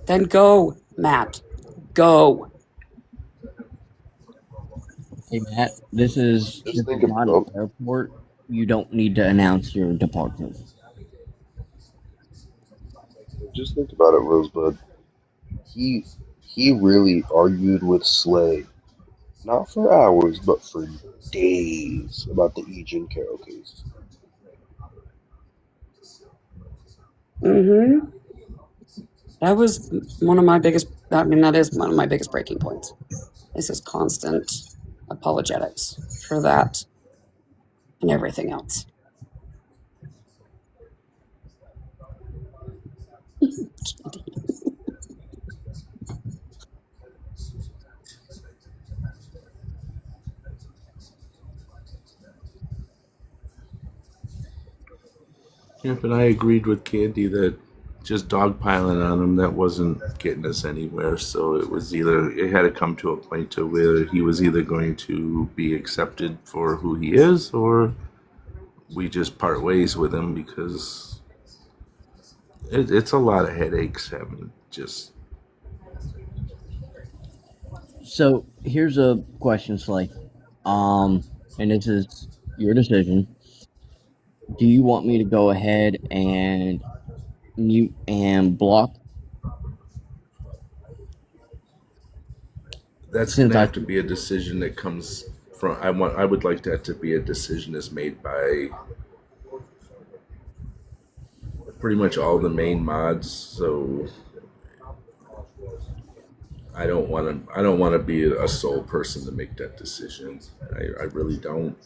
Then go, Matt. Go. Hey Matt, this is not an airport. You don't need to announce your departure. Just think about it, Rosebud. He really argued with Slay, not for hours, but for days about the Eugene Carroll case. That was one of my biggest, that is one of my biggest breaking points. Is his constant apologetics for that and everything else. Yeah, but I agreed with Candy that just dogpiling on him, that wasn't getting us anywhere. So it had to come to a point to where he was either going to be accepted for who he is, or we just part ways with him, because it's a lot of headaches having just So here's a question, Slay. And this is your decision. Do you want me to go ahead and mute and block? That's Since gonna I have to be a decision that comes from. I would like that to be a decision that's made by pretty much all the main mods. So I don't want to. I don't want to be a sole person to make that decision. I really don't.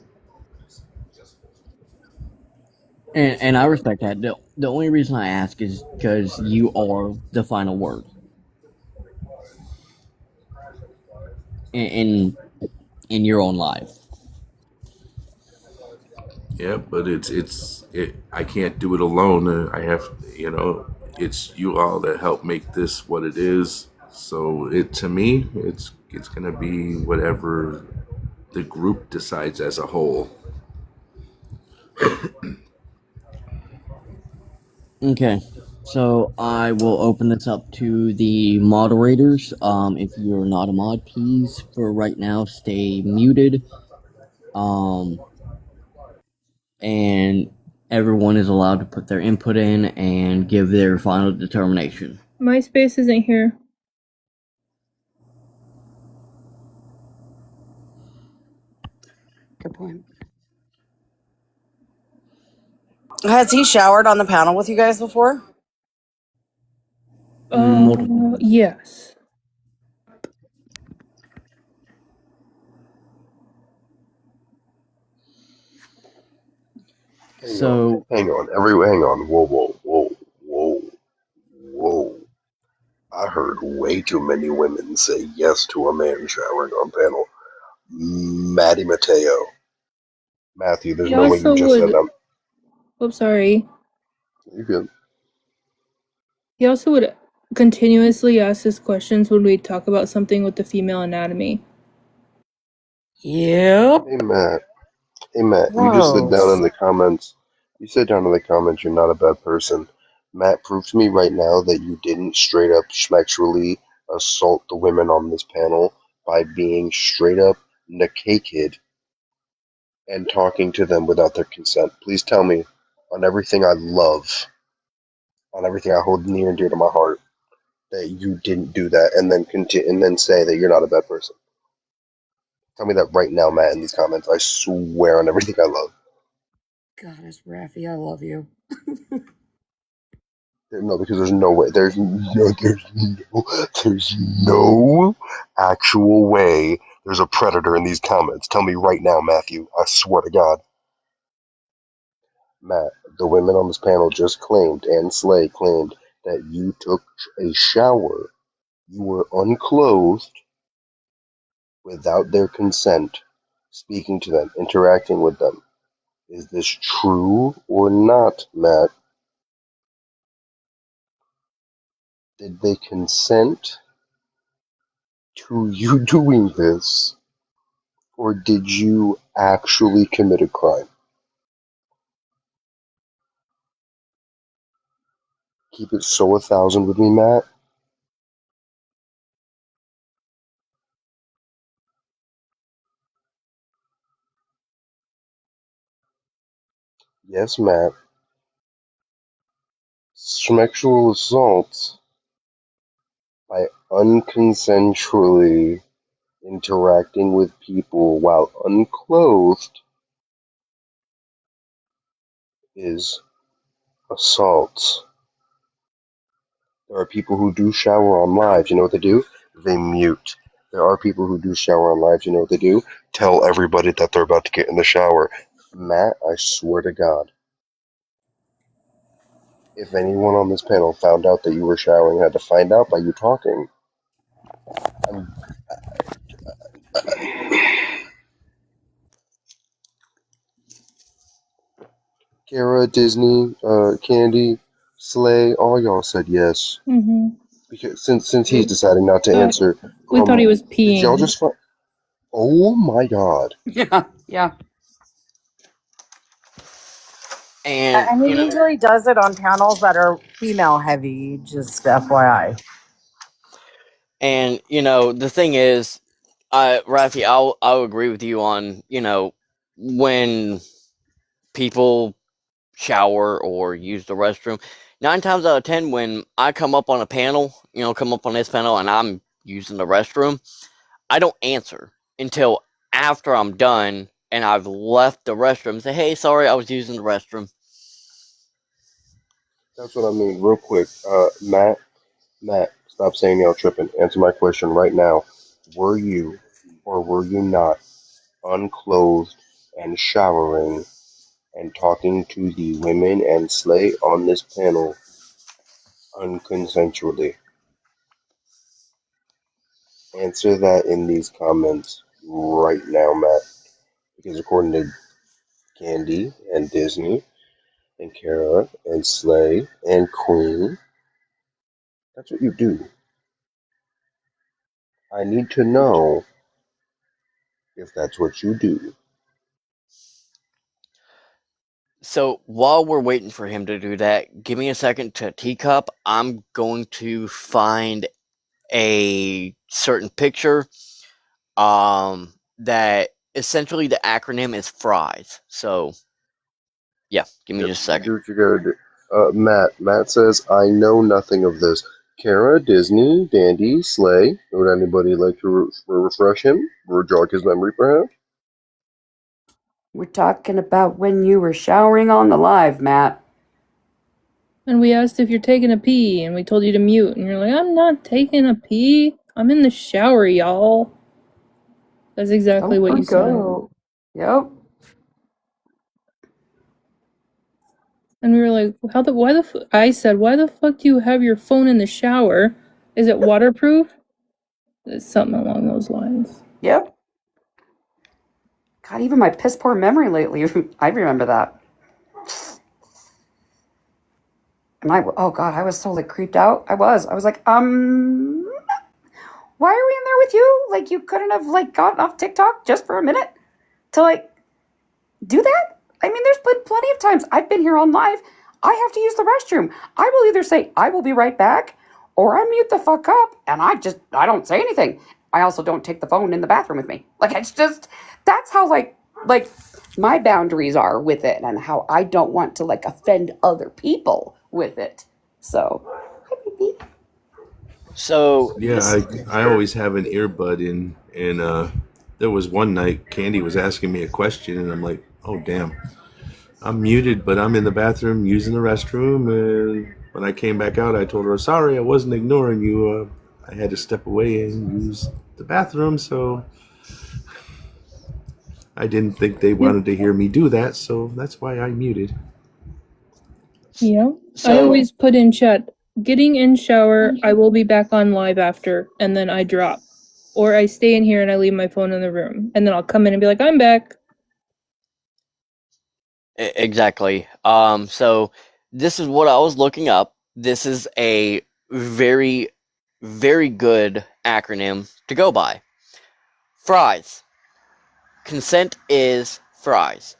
and I respect that. The only reason I ask is because you are the final word in your own life. Yeah, but it. I can't do it alone. I have, it's you all that help make this what it is. So it to me, it's gonna be whatever the group decides as a whole. Okay. So I will open this up to the moderators. If you're not a mod, please for right now stay muted. And everyone is allowed to put their input in and give their final determination. My space isn't here. Good point. Has he showered on the panel with you guys before? Yes. Hang on. Hang on. Whoa. I heard way too many women say yes to a man showering on panel. Maddie Mateo. Matthew, there's He no way you also just said would. that. Oh, sorry. You good. He also would continuously ask us questions when we talk about something with the female anatomy. Yep. Hey, Matt, you just said down in the comments, you're not a bad person. Matt, prove to me right now that you didn't straight up sexually assault the women on this panel by being straight up naked and talking to them without their consent. Please tell me, on everything I love, on everything I hold near and dear to my heart, that you didn't do that, and then and then say that you're not a bad person. Tell me that right now, Matt, in these comments. I swear on everything I love. Goddess, Raffy, I love you. No, because there's no way. There's no actual way there's a predator in these comments. Tell me right now, Matthew. I swear to God. Matt, the women on this panel just claimed, and Slay claimed, that you took a shower. You were unclothed without their consent, speaking to them, interacting with them. Is this true or not, Matt? Did they consent to you doing this, or did you actually commit a crime? Keep it so 1,000 with me, Matt. Yes, Matt. Sexual assault by unconsensually interacting with people while unclothed is assault. There are people who do shower on live. You know what they do? They mute. There are people who do shower on live. You know what they do? Tell everybody that they're about to get in the shower. Matt, I swear to God, if anyone on this panel found out that you were showering, had to find out by you talking. Kara, Disney, Candy, Slay, all y'all said yes. Mm-hmm. Because since he's deciding not to answer, We thought he was did y'all peeing. just? Oh my God! Yeah. And he usually does it on panels that are female heavy, just FYI. And the thing is, Rafi, I'll agree with you on, when people shower or use the restroom. 9 times out of 10, when I come up on a panel, come up on this panel and I'm using the restroom, I don't answer until after I'm done and I've left the restroom. Say, hey, sorry, I was using the restroom. That's what I mean. Real quick, Matt, stop saying y'all tripping. Answer my question right now. Were you or were you not unclothed and showering and talking to the women and slay on this panel unconsensually? Answer that in these comments right now, Matt. Because according to Candy and Disney and Kara and Slay and Queen, that's what you do. I need to know if that's what you do. So while we're waiting for him to do that, give me a second to teacup. I'm going to find a certain picture that essentially the acronym is fries. So yeah, give me Yep, just a you second. do what you gotta do. Matt says, I know nothing of this. Kara, Disney, Dandy, Slay. Would anybody like to refresh him or jog his memory, perhaps? We're talking about when you were showering on the live, Matt. And we asked if you're taking a pee, and we told you to mute, and you're like, I'm not taking a pee. I'm in the shower, y'all. That's exactly Don't what you said. forgo. Yep. And we were like, I said, why the fuck do you have your phone in the shower? Is it waterproof? It's something along those lines. Yep. God, even my piss poor memory lately, I remember that. And oh God, I was so like creeped out. I was like, why are we in there with you? Like, you couldn't have like gotten off TikTok just for a minute to like do that? I mean, there's been plenty of times I've been here on live. I have to use the restroom. I will either say, I will be right back, or I mute the fuck up and I don't say anything. I also don't take the phone in the bathroom with me. Like, it's just, that's how like my boundaries are with it and how I don't want to like offend other people with it. So, So Yeah, I always have an earbud in, and there was one night Candy was asking me a question, and I'm like, oh damn, I'm muted, but I'm in the bathroom using the restroom, and when I came back out, I told her, sorry, I wasn't ignoring you. I had to step away and use the bathroom, so I didn't think they wanted to hear me do that, so that's why I muted. Yeah. I So always put in chat, getting in shower, I will be back on live after, and then I drop. Or I stay in here and I leave my phone in the room. And then I'll come in and be like, I'm back. exactly. So this is what I was looking up. This is a very, very good acronym to go by. Fries. Consent is fries.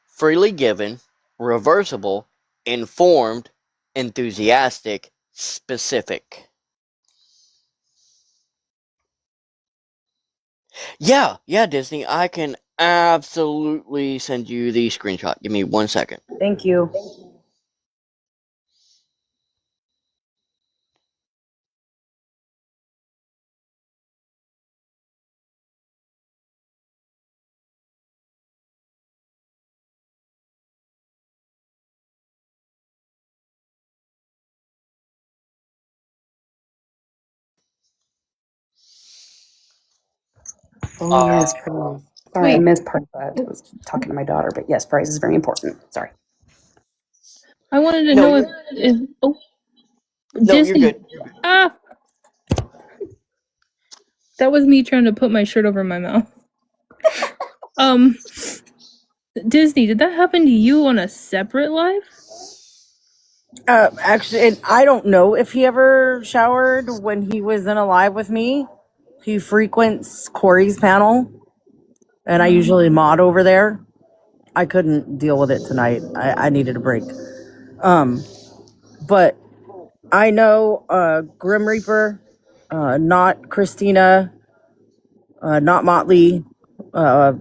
Freely given, reversible, informed, enthusiastic, specific. Yeah, Disney. I can absolutely send you the screenshot. Give me 1 second. Thank you. oh yes, fries. Sorry, I Wait. missed part of that. I was talking to my daughter, but yes, fries is very important. Sorry. I wanted to No, know you're if no, you're Disney. good. Ah! That was me trying to put my shirt over my mouth. Um, Disney, did that happen to you on a separate live? Actually, and I don't know if he ever showered when he was in a live with me. He frequents Corey's panel, and I usually mod over there. I couldn't deal with it tonight. I needed a break. But I know Grim Reaper, not Christina, Not Motley, uh,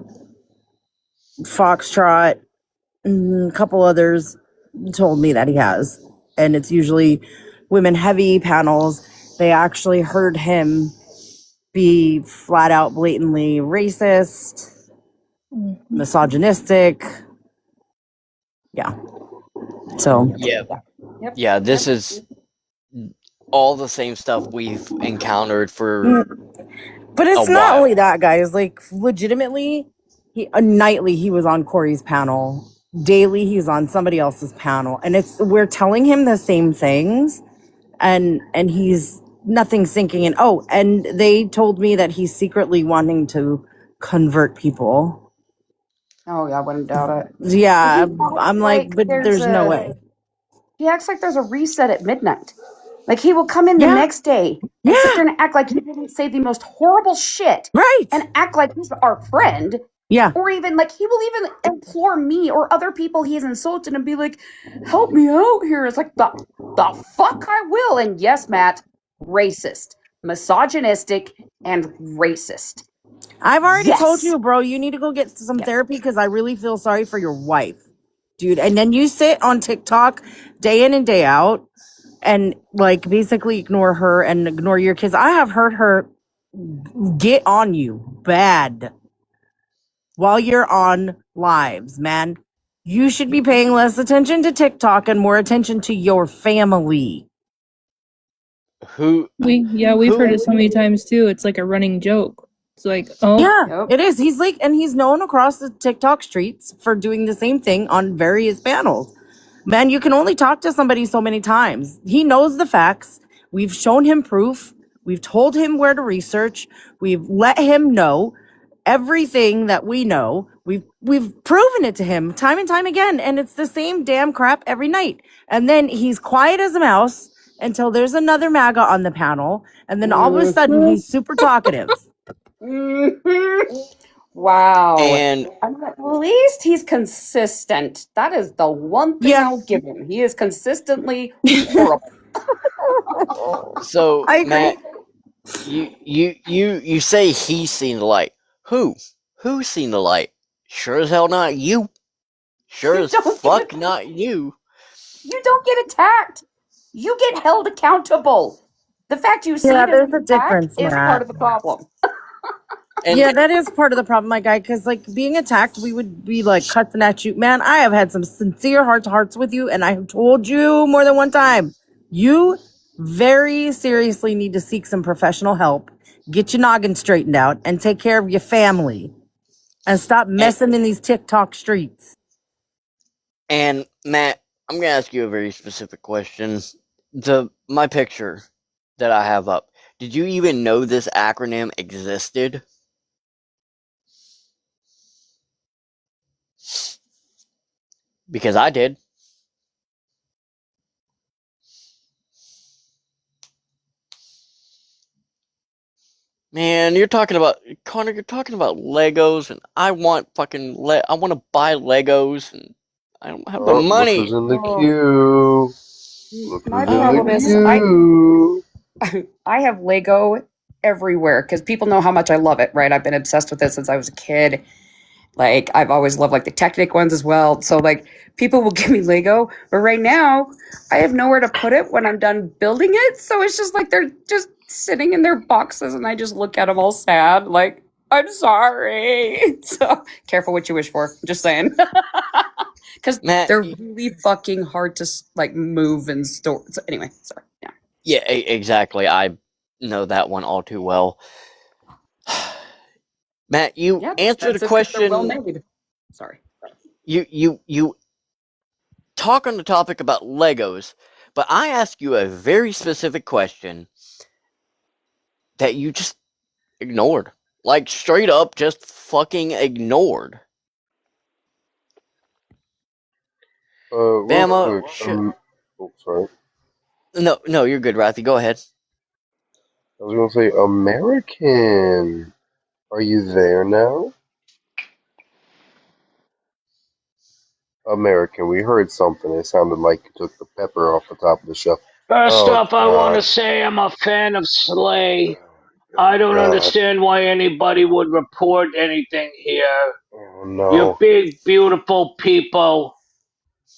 Foxtrot, a couple others told me that he has. And it's usually women heavy panels. They actually heard him be flat out blatantly racist, misogynistic. Yeah. So, Yeah. Yep. Yeah, this is all the same stuff we've encountered for but a it's not while. only that, guys. Like, legitimately, nightly he was on Corey's panel. Daily he's on somebody else's panel, and we're telling him the same things, and he's nothing sinking in. Oh, and they told me that he's secretly wanting to convert people. Oh yeah, I wouldn't doubt it. Yeah, He acts I'm like, but there's there's no a way. he acts like there's a reset at midnight. Like he will come in the Yeah. next day and sit there and act like he didn't say the most horrible shit. Right. And act like he's our friend. Yeah. Or even like he will even implore me or other people he has insulted and be like, help me out here. It's like the fuck I will. And yes, Matt, racist, misogynistic, and racist. I've already told Yes. you, bro, you need to go get some therapy because I really feel sorry for your wife, dude. And then you sit on TikTok day in and day out and like basically ignore her and ignore your kids. I have heard her get on you bad while you're on lives, man. You should be paying less attention to TikTok and more attention to your family. Who We've heard it so many times too. It's like a running joke. It's like, oh, Yeah, it is. He's like, and he's known across the TikTok streets for doing the same thing on various panels. Man, you can only talk to somebody so many times. He knows the facts. We've shown him proof. We've told him where to research. We've let him know everything that we know. We've proven it to him time and time again, and it's the same damn crap every night. And then he's quiet as a mouse until there's another MAGA on the panel, and then all of a sudden he's super talkative. Wow. And at least he's consistent. That is the one thing I'll give him. He is consistently horrible. so I agree. Matt, you say he's seen the light. Who's seen the light? Sure as hell not you. Sure as fuck not you. You don't get attacked. You get held accountable. The fact you see Yeah, him there's be a difference, attacked is Matt. part of the problem. Yeah, that is part of the problem, my guy. Because like being attacked, we would be like cussing at you, man. I have had some sincere heart to hearts with you, and I have told you more than one time. You very seriously need to seek some professional help, get your noggin straightened out, and take care of your family, and stop messing in these TikTok streets. And Matt, I'm gonna ask you a very specific question. My picture that I have up. Did you even know this acronym existed? Because I did. Man, you're talking about Connor. You're talking about Legos, and I want fucking. I want to buy Legos, and I don't have the Oh, look money. who's in the queue. Look My who's in problem the is queue. I have Lego everywhere because people know how much I love it, right? I've been obsessed with it since I was a kid. Like I've always loved like the Technic ones as well. So like people will give me Lego, but right now I have nowhere to put it when I'm done building it. So it's just like they're just sitting in their boxes and I just look at them all sad like I'm sorry. So careful what you wish for. Just saying. Cuz they're really fucking hard to like move and store. So anyway, sorry. Yeah. Yeah, exactly. I know that one all too well. Matt, you Yeah, answered a expensive 'cause they're well question. made. Sorry. You talk on the topic about Legos, but I ask you a very specific question that you just ignored. Like straight up just fucking ignored. Real Bama, quick. Oh, sorry. No, you're good, Rathy. Go ahead. I was gonna say, American. Are you there now? American, we heard something. It sounded like you took the pepper off the top of the shelf. First Oh, off, I want to God. say I'm a fan of Slay. I don't God. understand why anybody would report anything here. Oh You're no. big, beautiful people.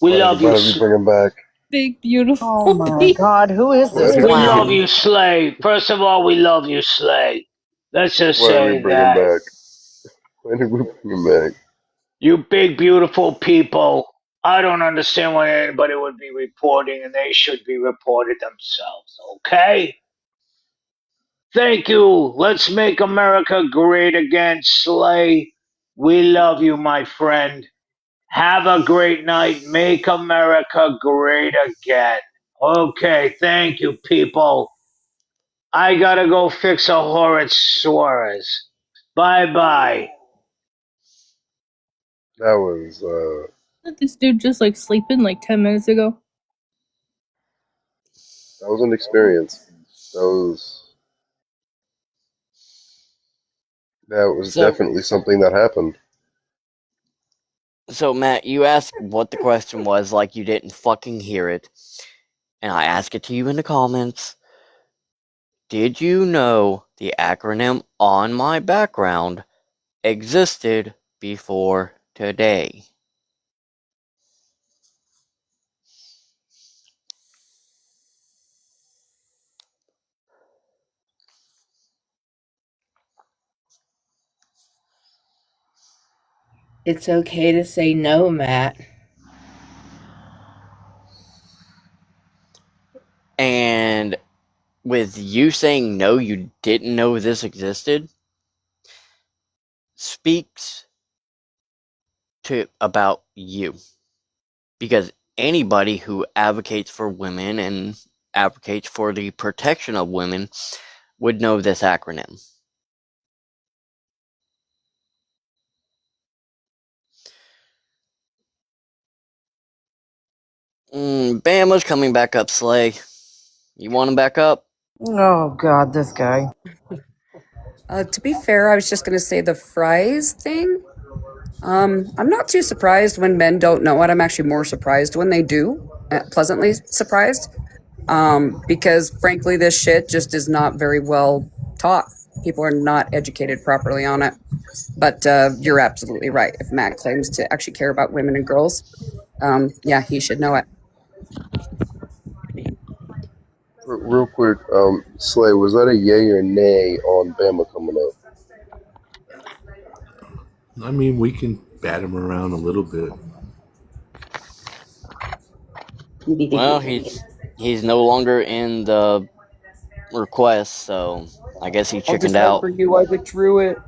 We love you. Why did we bring him back? Big beautiful. Oh my God, who is Why this did We love clown? you, Slay. First of all, we love you, Slay. Let's just why did we say bring him that. back? Why did we bring him back? You big, beautiful people. I don't understand why anybody would be reporting, and they should be reported themselves, okay? Thank you. Let's make America great again, Slay. We love you, my friend. Have a great night. Make America great again. Okay, thank you, people. I gotta go fix a horrid Suarez. Bye bye. That was This dude just like sleeping like 10 minutes ago. an experience. That was So, definitely something that happened. so Matt, you asked what the question was, like you didn't fucking hear it, and I ask it to you in the comments. Did you know the acronym on my background existed before today? It's okay to say no, Matt. And with you saying no, you didn't know this existed, speaks to about you. Because anybody who advocates for women and advocates for the protection of women would know this acronym. Bama's coming back up, Slay. You want him back up? Oh God, this guy. To be fair, I was just going to say the fries thing. I'm not too surprised when men don't know it. I'm actually more surprised when they do. Pleasantly surprised. Because frankly, this shit just is not very well taught. People are not educated properly on it. But you're absolutely right. If Matt claims to actually care about women and girls, yeah, he should know it. Real quick, Slay, was that a yay or nay on Bama coming up? I mean, we can bat him around a little bit. Well, he's no longer in the request, so I guess he I'll just chickened like out. for you, I withdrew it.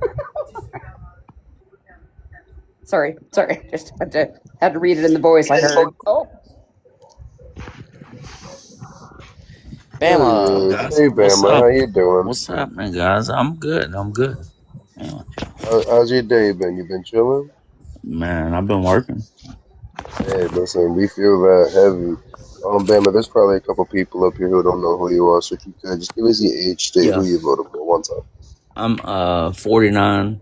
sorry, just had to read it in the voice I heard. Oh, There he Bama. is. Guys, Hey, what's Bama, how up? you doing? What's happening, guys? I'm good. I'm good. Yeah. How's your day been? You been chilling? Man, I've been working. Hey, listen, we feel that heavy. Bama, there's probably a couple people up here who don't know who you are, so if you could, just give us your age, state, who Yeah. you voted for one time. I'm 49,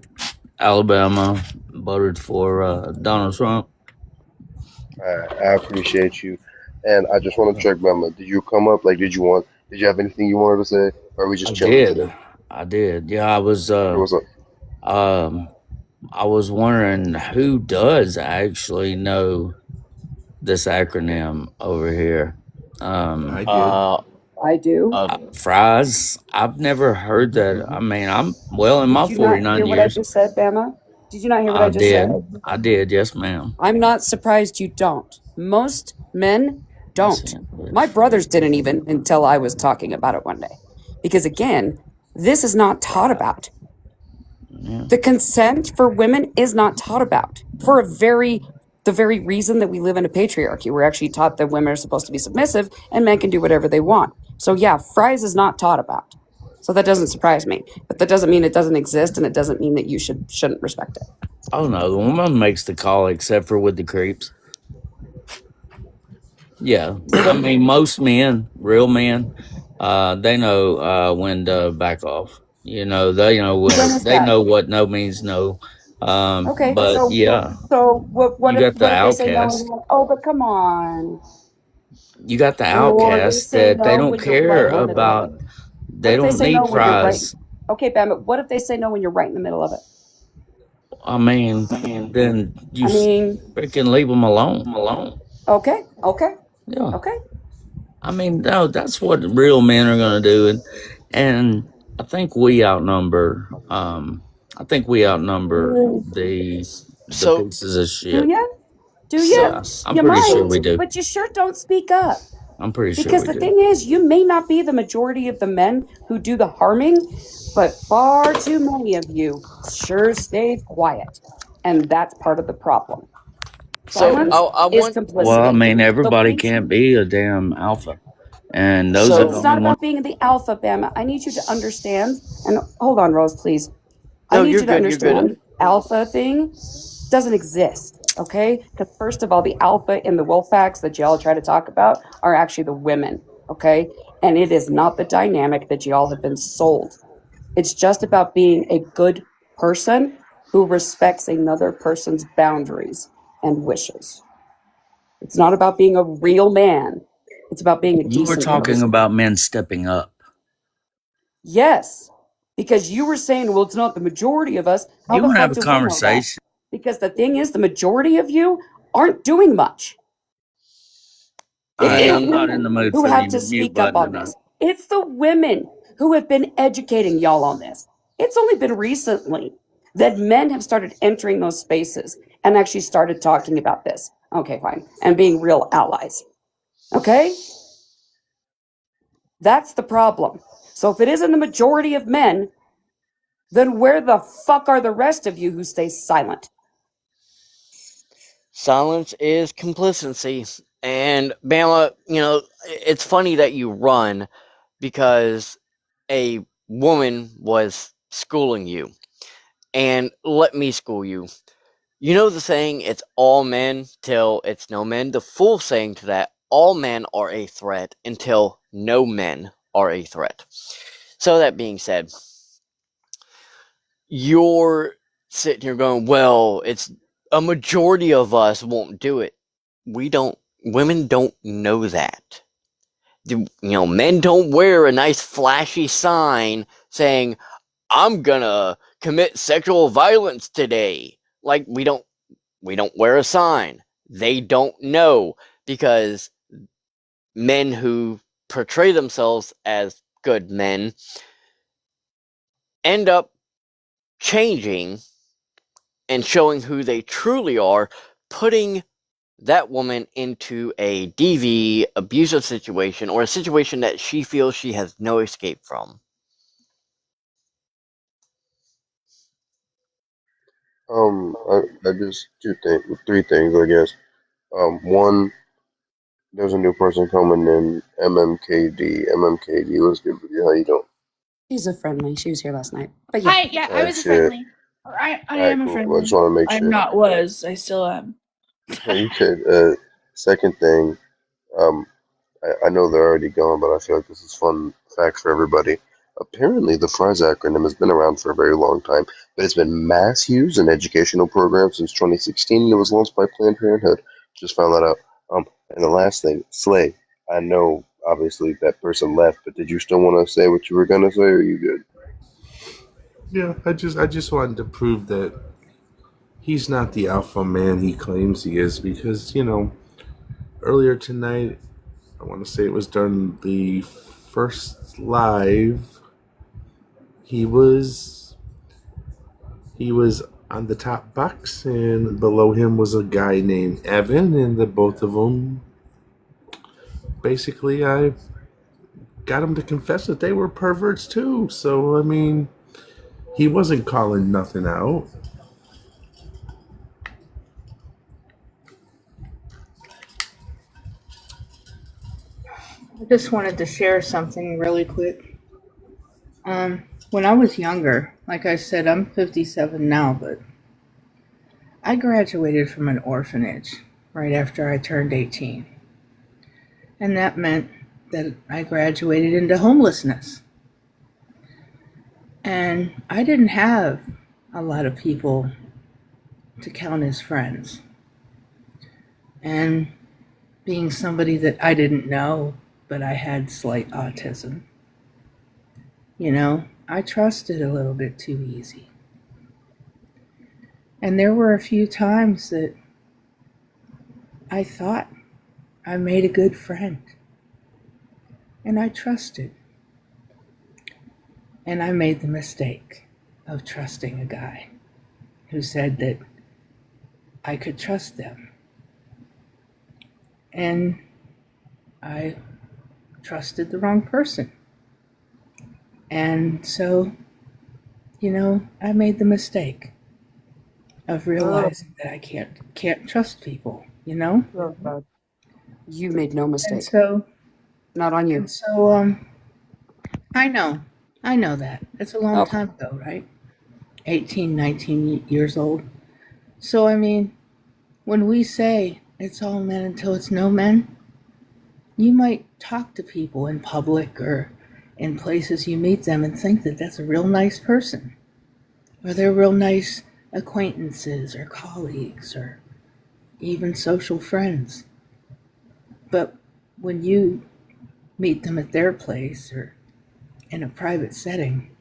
Alabama, voted for Donald Trump. I appreciate you. And I just want to check, Bama, did you come up? Like, did you have anything you wanted to say? Or are we I just chilling did. today? I did. Yeah, I was Okay, what's up? I was wondering who does actually know this acronym over here. I did. I do. Fries. I've never heard that. I mean, I'm well in my Did you not 49 hear what I years. just said, Bama? Did you not hear what I I just said? did. I did. Yes, ma'am. I'm not surprised you don't. Most men Let's see. don't. My brothers didn't even until I was talking about it one day. Because again, this is not taught about. Yeah. The consent for women is not taught about for the very reason that we live in a patriarchy. We're actually taught that women are supposed to be submissive and men can do whatever they want. So yeah, fries is not taught about. So that doesn't surprise me. But that doesn't mean it doesn't exist, and it doesn't mean that you shouldn't respect it. Oh no, the woman makes the call except for with the creeps. Yeah, I mean most men, real men, they know when to back off. You know, they know When when is they that? know what no means no. Okay, But so yeah, what you if got the they say no and outcast. you're like, oh, but come on. You got the Or they outcast say that they no don't when you're care right in the about. middle. What They if they don't say no need when you're right? fries. Okay, Bam, but what if they say no when you're right in the middle of it? I mean, then you I mean, freaking leave them alone. okay. Yeah. Okay. I mean, no, that's what real men are going to do, and I think we outnumber. I think we outnumber the So pieces of Do shit. ya? Do so ya? Yeah, I'm You pretty might, sure we do. but you sure don't speak up. I'm pretty sure Because we the do. thing is, you may not be the majority of the men who do the harming, but far too many of you sure stayed quiet. And that's part of the problem. Silence I is want Well, I complicity. mean, So everybody please, can't be a damn alpha, and those are but the it's so not only ones. about being the alpha, Bama. I need you to understand, and hold on, Rose, please. I no, need you're you to good. You're good. understand alpha thing doesn't exist, okay? Because first of all, the alpha in the wolf packs that y'all try to talk about are actually the women, okay? And it is not the dynamic that y'all have been sold. It's just about being a good person who respects another person's boundaries and wishes. It's not about being a real man. It's about being a You were decent talking person. about men stepping up. Yes, because you were saying, well, it's not the majority of us. How You the want to have fuck a do we know that? conversation? Because the thing is, the majority of you aren't doing much. All It's right, the I'm And not in the women mood who for the have to mute speak up button on tonight. this. It's the women who have been educating y'all on this. It's only been recently that men have started entering those spaces and actually started talking about this. Okay, fine. And being real allies. Okay? That's the problem. So if it isn't the majority of men, then where the fuck are the rest of you who stay silent? silence is complicity. And Bama, it's funny that you run because a woman was schooling you. And let me school you. You know the saying, it's all men till it's no men? The full saying to that, all men are a threat until no men are a threat. So that being said, you're sitting here going, well, it's a majority of us won't do it. Women don't know that. Men don't wear a nice flashy sign saying, I'm gonna commit sexual violence today. Like, we don't wear a sign. They don't know, because men who portray themselves as good men end up changing and showing who they truly are, putting that woman into a DV, abusive situation, or a situation that she feels she has no escape from. I just three things, I guess. One, there's a new person coming in, MMKD. MMKD, what's good with you? How you doing? She's a friendly. She was here last night. But yeah. Hi, yeah, All I right, was a shit. friendly. Or I All right, am a cool. Well, I just friendly. want to make I'm sure. not was. I still am. You could. Second thing, um, I know they're already gone, but I feel like this is fun facts for everybody. Apparently, the FRIES acronym has been around for a very long time, but it's been mass used in educational programs since 2016, and it was launched by Planned Parenthood. Just found that out. And the last thing, Slay. I know, obviously, that person left, but did you still want to say what you were gonna say, or are you good? Yeah, I just wanted to prove that he's not the alpha man he claims he is, because earlier tonight, I want to say it was during the first live, he was on the top box, and below him was a guy named Evan, and the both of them, basically, I got him to confess that they were perverts too. So I mean, he wasn't calling nothing out. I just wanted to share something really quick. When I was younger, like I said, I'm 57 now, but I graduated from an orphanage right after I turned 18. And that meant that I graduated into homelessness. And I didn't have a lot of people to count as friends. And being somebody that I didn't know, but I had slight autism, I trusted a little bit too easy. And there were a few times that I thought I made a good friend. And I trusted. And I made the mistake of trusting a guy who said that I could trust them. And I trusted the wrong person. And so, I made the mistake of realizing that I can't trust people, Oh, God. You made no And mistake. so Not on you. and so I know that. It's a long Oh, time ago, right? 18, 19 years old. So I mean, when we say it's all men until it's no men, you might talk to people in public or in places you meet them and think that that's a real nice person, or they're real nice acquaintances or colleagues or even social friends. But when you meet them at their place or in a private setting,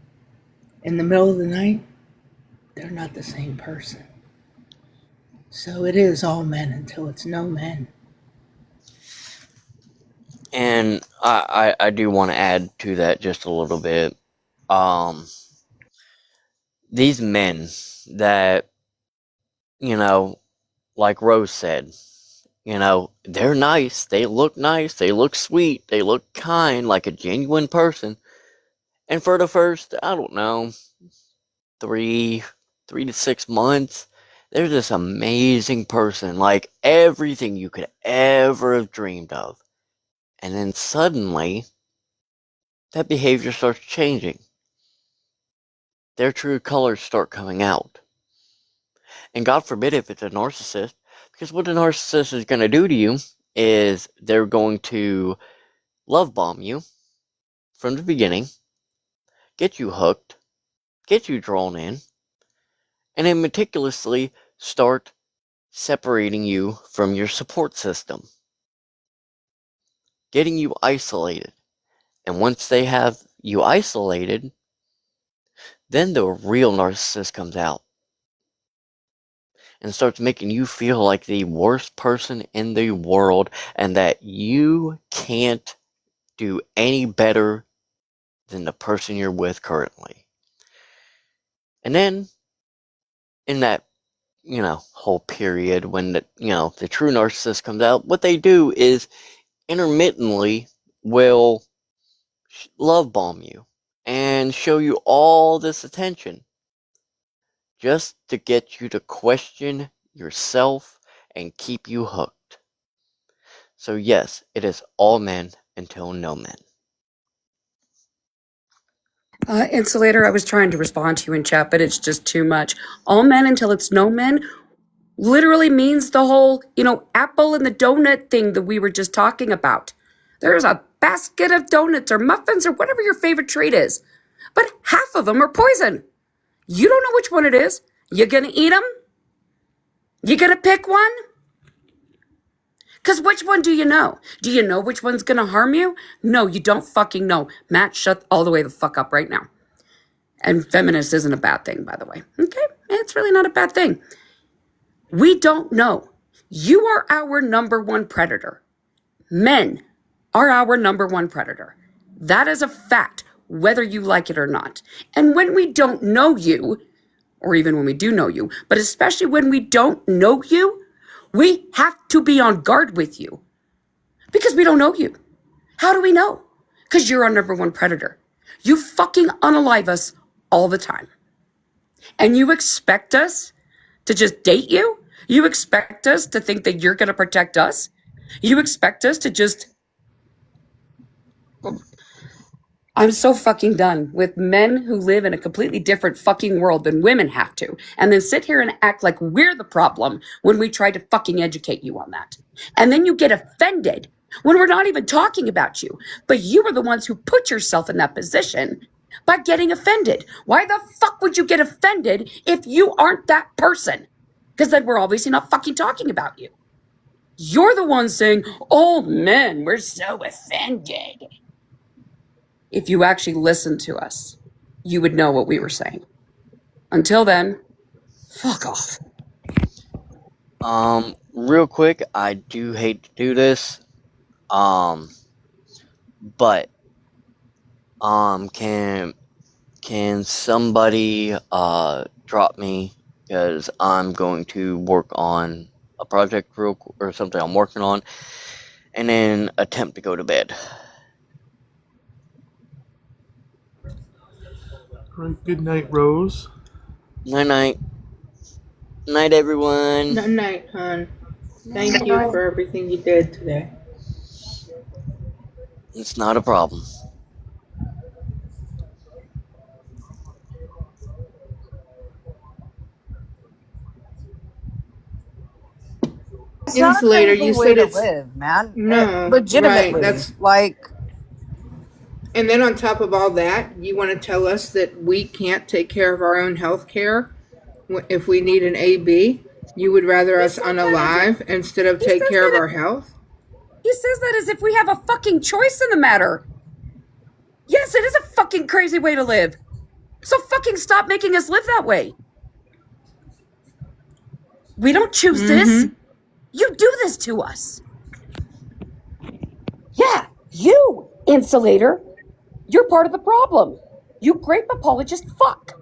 in the middle of the night, they're not the same person. So it is all men until it's no men. And I do want to add to that just a little bit. Um, these men that, you know, like Rose said, they're nice, they look sweet, they look kind, like a genuine person. And for the first, I don't know, three to 6 months, they're this amazing person, like everything you could ever have dreamed of. And then suddenly, that behavior starts changing. Their true colors start coming out. And God forbid if it's a narcissist, because what a narcissist is going to do to you is they're going to love bomb you from the beginning, get you hooked, get you drawn in, and then meticulously start separating you from your support system, getting you isolated. And once they have you isolated, then the real narcissist comes out and starts making you feel like the worst person in the world and that you can't do any better than the person you're with currently. And then in that, whole period when the true narcissist comes out, what they do is intermittently will love bomb you and show you all this attention just to get you to question yourself and keep you hooked. So yes, it is all men until no men. Insulator, I was trying to respond to you in chat, but it's just too much. All men until it's no men literally means the whole, apple and the donut thing that we were just talking about. There's a basket of donuts or muffins or whatever your favorite treat is, but half of them are poison. You don't know which one it is. You gonna eat them? You gonna pick one? Because which one do you know? Do you know which one's gonna harm you? No, you don't fucking know. Matt, shut all the way the fuck up right now. And feminist isn't a bad thing, by the way. Okay? It's really not a bad thing. We don't know. You are our number one predator. Men are our number one predator. That is a fact, whether you like it or not. And when we don't know you, or even when we do know you, but especially when we don't know you, we have to be on guard with you because we don't know you. How do we know? Because you're our number one predator. You fucking unalive us all the time. And you expect us to just date you? You expect us to think that you're going to protect us? You expect us to just... I'm so fucking done with men who live in a completely different fucking world than women have to, and then sit here and act like we're the problem when we try to fucking educate you on that. And then you get offended when we're not even talking about you, but you were the ones who put yourself in that position by getting offended. Why the fuck would you get offended if you aren't that person? Because then we're obviously not fucking talking about you. You're the one saying, oh, men, we're so offended. If you actually listen to us. you would know what we were saying. Until then, fuck off. Real quick, I do hate to do this. But can somebody drop me, because I'm going to work on a project or something I'm working on, and then attempt to go to bed. Right, good night, Rose. Night night. Night everyone. Good night, hon. Thank you for everything you did today. It's not a problem. It's not a Insulator, crazy you way said to it's live, man. no, Legitimately, right? That's like. And then on top of all that, you want to tell us that we can't take care of our own health care if we need an AB? You would rather us unalive instead of take care of our health? He says that as if we have a fucking choice in the matter. Yes, it is a fucking crazy way to live. So fucking stop making us live that way. We don't choose this. You do this to us. Yeah, you, insulator. You're part of the problem. You grape apologist fuck.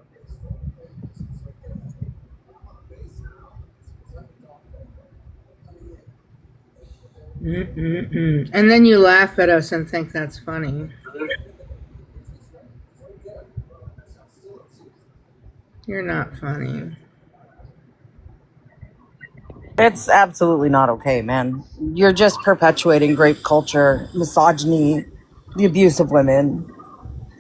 And then you laugh at us and think that's funny. You're not funny. It's absolutely not okay, man. You're just perpetuating grape culture, misogyny, the abuse of women.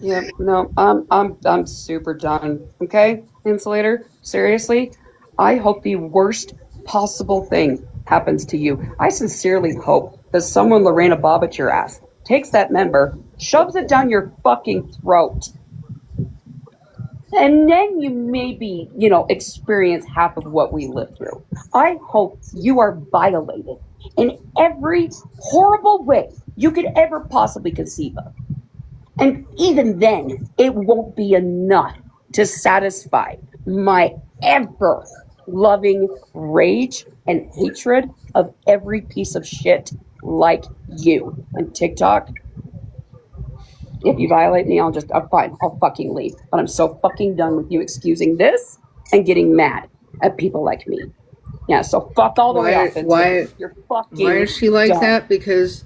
Yeah, no, I'm super done. Okay, insulator. Seriously, I hope the worst possible thing happens to you. I sincerely hope that someone Lorena Bobbitt your ass takes that member, shoves it down your fucking throat, and then you maybe, experience half of what we lived through. I hope you are violated in every horrible way you could ever possibly conceive of. And even then, it won't be enough to satisfy my ever loving rage and hatred of every piece of shit like you. And TikTok, if you violate me, I'm fine. I'll fucking leave. But I'm so fucking done with you excusing this and getting mad at people like me. Yeah, so fuck all the way off. You're fucking Why is she like done. that? Because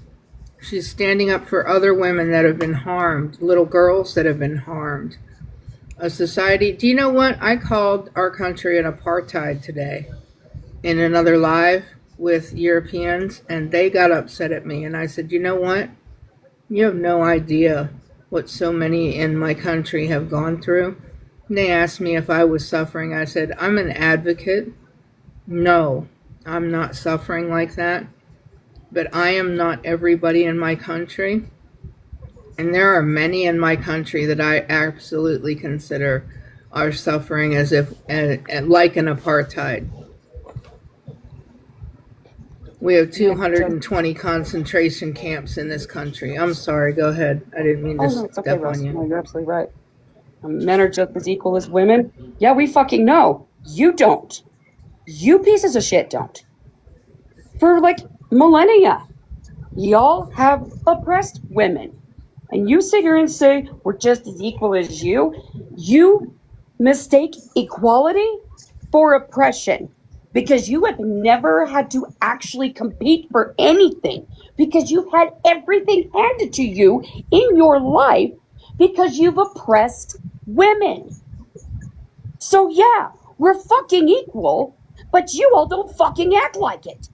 she's standing up for other women that have been harmed, little girls that have been harmed. A society. Do you know what? I called our country an apartheid today in another live with Europeans, and they got upset at me. And I said, you know what? You have no idea what so many in my country have gone through. And they asked me if I was suffering. I said, I'm an advocate. No, I'm not suffering like that. But I am not everybody in my country. And there are many in my country that I absolutely consider are suffering as if, like an apartheid. We have 220 concentration camps in this country. I'm sorry, go ahead. I didn't mean to Oh, no, it's okay, step Russ. on you. No, you're absolutely right. Men are just as equal as women. Yeah, we fucking know. You don't. You pieces of shit don't. For like millennia, y'all have oppressed women. And you sit here and say we're just as equal as you. You mistake equality for oppression. Because you have never had to actually compete for anything. Because you've had everything handed to you in your life because you've oppressed women. So yeah, we're fucking equal, but you all don't fucking act like it.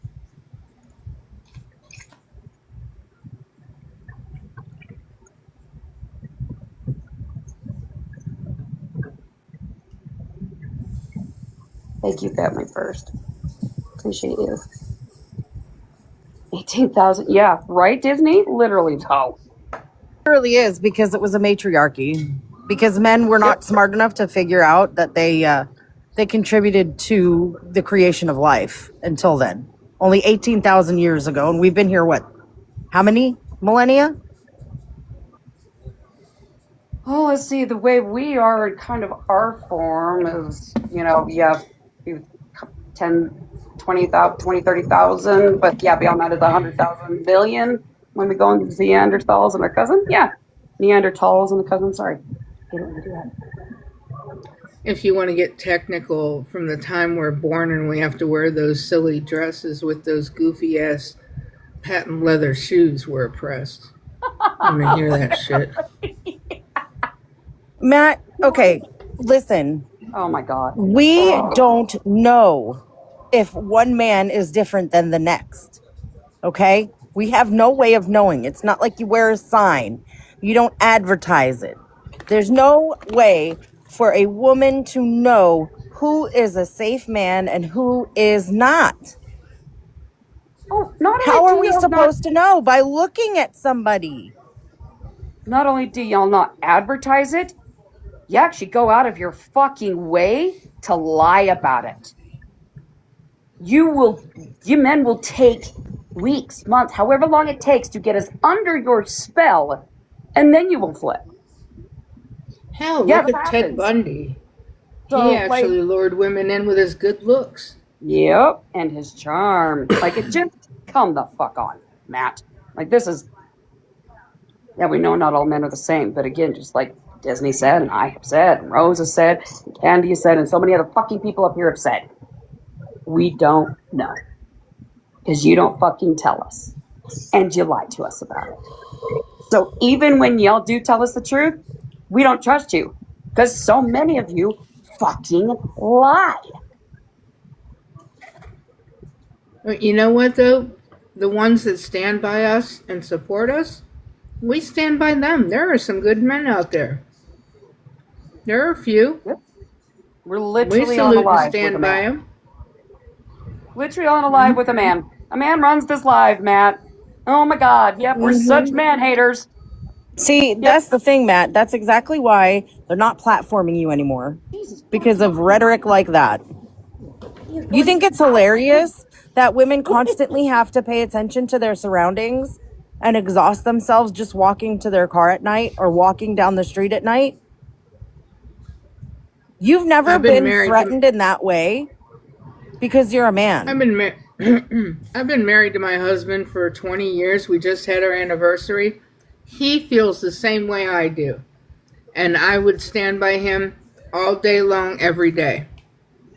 Thank you, family first. Appreciate you. 18,000. Yeah, right, Disney? Literally, though. It really is because it was a matriarchy. Because men were not smart enough to figure out that they contributed to the creation of life until then. Only 18,000 years ago, and we've been here what? How many millennia? Oh, let's see. The way we are in kind of our form is, you know, yeah, 10, 20,000, 20, 30,000. But yeah, beyond that is 100,000 million when we go into Neanderthals and their cousin. Yeah, Neanderthals and the cousin. Sorry. Hate it when you do that. If you want to get technical, from the time we're born and we have to wear those silly dresses with those goofy ass patent leather shoes, we're oppressed. I'm gonna hear that shit. Matt, okay, listen. Oh my God. We don't know if one man is different than the next. Okay? We have no way of knowing. It's not like you wear a sign, you don't advertise it. There's no way for a woman to know who is a safe man and who is not. Oh, not only How are do we y'all supposed to know? By looking at somebody. Not only do y'all not advertise it, you actually go out of your fucking way to lie about it. You men will take weeks, months, however long it takes to get us under your spell, and then you will flip. Hell, Yeah, look that at Ted happens. Bundy. So, He actually lured women in with his good looks. Yep, and his charm. Like, it just, come the fuck on, Matt. Like, this is, yeah, we know not all men are the same, but again, just like Disney said, and I have said, and Rose has said, and Candy has said, and so many other fucking people up here have said, we don't know. Because you don't fucking tell us. And you lie to us about it. So even when y'all do tell us the truth, we don't trust you. Because so many of you fucking lie. You know what, though? The ones that stand by us and support us, we stand by them. There are some good men out there. There are a few. Yep. We're We literally on a salute and live with a stand by man. them. Literally on a live with a man. A man runs this live, Matt. Oh my God. Yep, we're such man haters. See, that's the thing, Matt. That's exactly why they're not platforming you anymore. Because of rhetoric like that. You think it's hilarious that women constantly have to pay attention to their surroundings and exhaust themselves just walking to their car at night or walking down the street at night? You've never I've been been married threatened in that way because you're a man. I've been married to my husband for 20 years. We just had our anniversary. He feels the same way I do. And I would stand by him all day long, every day.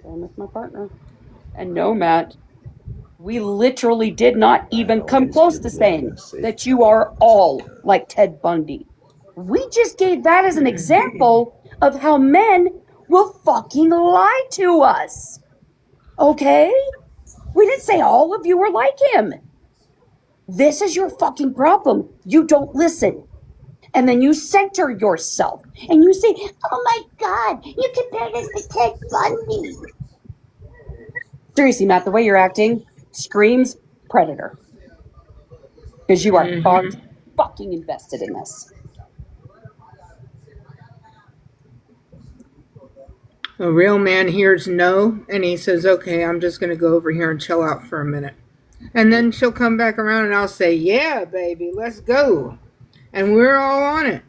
Same with my partner. And no, Matt, we literally did not even come close to saying that you are all like Ted Bundy. We just gave that as an example of how men will fucking lie to us. Okay? We didn't say all of you are like him. This is your fucking problem. You don't listen. And then you center yourself and you say, oh my God, you compared us to Ted Bundy. Seriously, Matt, the way you're acting screams predator. Because you are fucking invested in this. A real man hears no, and he says, okay, I'm just going to go over here and chill out for a minute. And then she'll come back around and I'll say, yeah, baby, let's go. And we're all on it.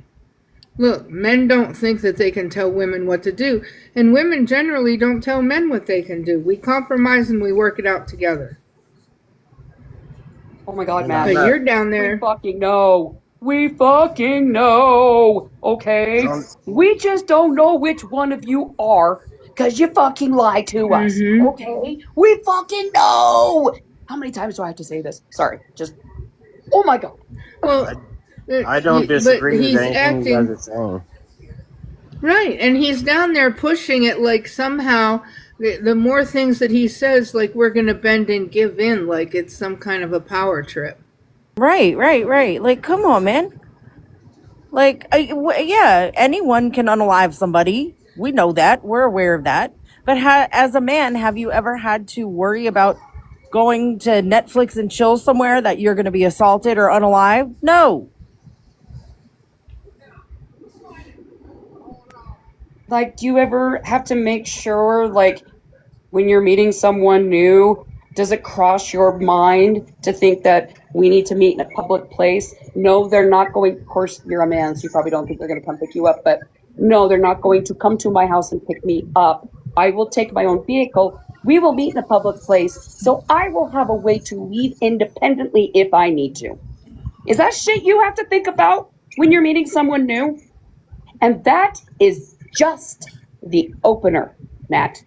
Look, men don't think that they can tell women what to do, and women generally don't tell men what they can do. We compromise and we work it out together. Oh my God, Matt. But you're down there. We fucking know. We fucking know. Okay? We just don't know which one of you are because you fucking lie to us. Okay? We fucking know. How many times do I have to say this? Sorry. Just, oh my God. Well, I don't disagree with anything acting, you guys are saying. Right, and he's down there pushing it like somehow the more things that he says, like we're going to bend and give in, like it's some kind of a power trip. Right. Like, come on, man. Like, yeah, anyone can unalive somebody. We know that. We're aware of that. But as a man, have you ever had to worry about going to Netflix and chill somewhere that you're going to be assaulted or unalive? No. Like, do you ever have to make sure, like, when you're meeting someone new, Does it cross your mind to think that we need to meet in a public place? No, they're not going. Of course, you're a man, so you probably don't think they're going to come pick you up. But no, they're not going to come to my house and pick me up. I will take my own vehicle. We will meet in a public place, so I will have a way to leave independently if I need to. Is that shit you have to think about when you're meeting someone new? And that is just the opener, Nat.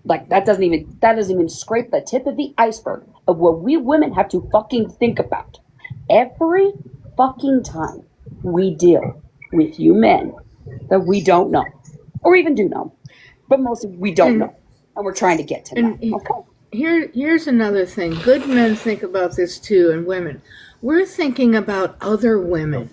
Like that doesn't even scrape the tip of the iceberg of what we women have to fucking think about every fucking time we deal with you men that we don't know or even do know, but mostly we don't know, and we're trying to get to know. Okay. Here's another thing. Good men think about this too, and women. We're thinking about other women,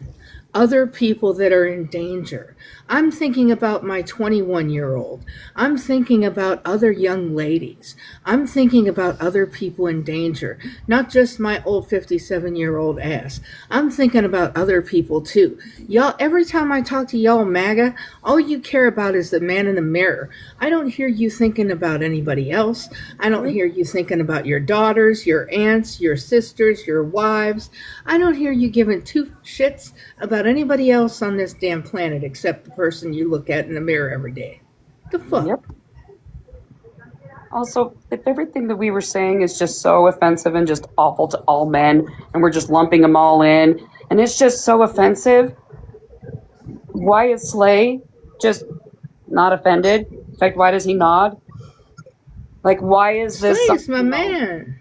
other people that are in danger. I'm thinking about my 21-year-old. I'm thinking about other young ladies. I'm thinking about other people in danger, not just my old 57-year-old ass. I'm thinking about other people too. Y'all, every time I talk to y'all MAGA, all you care about is the man in the mirror. I don't hear you thinking about anybody else. I don't hear you thinking about your daughters, your aunts, your sisters, your wives. I don't hear you giving two shits about anybody else on this damn planet except the person you look at in the mirror every day. The fuck? Yep. Also, if everything that we were saying is just so offensive and just awful to all men, and we're just lumping them all in, and it's just so offensive, why is Slay just not offended? In fact, why does he nod? Like, why is this? Slay's my man.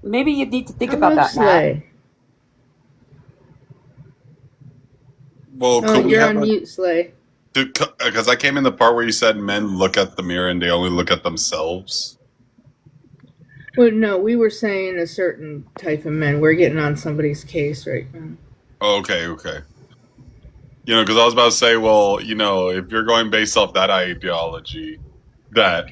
Maybe you need to think I about love that, Slay. Matt. Well, Oh, could we you're have on mute, Slay. because I came in the part where you said men look at the mirror and they only look at themselves. Well, no, we were saying a certain type of men. We're getting on somebody's case right now. Oh, okay. You know, because I was about to say, well, you know, if you're going based off that ideology, that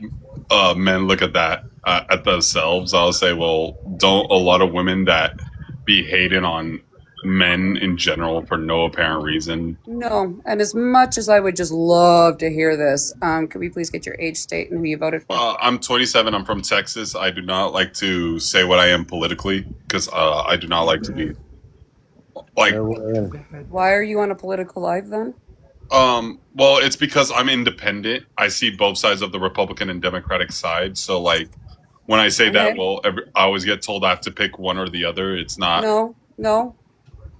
men look at that at themselves, I'll say, well, don't a lot of women that be hating on men in general for no apparent reason? No, and as much as I would just love to hear this, could we please get your age, state, and who you voted for? I'm 27. I'm from Texas. I do not like to say what I am politically because I do not like to be like. Why are you on a political live then? Well, it's because I'm independent. I see both sides of the Republican and Democratic side. So, like, when I say that, Okay. well, I always get told I have to pick one or the other. It's not. No.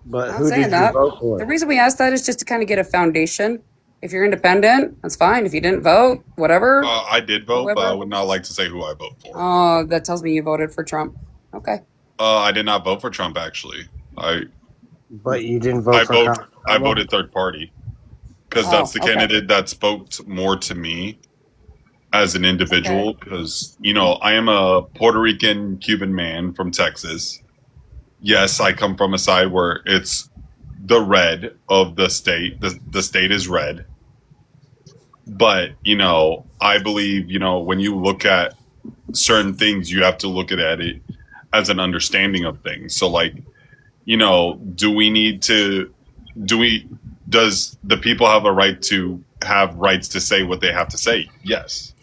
But Not who saying did you that. vote for? The reason we asked that is just to kind of get a foundation. If you're independent, that's fine. If you didn't vote, whatever. I did vote, but I Whoever. would not like to say who I vote for. Oh, that tells me you voted for Trump. Okay. I did not vote for Trump, actually. But you didn't vote for Kamala? I voted third party because Oh, that's the okay. candidate that spoke more to me as an individual. Because you know, I am a Puerto Rican Cuban man from Texas. Yes, I come from a side where it's the red of the state. The state is red. But, you know, I believe, you know, when you look at certain things, you have to look at it as an understanding of things. So, like, you know, does the people have a right to have rights to say what they have to say? Yes.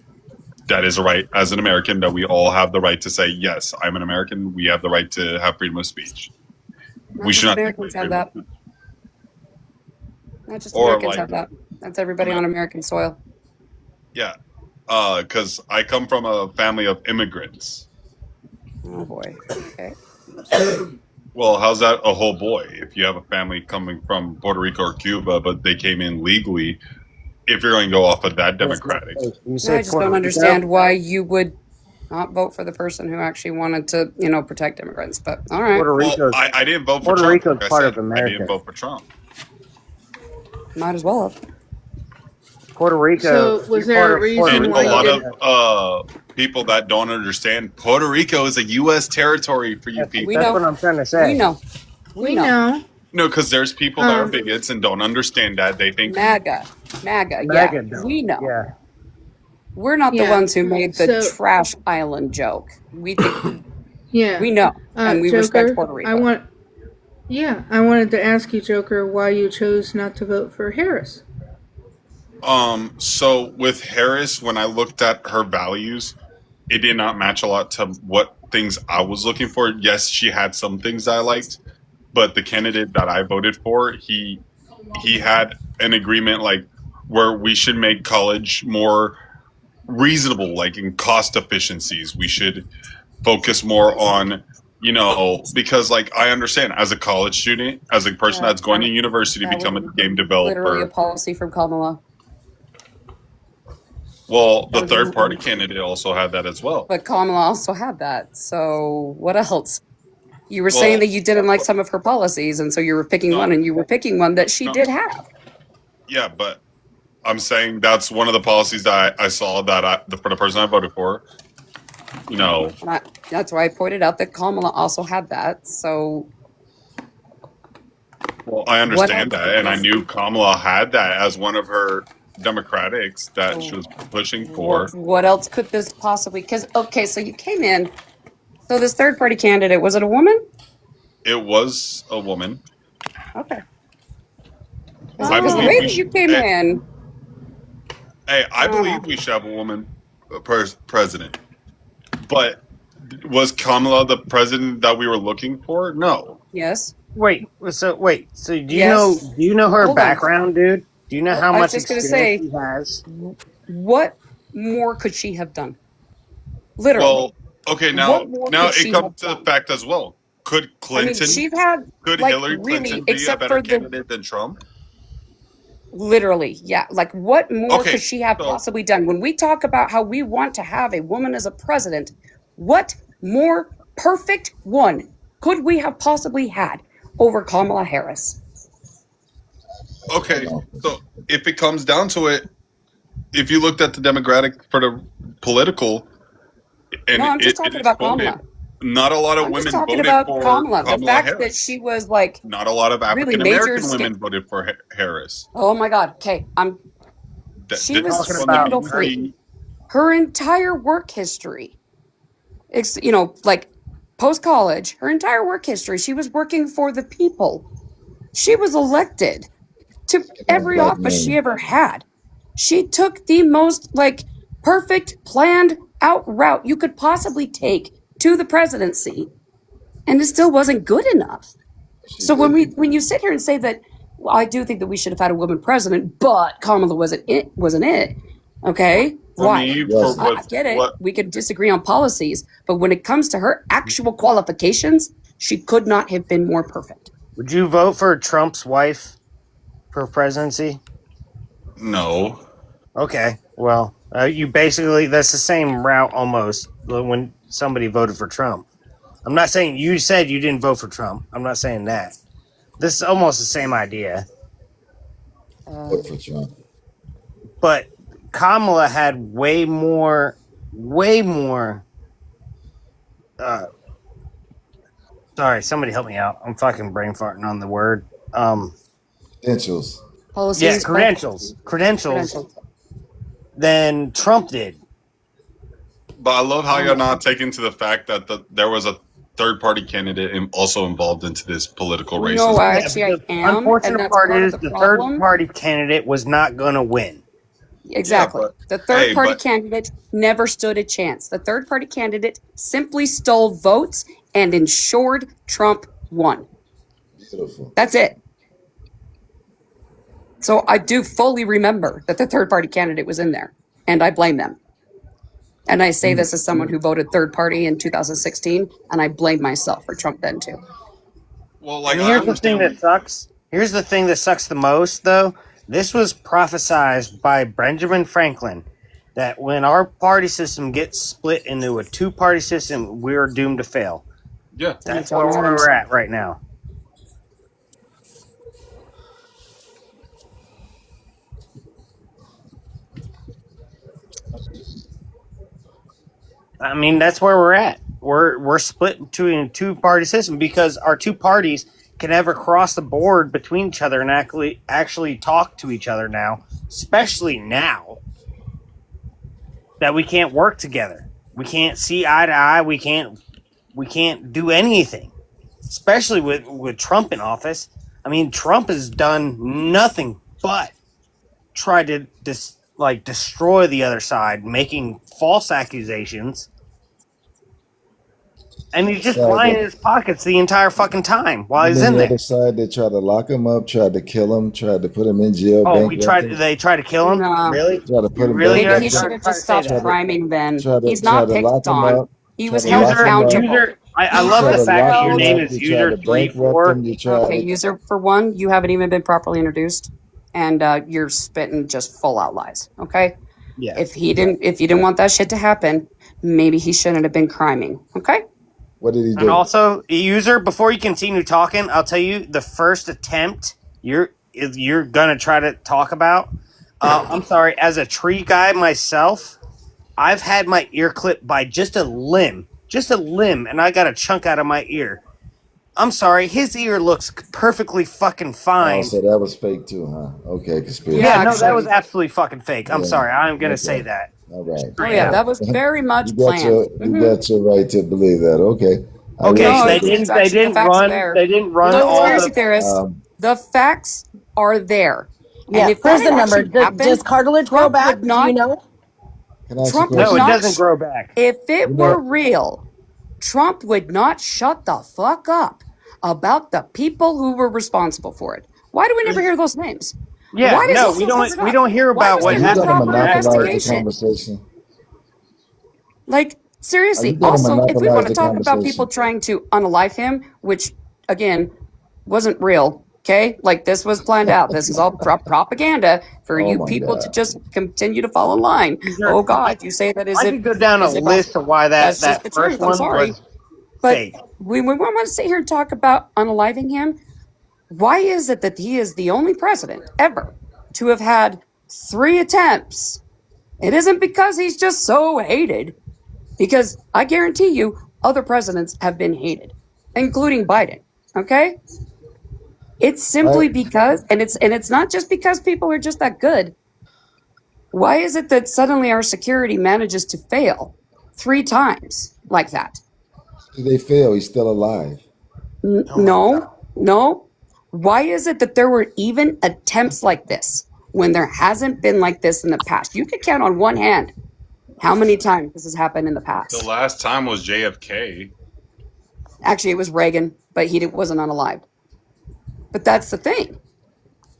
That is a right as an American that we all have the right to say, yes, I'm an American. We have the right to have freedom of speech. Not We just should not. Americans have that. Not just Or, Americans like- have that. That's everybody on American soil. Yeah. Because I come from a family of immigrants. Oh boy. Okay. Well, how's that a whole boy? If you have a family coming from Puerto Rico or Cuba, but they came in legally, if you're going to go off of that democratic. You I said just Puerto don't Rico? understand why you would not vote for the person who actually wanted to, you know, protect immigrants. But all right. Puerto Rico's, Well, I didn't vote for Puerto Trump. Rico's like I part said. of America. I didn't vote for Trump. Might as well have. Puerto Rico. So, was there a reason And why a you lot didn't? of people that don't understand, Puerto Rico is a U.S. territory for you people. That's what I'm trying to say. We know. We know. No, because there's people that are bigots and don't understand that. They think MAGA. MAGA Yeah. don't. We know. Yeah. We're not the Yeah. ones who made the So- trash island joke. We think Yeah. we know, and we Joker, respect Puerto Rico. I wanted to ask you, Joker, why you chose not to vote for Harris. So with Harris, when I looked at her values, it did not match a lot to what things I was looking for. Yes, she had some things I liked, but the candidate that I voted for, he had an agreement like where we should make college more reasonable, like in cost efficiencies. We should focus more on, because like I understand as a college student, as a person that's going to university, That would becoming a have game been literally a developer. policy from Kamala. Well, That the would third party have been, candidate also had that as well. but Kamala also had that. So what else? You were saying Well, that you didn't like some of her policies, and so you were picking one, and you were picking one that she no, did have. yeah, but I'm saying that's one of the policies that I saw that for the person I voted for. That's why I pointed out that Kamala also had that. So Well, I what understand else that, could and I this? knew Kamala had that as one of her Democrats that she was pushing for. What else could this possibly? Because okay, so you came in. So this third party candidate, was it a woman? It was a woman. Okay. I Because the believe way we that you should. came in, Hey, I believe we should have a woman president. But was Kamala the president that we were looking for? No. yes, Wait, so do you know yes. her Hold on. background, dude? Do you know Oh, how I was much just gonna experience say, she has? what more could she have done? Literally, Well, okay, now what more now could it she comes have to the done? fact as well. I mean, she had Could like Hillary really, Clinton be a except better for the candidate than Trump? literally, yeah. Like, what more Okay, could she have so possibly done? When we talk about how we want to have a woman as a president, what more perfect one could we have possibly had over Kamala Harris? okay, so if it comes down to it, if you looked at the demographic for the political and No, I'm just it talking is about voted, Kamala. not a lot of I'm just women talking voted about for Kamala. The Kamala fact that Harris. she was like Not a lot of really African major American women voted for Harris. Oh my God. Okay. She was This Talking one about scandal needs to free. be. Her entire work history, like post college, her entire work history, she was working for the people. She was elected to every Black office man. she ever had. She took the most like perfect planned out route you could possibly take to the presidency, and it still wasn't good enough. So when you sit here and say that, well, I do think that we should have had a woman president, but Kamala wasn't it. Okay, For why? me, I get it. We could disagree on policies, but when it comes to her actual qualifications, she could not have been more perfect. Would you vote for Trump's wife for presidency? No. Okay, well, you basically that's the same route almost when somebody voted for Trump. I'm not saying you said you didn't vote for Trump. I'm not saying that. This is almost the same idea. Vote for Trump. But Kamala had way more. Sorry, somebody help me out. I'm fucking brain farting on the word. Credentials. Yeah, credentials. Than Trump did. But I love how you're not taking to the fact that there was a third party candidate also involved into this political race. No, as well. actually, I am, and Unfortunate that's part part is of the the third problem. party candidate was not going to win. Exactly. The third party candidate never stood a chance. The third party candidate simply stole votes and ensured Trump won. Beautiful. That's it. So I do fully remember that the third party candidate was in there, and I blame them. And I say this as someone who voted third party in 2016, and I blame myself for Trump then too. Well, and here's the thing that sucks. Here's the thing that sucks the most, though. This was prophesized by Benjamin Franklin that when our party system gets split into a two-party system, we're doomed to fail. Yeah, that's where we're at right now. I mean, that's where we're at. We're split between a two-party system because our two parties can never cross the board between each other and actually talk to each other now, especially now that we can't work together. We can't see eye to eye. We can't do anything, especially with Trump in office. I mean, Trump has done nothing but try to destroy the other side, making false accusations and he's just Side lying in that- his pockets the entire fucking time while And he's then in the there. other side, they tried to lock him up, tried to kill him, tried to put him in jail, Oh, bankrupt him, they tried to kill him? No. Really? tried to put You him really Maybe are he bankrupt should him, have trying to just say stopped tried that? to priming then. try He's to try not to picked lock him on. up, He try was to held lock him up. accountable. I You love try the to fact that lock your him name up. is You try user to bankrupt 34. him. You try Okay, to. user, for one, you haven't even been properly introduced, and you're spitting just full out lies. Okay, Yeah. if you didn't want that shit to happen, maybe he shouldn't have been criming. Okay. What did he And do? also, user, before you continue talking, I'll tell you the first attempt you're gonna try to talk about. I'm sorry, as a tree guy myself, I've had my ear clipped by just a limb, and I got a chunk out of my ear. I'm sorry, his ear looks perfectly fucking Oh, fine. so that was fake too, huh? Okay, conspiracy. Yeah, no, that was absolutely fucking fake. I'm Yeah. sorry, I'm gonna say Okay. that. All right. Oh yeah, that was very much You got planned. your right to believe that. Okay. I Okay, will so say they this. didn't run So, all conspiracy the. theorists, the facts are there. Yeah, And if here's that the had number. actually happened, Does cartilage grow Trump back? would Do not. you know? Can I ask you a Trump would question? No, it not. doesn't grow back. If it You were know, real, Trump would not shut the fuck up about the people who were responsible for it. Why do we never hear those names? Yeah, Why does no, he still cover it we up? don't hear Why about was what there are you no going to happened. proper monopolize the investigation? conversation? Like, Are you seriously, going to also, if we monopolize want to the talk about people conversation? trying to unalive him, which, again, wasn't real, okay? Like, this was planned out. This is all propaganda for Oh you my people to God. just continue to fall in line. Oh, God, you say that as I if, could go down a as if list of why that's just that the first truth. I'm one sorry. was But fake. we want to sit here and talk about unaliving him. Why is it that he is the only president ever to have had 3 attempts? It isn't because he's just so hated, because I guarantee you other presidents have been hated, including Biden. Okay? It's I, simply because, and it's not just because people are just that good. Why is it that suddenly our security manages to fail 3 times like that? they fail. He's still alive. No. Why is it that there were even attempts like this when there hasn't been like this in the past? You could count on one hand how many times this has happened in the The past. last time was JFK. Actually, it was Reagan, but he wasn't unalived. But that's the thing.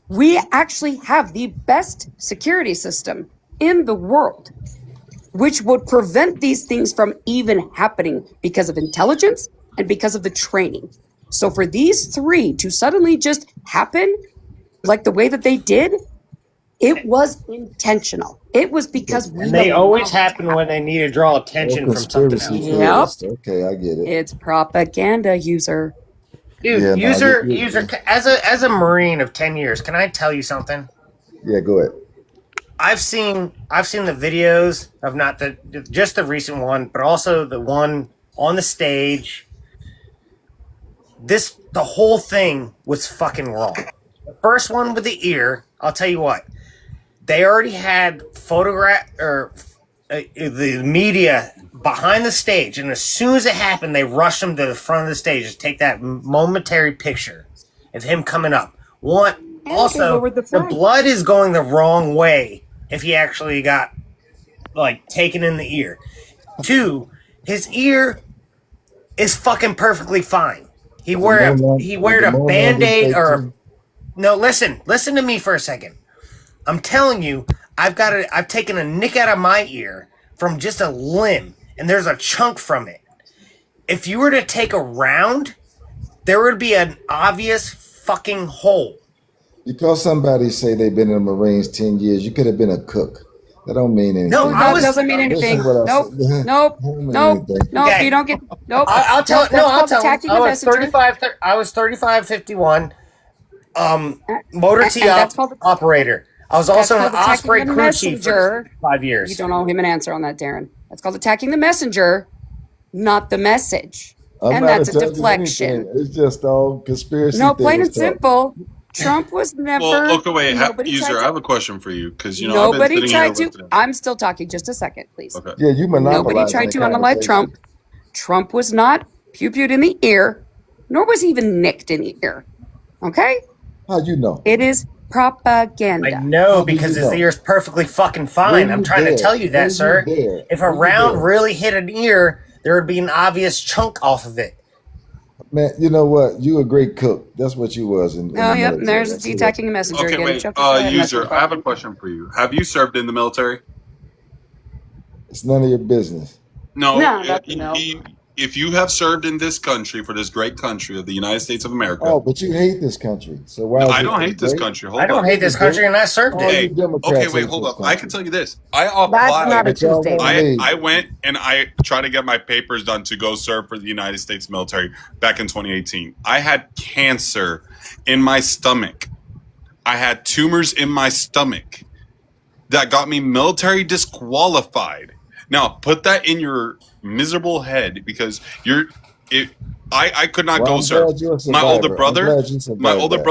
We actually have the best security system in the world, which would prevent these things from even happening because of intelligence and because of the training. So for these 3 to suddenly just happen like the way that they did, it was intentional. It was because we And they allowed always it to happen when they need to draw Oh, attention from something conspiracy else. Yep. theorist. Okay, I get it. It's propaganda, user. Dude, Yeah, no, user, as a Marine of 10 years, can I tell you something? yeah, go ahead. I've seen the videos of not just the recent one, but also the one on the stage. The whole thing was fucking wrong. The first one with the ear, I'll tell you what. They already had the media behind the stage, and as soon as it happened, they rushed him to the front of the stage to take that momentary picture of him coming up. Also, the blood is going the wrong way if he actually got taken in the ear. 2, his ear is fucking perfectly fine. He wear a Band-Aid or no. Listen to me for a second. I'm telling you, I've taken a nick out of my ear from just a limb, and there's a chunk from it. If you were to take a round, there would be an obvious fucking hole. Because somebody say they've been in the Marines 10 years, you could have been a cook. That don't mean anything. No, that doesn't mean anything. Nope. Okay. You don't get. Nope. I'll tell. Nope, No, that's I'll called tell. attacking I the was messenger. 35. I was 3551. Motor And T that's called operator. I was also an that's called Osprey attacking the crew chief for messenger. 5 years. You don't owe him an answer on that, Darren. That's called attacking the messenger, not the message. I'm And not that's a attacking deflection. anything. It's just all conspiracy No, plain and theories talk. simple. Trump was never. Well, okay, wait, nobody user, tried I to. have a question for you because I've been Nobody sitting here tried to. listening. I'm still talking. Just a second, please. Okay. Yeah, you Nobody monopolizing tried the to unalive Trump. conversation. Trump was not pew-pewed in the ear, nor was he even nicked in the ear. Okay? How you know? It is propaganda. I know How do because you his know? ear's perfectly fucking Were fine. I'm you trying to there? tell you Were that, you sir. there? If a Were you round there? really hit an ear, there would be an obvious chunk off of it. Man, you know what? You a great cook. That's what you was in Oh, the yep. military. There's That's detecting a messenger Okay, again. wait. Joker, go ahead and ask your User, I have a question. question for you. Have you served in the military? It's none of your business. No. No, that's no. If you have served in this country, for this great country of the United States of America. Oh, but you hate this country. So why No, is I it don't hate this great? country. Hold I don't on. hate this country, and I served All it. you Democrats Okay, wait, hate hold this up. country. I can tell you this. I That's not applied. a true Y'all never statement. leave. I went and I tried to get my papers done to go serve for the United States military back in 2018. I had cancer in my stomach. I had tumors in my stomach that got me military disqualified. Now, put that in your miserable head because I could not Well, go I'm serve. glad you're a My older survivor. I'm brother, glad you survived that.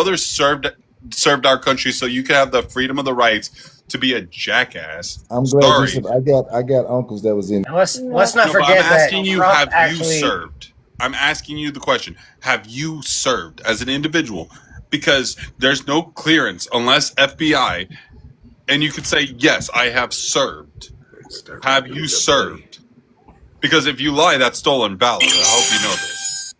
served our country so you can have the freedom of the rights to be a jackass. I'm glad you Sorry. survived. I got uncles that was in. And let's not No, but I'm forget that asking you, Trump have actually. you served? I'm asking you the question. Have you served as an individual? Because there's no clearance unless FBI, and you could say, yes, I have served. Have you served? Because if you lie, that's stolen valor. I hope you know this.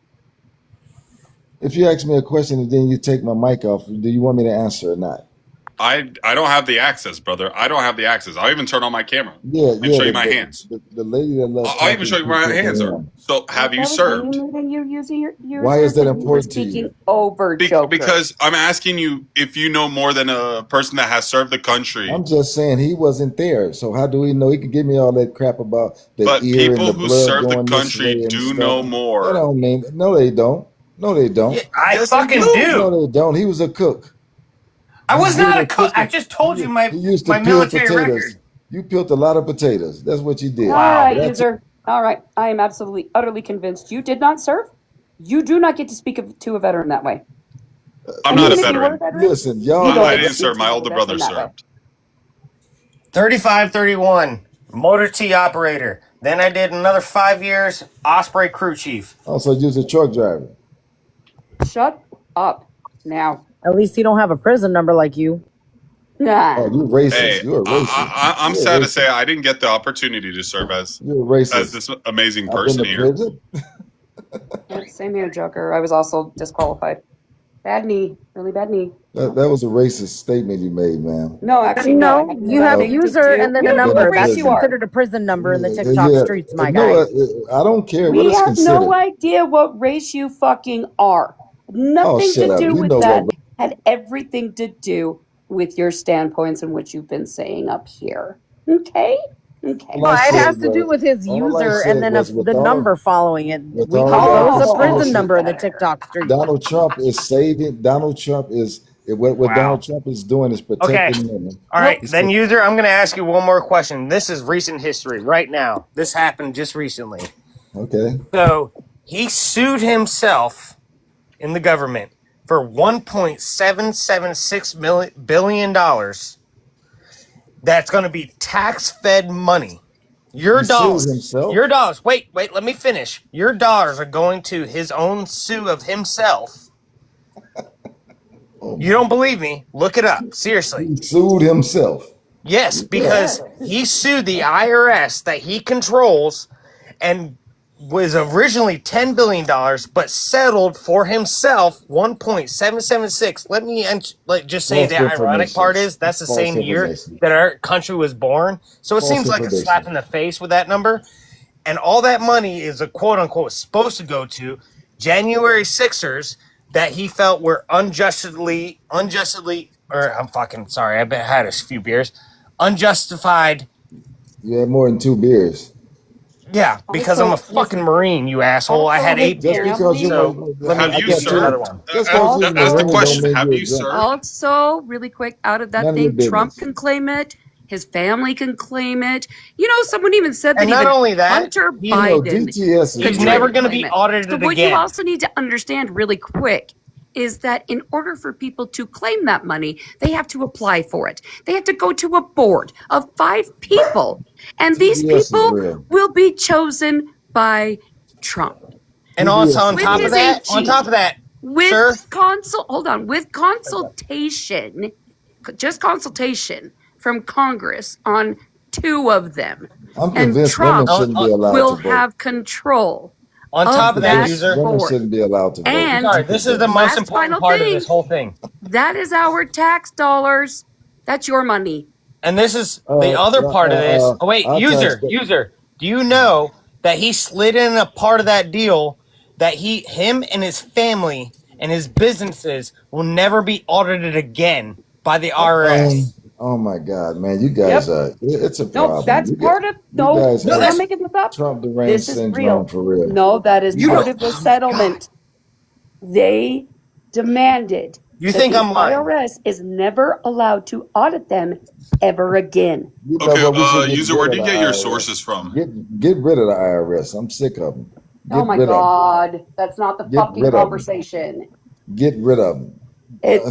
If you ask me a question and then you take my mic off, do you want me to answer or not? I don't have the access, brother. I don't have the access. I'll even turn on my camera Yeah, and yeah. show you my hands. The lady that loves I'll even talking, show you keep where my putting hands it are. on. So, have you That was served? mainly that you're using your Why is that assistant. You were important to you? speaking over Joker. Because I'm asking you if you know more than a person that has served the country. I'm just saying he wasn't there. So how do we know? He could give me all that crap about the But ear and people the who blood serve the going this country way and do stuff. know That more. don't mean no. They don't. No, they don't. Yeah, I Yes, they fucking do. do. No, they don't. He was a cook. I was He not was a cook. I just told you my He used to my peel military potatoes. record. You peeled a lot of potatoes. That's what you did. All Wow. right, That's user. All right. I am absolutely, utterly convinced you did not serve. You do not get to speak to a veteran that way. I'm And not a even if you were a veteran. veteran, listen, you y'all. don't I get to didn't speak serve. to My another older veteran brother that way. served. 3531, motor T operator. Then I did another 5 years, Osprey crew chief. Also, you was a truck driver. Shut up now. At least he don't have a prison number like you. Nah. Oh, you racist. Hey, You're a racist. I'm You're a sad to racist. say I didn't get the opportunity to serve as You're a racist. this amazing I've been person to here. prison. Yep, same here, Joker. I was also disqualified. Bad knee. Really bad knee. That was a racist statement you made, man. No, actually, no. No, It had you have nothing to user do. and then We a don't know number. what race That's you are. considered a prison number in the TikTok streets, my guy. No, I don't care what We it's have considered. no idea what race you fucking are. Oh, Nothing shut to up. do You with know that. what? Had everything to do with your standpoints and what you've been saying up here. Okay? Okay. All I Well, it has said to do was, with his all I user said and then was the number following it. with We all call those a that prison bullshit, number in the TikTok streets. Donald Trump is saving. Donald Trump is what Wow. Donald Trump is doing is Okay. protecting women. All right. He's Then, user, I'm going to ask you one more question. This is recent history right now. This happened just recently. okay. So he sued himself in the government for $1.776 billion. That's going to be tax-fed money. Your He sued dollars. himself? Your dollars. Wait, let me finish. Your dollars are going to his own sue of himself. You don't believe me? Look it up. Seriously. He sued himself. Yes, because he sued the IRS that he controls and was originally $10 billion, but settled for himself 1.776. Let me just say False the ironic information. part is that's the False same year information. that our country was born. So it False seems like a information. slap in the face with that number. And all that money is a quote unquote supposed to go to January Sixers that he felt were unjustly, or I'm fucking sorry, I've had a few beers, unjustified. You had more than 2 beers. Yeah, because I'm a fucking Marine, you asshole. I had 8 Just beers. because you So were, let me Have you get to another served? one. just because you're That's the Marine question. don't mean Have you're you drunk. served? Also, really quick, out of that None of your thing, Trump business. can claim it. His family can claim it. You know, someone even said that And not even only that, Hunter he- Biden DTS is He's could never real. going to claim be it. audited So what you again. also need to understand really quick is that in order for people to claim that money, they have to apply for it. They have to go to a board of 5 people. And these TBS is people real. will be chosen by Trump. And also on With top his of that, AG. With sir, consultation, just consultation from Congress on two of them. I'm And convinced women Trump shouldn't be allowed will to vote. have control On top of that, that user, Women sport. shouldn't be allowed to vote. And sorry, this is the most last important final part of thing, this whole thing. that is our tax dollars. That's your money. And this is the other part of this. Oh wait, Our tax user, do you know that he slid in a part of that deal that him and his family and his businesses will never be audited again by the IRS? Oh my God, man, you guys are. It's a problem. Nope, that's You part of you guys I'm have not making this up. Trump deranged This is syndrome real. for real. No, that is You part don't- of the settlement. They demanded You that think the I'm lying? IRS is never allowed to audit them ever again. You know Okay, what? We should get user, rid where of do you the get your IRS. sources from? Get rid of the IRS. I'm sick of them. Oh my God, that's not the Get fucking rid of 'em. conversation. Get rid of them.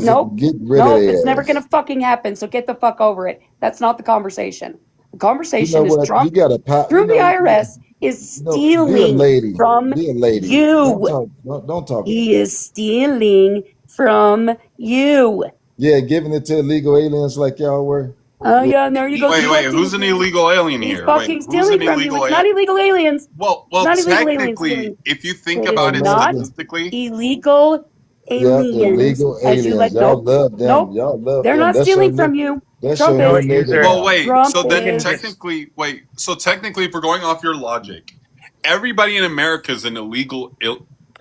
Nope. Get rid Nope, of their it's never ass. gonna fucking happen. So get the fuck over it. That's not the conversation. The conversation You know is what? Trump You got a through the IRS is be a stealing lady. from Be a lady. you. Don't talk. He is stealing from you. Yeah, giving it to illegal aliens like y'all were. Oh yeah, and there you go. Wait, who's an illegal alien He's here? fucking Who's stealing an from you. illegal It's not alien? illegal aliens. Well, It's not illegal aliens technically, stealing. if you think It about is it not statistically, illegal Yeah, aliens. illegal As you aliens. let Y'all nope, love them. nope. Y'all love They're them. not That's stealing your from new, you. that's Trump your is. new nigga well, now. wait. Trump So then, is. technically, if we're going off your logic, everybody in America is an illegal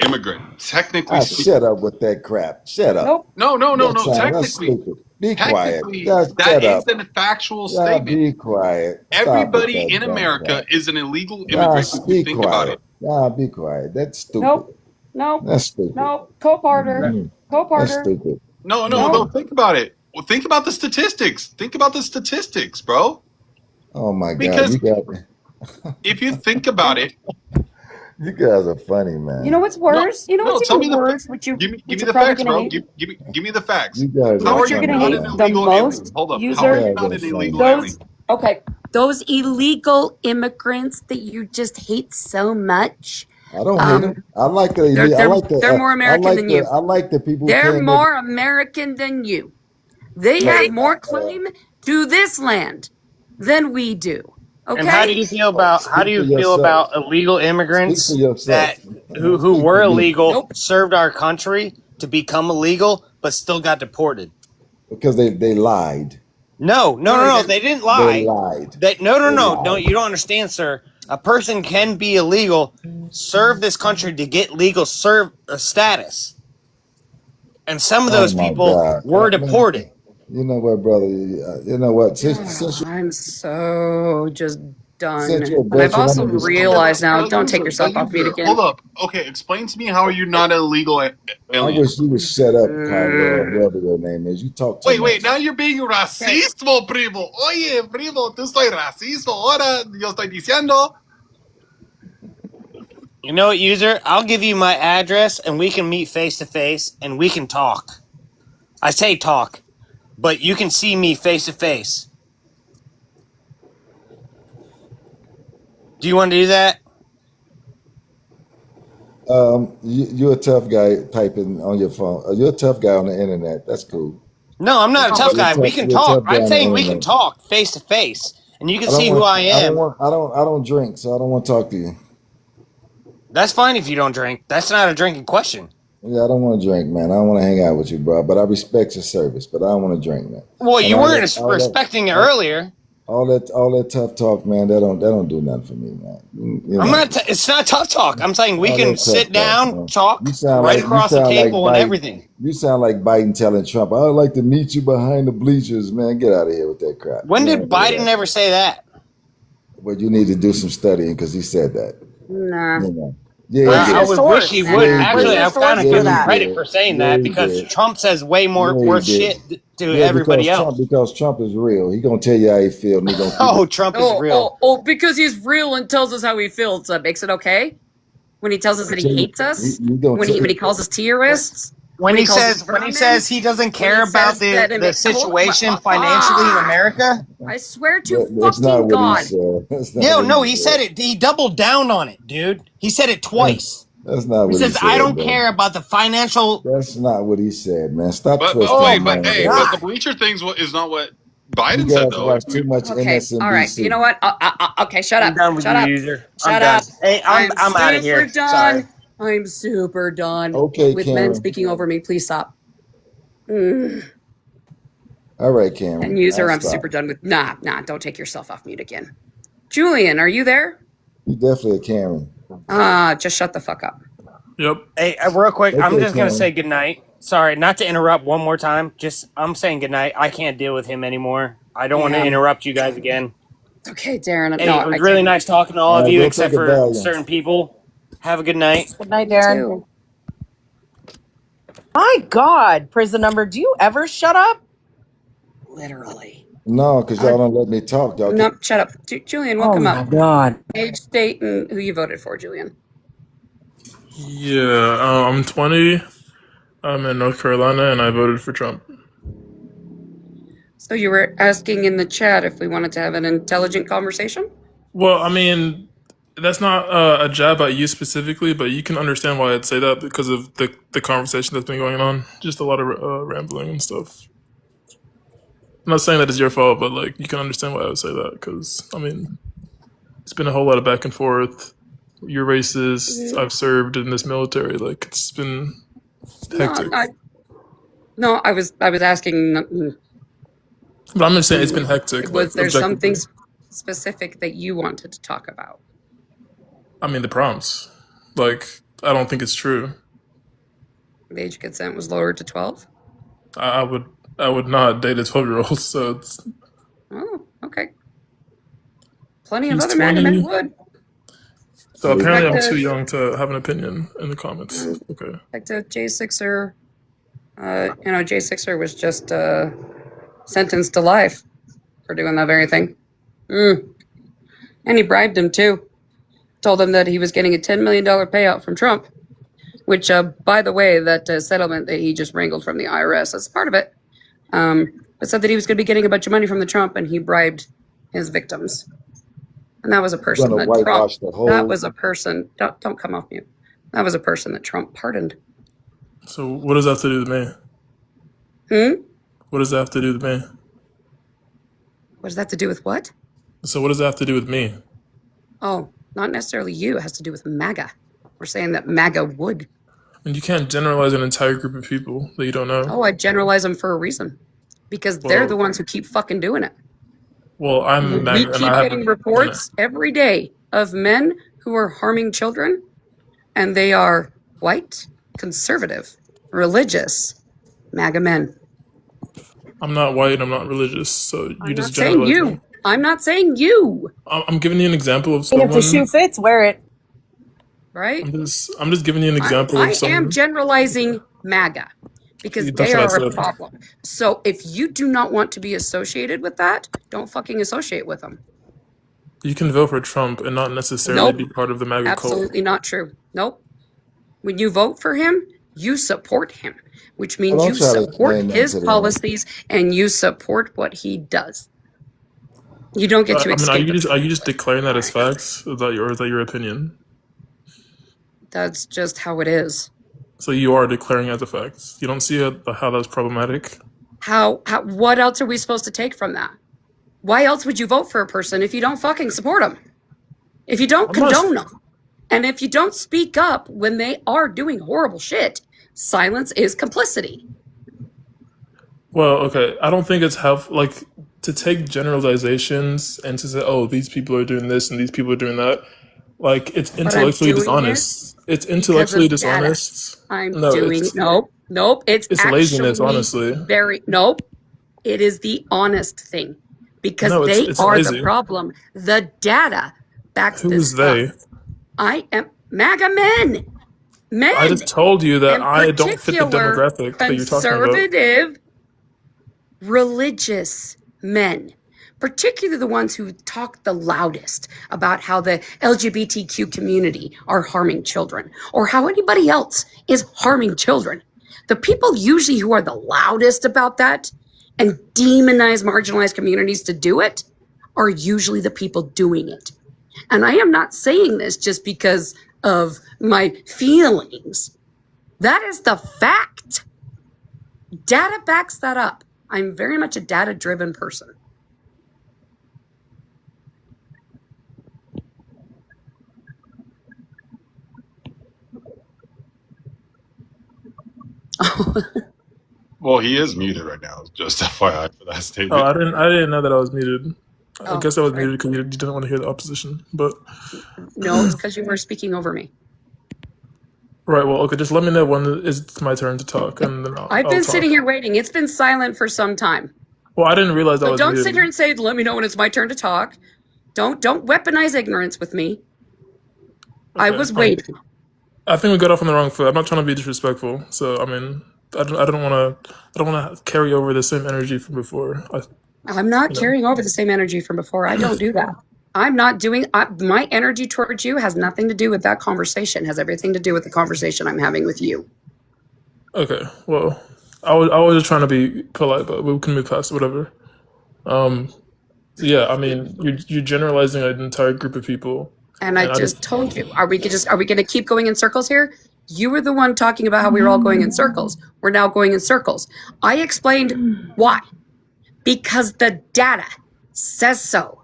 immigrant. Technically speaking. Shut up with that crap. Shut up. Nope. No. That's Technically, stupid. Be quiet. Just that shut is up. a factual Y'all statement. be quiet. Stop with Everybody that in dumb America crap. is an illegal Y'all immigrant. If you be think about quiet. it. Y'all be quiet. That's stupid. Nope. Nope. That's stupid. Nope. Co-parter. Mhm. That's Co-parter. stupid. No. Think about it. Well, think about the statistics. Think about the statistics, bro. Oh my God. Because You got if you think about it, you guys are funny, man. You know what's worse? You know what's tell me even worse? Which give me you're the probably facts, gonna bro. hate. Give me the facts. You guys You know How are what are you're you funny, gonna not hate an man. the illegal alien? most, Hold up. How user. are you You not guys an are funny. illegal alien? Those illegal immigrants that you just hate so much. I don't hate them. I like the elite. They're more American than you. I like the people who They're came more American than you. They have more claim to this land than we do. Okay. And how do you feel about illegal immigrants Speak for yourself. who were illegal, served our country to become illegal, but still got deported? Because they lied. No, they didn't lie. They lied. No, you don't understand, sir. A person can be illegal, serve this country to get legal status. And some of those people were deported. You know what, brother? You know what? I'm so just done. Since you're a And I've veteran, also I'm gonna just- realized now, But don't take user, yourself but off mute user, again. Hold up. Okay, explain to me how are you not an illegal I alien? wish you would shut up, Kylo, or whoever your name is. You talk too much. Wait, now you're being racismo, primo. Oye, primo, tú soy racismo. Ahora yo estoy diciendo. You know what, user? I'll give you my address and we can meet face to face and we can talk. I say talk, but you can see me face to face. Do you want to do that? You're a tough guy typing on your phone. You're a tough guy on the internet. That's cool. No, I'm not a tough guy. We can talk. I'm saying we can talk talk face to face, and you can see who I am. I don't drink, so I don't want to talk to you. That's fine if you don't drink. That's not a drinking question. Yeah, I don't want to drink, man. I don't want to hang out with you, bro. But I respect your service, but I don't want to drink, man. Well, And you all weren't that- respecting it earlier. All that tough talk, man. That don't do nothing for me, man. You I'm know. not. It's not tough talk. I'm saying we All can that tough sit down, man. talk You sound right like- across you the sound like table and Biden. everything. You sound like Biden telling Trump, "I'd like to meet you behind the bleachers, man." Get out of here with that crap. When You did don't do Biden that. ever say that? Well, you need to do some studying because he said that. Nah. You know. Yeah, Well, he I did. would wish he would. Yeah, he Actually, did. I kind of Yeah, give he him did. credit for saying Yeah, that he because did. Trump says way more Yeah, he worse did. shit to everybody else. Because Trump is real. He gonna tell you how he feel. And he gonna keep it. Trump is real. Because he's real and tells us how he feels. That makes it okay. When he tells us that he hates us, when he calls us terrorists, When he calls us says he doesn't care about says that the situation financially in America. I swear to That's not fucking what he God. said. That's not Yeah, what no, he said it. He doubled down on it, dude. He said it twice. That's not what He he says, said. "I don't bro. care about the financial." That's not what he said, man. Stop But twisting. wait, my but mind, hey, bro. but the bleacher things is not what Biden You said guys though. watch too much Okay, all right. You know MSNBC. what? Okay, shut I'm up. done with Shut you, up. user. I'm Shut done. up. Hey, I'm out of super here. Sorry. done. I'm super done Okay, with men Karen. speaking over me. Please stop. Mm. All right, And Karen. I'll user, I'm stop. super done with. Nah, don't take yourself off mute again. Julian, are you there? You definitely a Karen. Just shut the fuck up. Yep. Hey, real quick, I'm Okay, just gonna say Karen. goodnight. Sorry, not to interrupt one more time. Just I'm saying goodnight. I can't deal with him anymore. I don't want to Yeah. interrupt you guys again. Okay, Darren. Hey, No, it was I really can't. nice talking to all All of right, you, go except take a for Valium. certain people. Have a good night. Good night, Me Darren. too. My God, prison number, do you ever shut up? Literally. No, because y'all don't let me talk. Y'all keep. No, shut up. Julian, Oh welcome my up. God. Age, state, and who you voted for, Julian. Yeah, I'm 20. I'm in North Carolina, and I voted for Trump. So you were asking in the chat if we wanted to have an intelligent conversation? Well, I mean, that's not a jab at you specifically, but you can understand why I'd say that because of the conversation that's been going on. Just a lot of rambling and stuff. I'm not saying that it's your fault, but like you can understand why I would say that because I mean, it's been a whole lot of back and forth. You're racist. I've served in this military. Like it's been hectic. No, I was asking. But I'm just saying it's been hectic. Was Like there something objectively. specific that you wanted to talk about? I mean the prompts. Like I don't think it's true. The age of consent was lowered to 12. I would not date a 12-year-old. So it's, Oh, okay. Plenty of he's other MAGA men 20. would. So apparently Back I'm to- too young to have an opinion in the comments. Okay. Back to J6er. J6er was just sentenced to life for doing that very thing. And he bribed him too. Told him that he was getting a $10 million payout from Trump, which, by the way, that settlement that he just wrangled from the IRS, that's part of it. But said that he was going to be getting a bunch of money from the Trump, and he bribed his victims. And that was a person Gonna that Trump. whitewash the whole. That was a person. Don't come off mute. That was a person that Trump pardoned. So what does that have to do with me? What does that have to do with me? What does that have to do with what? So what does that have to do with me? Oh, not necessarily you. It has to do with MAGA. We're saying that MAGA would. And you can't generalize an entire group of people that you don't know. Oh, I generalize them for a reason. Because they're the ones who keep fucking doing it. Well, I'm We MAGA, keep and I getting reports every day of men who are harming children, and they are white, conservative, religious, MAGA men. I'm not white. I'm not religious. So you I'm just not saying generalize you. me. I'm not saying you. I'm giving you an example of And someone. if the shoe fits, wear it. Right? I'm just giving you an example I of someone. am generalizing MAGA because That's they what I are a said. problem. So if you do not want to be associated with that, don't fucking associate with them. You can vote for Trump and not necessarily Nope. be part of the MAGA Absolutely not true. Nope. When you vote for him, you support him, which means Don't you try to support explain that his to them. policies and you support what he does. You don't get to cult. escape it. Are you just declaring that as facts? Is that your opinion? That's just how it is. So you are declaring it as a fact. You don't see how that's problematic? How what else are we supposed to take from that? Why else would you vote for a person if you don't fucking support them? If you don't condone them? And if you don't speak up when they are doing horrible shit, silence is complicity. Well, okay. I don't think it's helpful, like, to take generalizations and to say, oh, these people are doing this and these people are doing that. Like, it's But I'm intellectually doing dishonest. It's because intellectually of data. dishonest. I'm No, doing it's nope. It's laziness, actually honestly. very nope. It is the honest thing because No, they it's are lazy. the problem. The data backs Who this is they? up. I am MAGA men. I just told you that in I don't fit the particular demographic that you're talking about. conservative, religious men, particularly the ones who talk the loudest about how the LGBTQ community are harming children or how anybody else is harming children. The people usually who are the loudest about that and demonize marginalized communities to do it are usually the people doing it. And I am not saying this just because of my feelings. That is the fact. Data backs that up. I'm very much a data-driven person. Well, he is muted right now. Just FYI for that Oh, statement. I didn't know that I was muted. I Oh, guess I was sorry. muted because you didn't want to hear the opposition. But No, it's because you were speaking over me. right, well, okay, just let me know when it's my turn to talk, and then I've I'll been talk. sitting here waiting. It's been silent for some time. Well, I didn't realize I So was don't muted. sit here and say, "Let me know when it's my turn to talk." Don't weaponize ignorance with me. I Okay, was waiting. I think we got off on the wrong foot. I'm not trying to be disrespectful. So I mean, I don't want to carry over the same energy from before. I'm not You know. carrying over the same energy from before. I don't do that. I'm not doing. My energy towards you has nothing to do with that conversation. It has everything to do with the conversation I'm having with you. Okay, well, I was just trying to be polite, but we can move past it, whatever. Yeah, I mean, you're generalizing an entire group of people, And I just told you, are we going to keep going in circles here? You were the one talking about how we were all going in circles. We're now going in circles. I explained why. Because the data says so.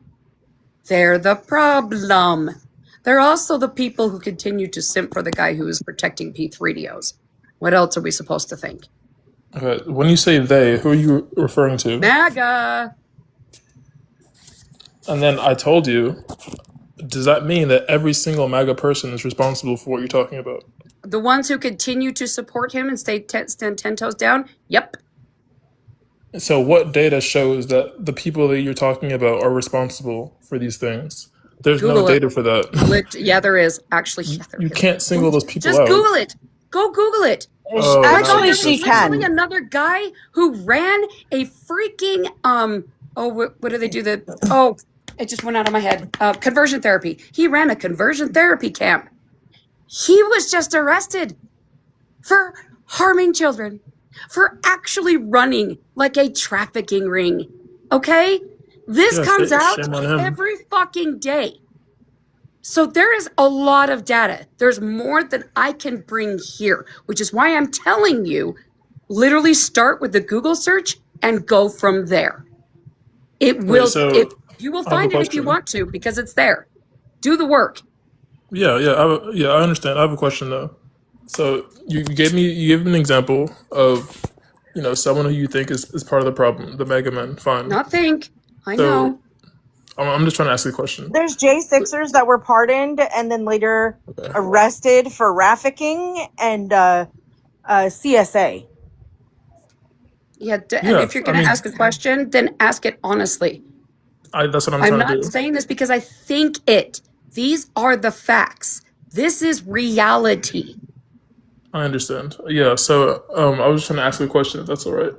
They're the problem. They're also the people who continue to simp for the guy who is protecting P3DOs. What else are we supposed to think? Okay, when you say they, who are you referring to? MAGA. And then I told you, does that mean that every single MAGA person is responsible for what you're talking about? The ones who continue to support him and stand 10 toes down? Yep. So what data shows that the people that you're talking about are responsible for these things? There's Google no data for that. Yeah, there is. Actually, yeah, there You is. can't single those people Just out. Google it. Go Google it. Oh, Actually, now she it's can. Literally another guy who ran a freaking what do they do it just went out of my head. Conversion therapy. He ran a conversion therapy camp. He was just arrested for harming children, for actually running like a trafficking ring. Okay? This Yeah, comes out shame on him. every fucking day. So there is a lot of data. There's more than I can bring here, which is why I'm telling you, literally start with the Google search and go from there. It will, so you will I have a find it if you question. want to, because it's there. Do the work. Yeah, I understand. I have a question though. So you gave me an example of someone who you think is part of the problem, the Mega Men. Fine. Not think. I So know. I'm just trying to ask you a question. There's J6ers that were pardoned and then later arrested for trafficking and CSA. Yeah, and if you're going to ask a question, then ask it honestly. That's what I'm I'm trying to not do. saying this because I think it. These are the facts. This is reality. I understand. Yeah. So I was just trying to ask you a question. If that's all right.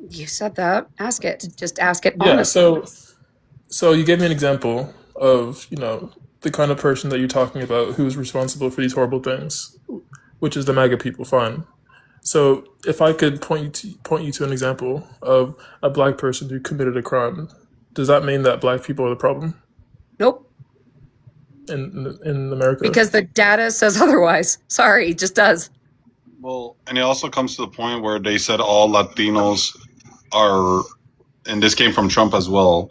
You said that. Ask it. Just ask it Yeah. honestly. So you gave me an example of the kind of person that you're talking about who's responsible for these horrible things, which is the MAGA people. Fine. So if I could point you to an example of a black person who committed a crime, does that mean that black people are the problem? Nope. In America? Because the data says otherwise. Sorry, it just does. Well, and it also comes to the point where they said all Latinos are, and this came from Trump as well,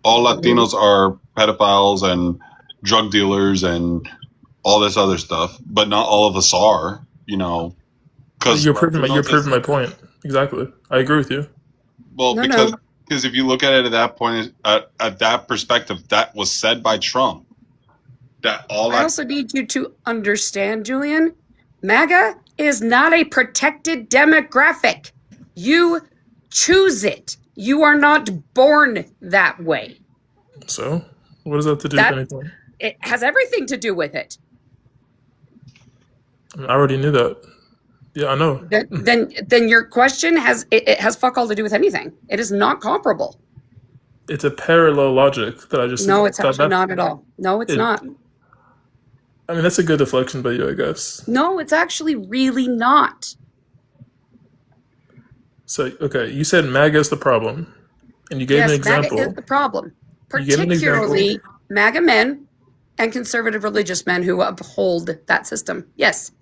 all Latinos are pedophiles and drug dealers and all this other stuff, but not all of us are, because you're proving my point. Exactly. I agree with you. Well, because if you look at it at that point, at that perspective, that was said by Trump. I also need you to understand, Julian, MAGA is not a protected demographic. You choose it. You are not born that way. So, what does that have to do with anything? It has everything to do with it. I already knew that. Yeah, I know. Then your question has fuck all to do with anything. It is not comparable. It's a parallel logic that I just No, it's actually not at all. No, it's not. I mean, that's a good deflection by you, I guess. No, it's actually really not. So, okay, you said MAGA is the problem, and you gave me an example. MAGA is the problem, particularly MAGA men and conservative religious men who uphold that system. Yes.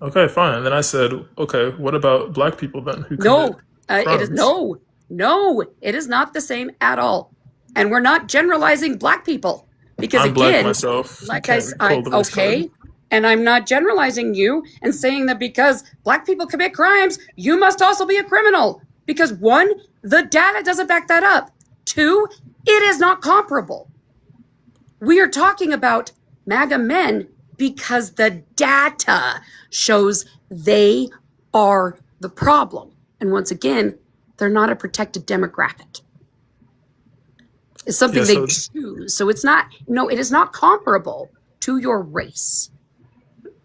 Okay, fine. And then I said, okay, what about black people then? crimes. It is no, it is not the same at all. And we're not generalizing black people because I'm black again, myself. like You I, can't pull the race okay, card. and I'm not generalizing you and saying that because black people commit crimes, you must also be a criminal. Because one, the data doesn't back that up. Two, it is not comparable. We are talking about MAGA men because the data shows they are the problem. And once again, they're not a protected demographic. It's something Yeah, they so choose. So it's not, no, it is not comparable to your race.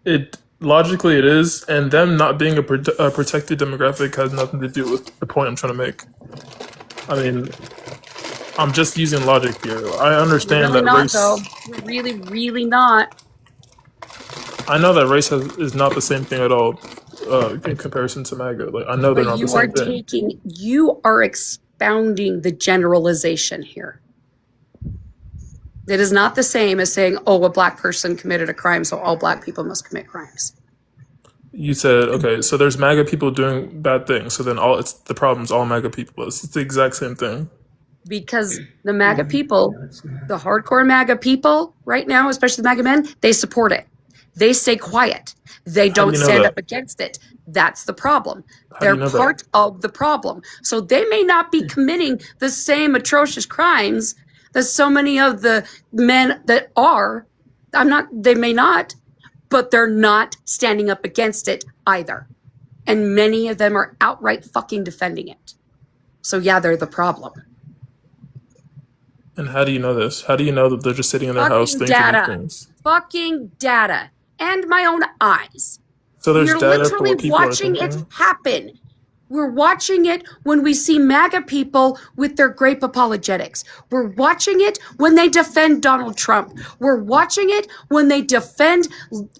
it logically it is, and them not being a protected demographic has nothing to do with the point I'm trying to make. I mean, I'm just using logic here. I You're understand really that not, race. though. You're really, really not. I know that race is not the same thing at all in comparison to MAGA. Like I know they're But not the you are same thing. you are expounding the generalization here. It is not the same as saying, oh, a black person committed a crime, so all black people must commit crimes. You said, okay, so there's MAGA people doing bad things, so then the problem's all MAGA people. It's the exact same thing. Because the MAGA people, the hardcore MAGA people right now, especially the MAGA men, they support it. They stay quiet. They don't stand up against it. That's the problem. They're part of the problem. So they may not be committing the same atrocious crimes that so many of the men that are. They may not, but they're not standing up against it either. And many of them are outright fucking defending it. So yeah, they're the problem. And how do you know this? How do you know that they're just sitting in their house thinking these things? Fucking data. And my own eyes. So there's You're data for literally what people are watching it thinking? happen. We're watching it when we see MAGA people with their grape apologetics. We're watching it when they defend Donald Trump. We're watching it when they defend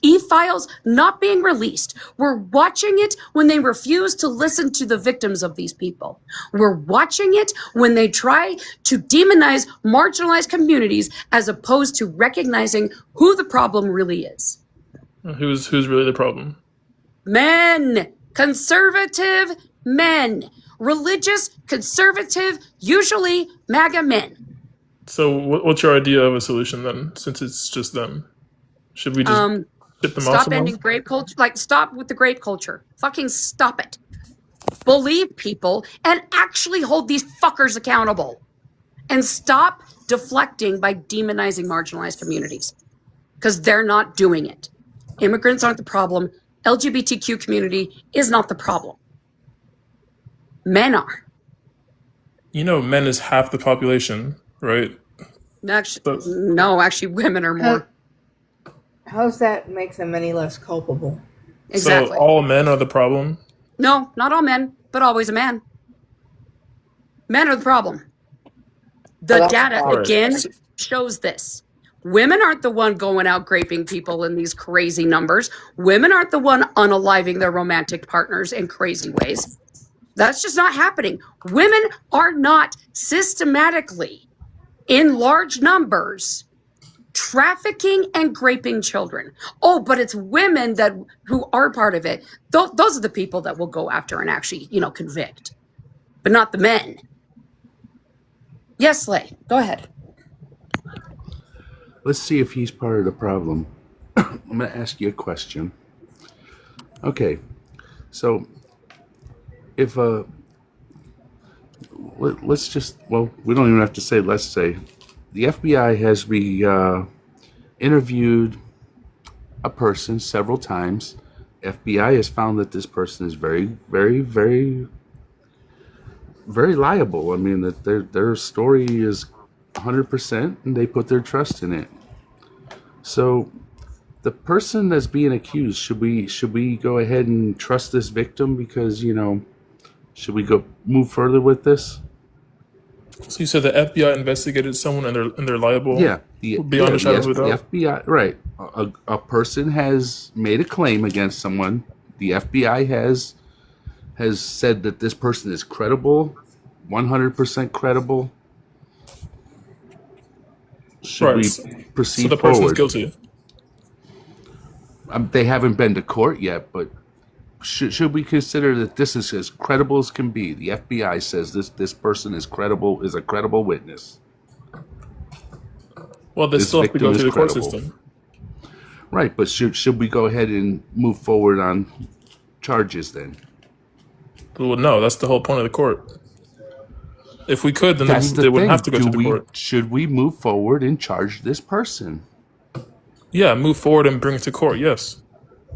e-files not being released. We're watching it when they refuse to listen to the victims of these people. We're watching it when they try to demonize marginalized communities as opposed to recognizing who the problem really is. Who's really the problem? Men, conservative men, religious, conservative, usually MAGA men. So what's your idea of a solution then, since it's just them? Should we just ship them off Stop ending grape culture. Like, stop with the grape culture. Fucking stop it. Believe people and actually hold these fuckers accountable. And stop deflecting by demonizing marginalized communities. Because they're not doing it. Immigrants aren't the problem. LGBTQ community is not the problem. Men are. You know, men is half the population, right? Actually, women are more. How's that make them any less culpable? Exactly. So all men are the problem? No, not all men, but always a man. Men are the problem. The data, again, shows this. Women aren't the one going out graping people in these crazy numbers. Women aren't the one unaliving their romantic partners in crazy ways. That's just not happening. Women are not systematically, in large numbers, trafficking and graping children. Oh, but it's women who are part of it. Those are the people that will go after and actually, convict, but not the men. Yes, Slay, go ahead. Let's see if he's part of the problem. I'm going to ask you a question. Okay, so if let's just, well, we don't even have to say, let's say, the FBI has interviewed a person several times. FBI has found that this person is very, very, very, very liable. I mean, that their story is 100%, and they put their trust in it. So the person that's being accused, should we go ahead and trust this victim because, should we go move further with this? So you said the FBI investigated someone and they're liable? Yeah. Beyond a shadow of a doubt? The FBI, right. A person has made a claim against someone. The FBI has said that this person is credible, 100% credible. Should we proceed so the person's forward? guilty? They haven't been to court yet, but should we consider that this is as credible as can be? The FBI says this person is credible, is a credible witness. Well, they This still have to victim go is through the court credible. system. Right, but should we go ahead and move forward on charges then? Well, no, that's the whole point of the court. If we could, then That's they the wouldn't thing. have to go to the court. Should we move forward and charge this person? Yeah, move forward and bring it to court. Yes.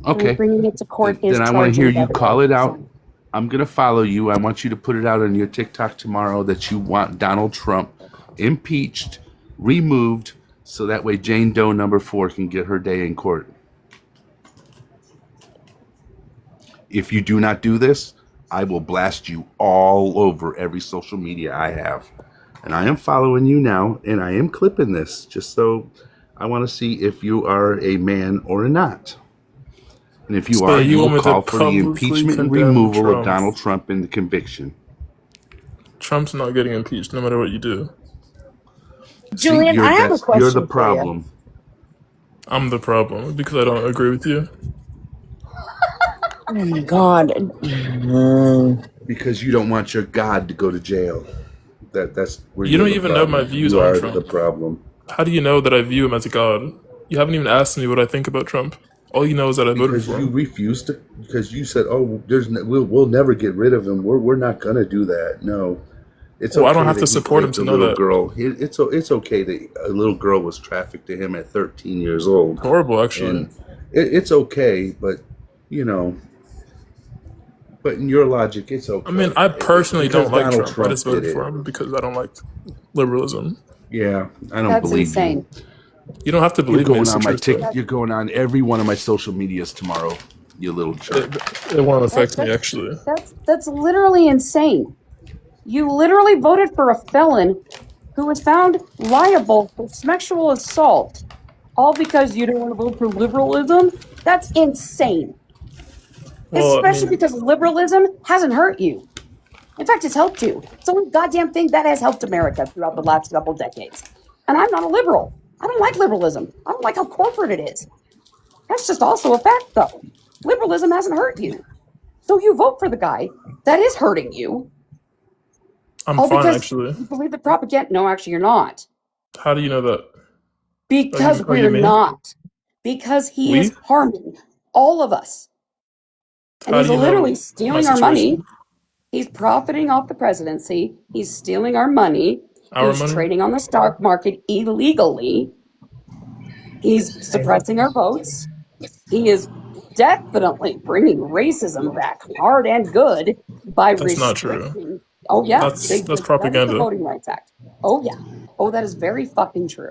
Okay. Bringing it to court is Then I want to hear charging you call it out. evidence. I'm going to follow you. I want you to put it out on your TikTok tomorrow that you want Donald Trump impeached, removed, so that way Jane Doe number 4 can get her day in court. If you do not do this, I will blast you all over every social media I have. And I am following you now, and I am clipping this just so I want to see if you are a man or not. And if you So are, you you want will me to call for the publicly impeachment and condemn removal Trump? of Donald Trump and the conviction. Trump's not getting impeached no matter what you do. Julian, I have a question You're the for problem. I'm the problem because I don't agree with you. Oh my God. Because you don't want your God to go to jail. That's where You don't the even know my problem. views You on are Trump. the problem. How do you know that I view him as a god? You haven't even asked me what I think about Trump. All you know is that I voted Because for you him. refused to. Because you said, "Oh, we'll never get rid of him. We're not gonna do that." No, it's Well, okay. I don't have that to he support him raped to a know little that. girl. It's okay that a little girl was trafficked to him at 13 years old. Horrible, actually. And it's okay, but you know. But in your logic, it's okay. I mean, I personally Because don't like Donald Trump. I just did voted it. for him because I don't like liberalism. Yeah, I don't That's believe insane. You don't have to You're believe me. going It's the on my truth. tick. You're going on every one of my social medias tomorrow. You little jerk. It won't affect me, actually. That's literally insane. You literally voted for a felon who was found liable for sexual assault, all because you don't want to vote for liberalism? That's insane. Well, Especially because liberalism hasn't hurt you. In fact, it's helped you. It's the only goddamn thing that has helped America throughout the last couple decades. And I'm not a liberal. I don't like liberalism. I don't like how corporate it is. That's just also a fact, though. Liberalism hasn't hurt you. So you vote for the guy that is hurting you. I'm all fine, because actually. you believe the propaganda. No, actually, you're not. How do you know that? Because Are you we're mean? not. Because he We? is harming all of us. And How he's do you know literally my stealing our money. situation? He's profiting off the presidency. He's stealing our money. Our He's money? trading on the stock market illegally. He's suppressing our votes. He is definitely bringing racism back hard and good by That's not true. restricting. Oh yeah, That's that is the propaganda. Voting Rights Act. Oh yeah. Oh, that is very fucking true.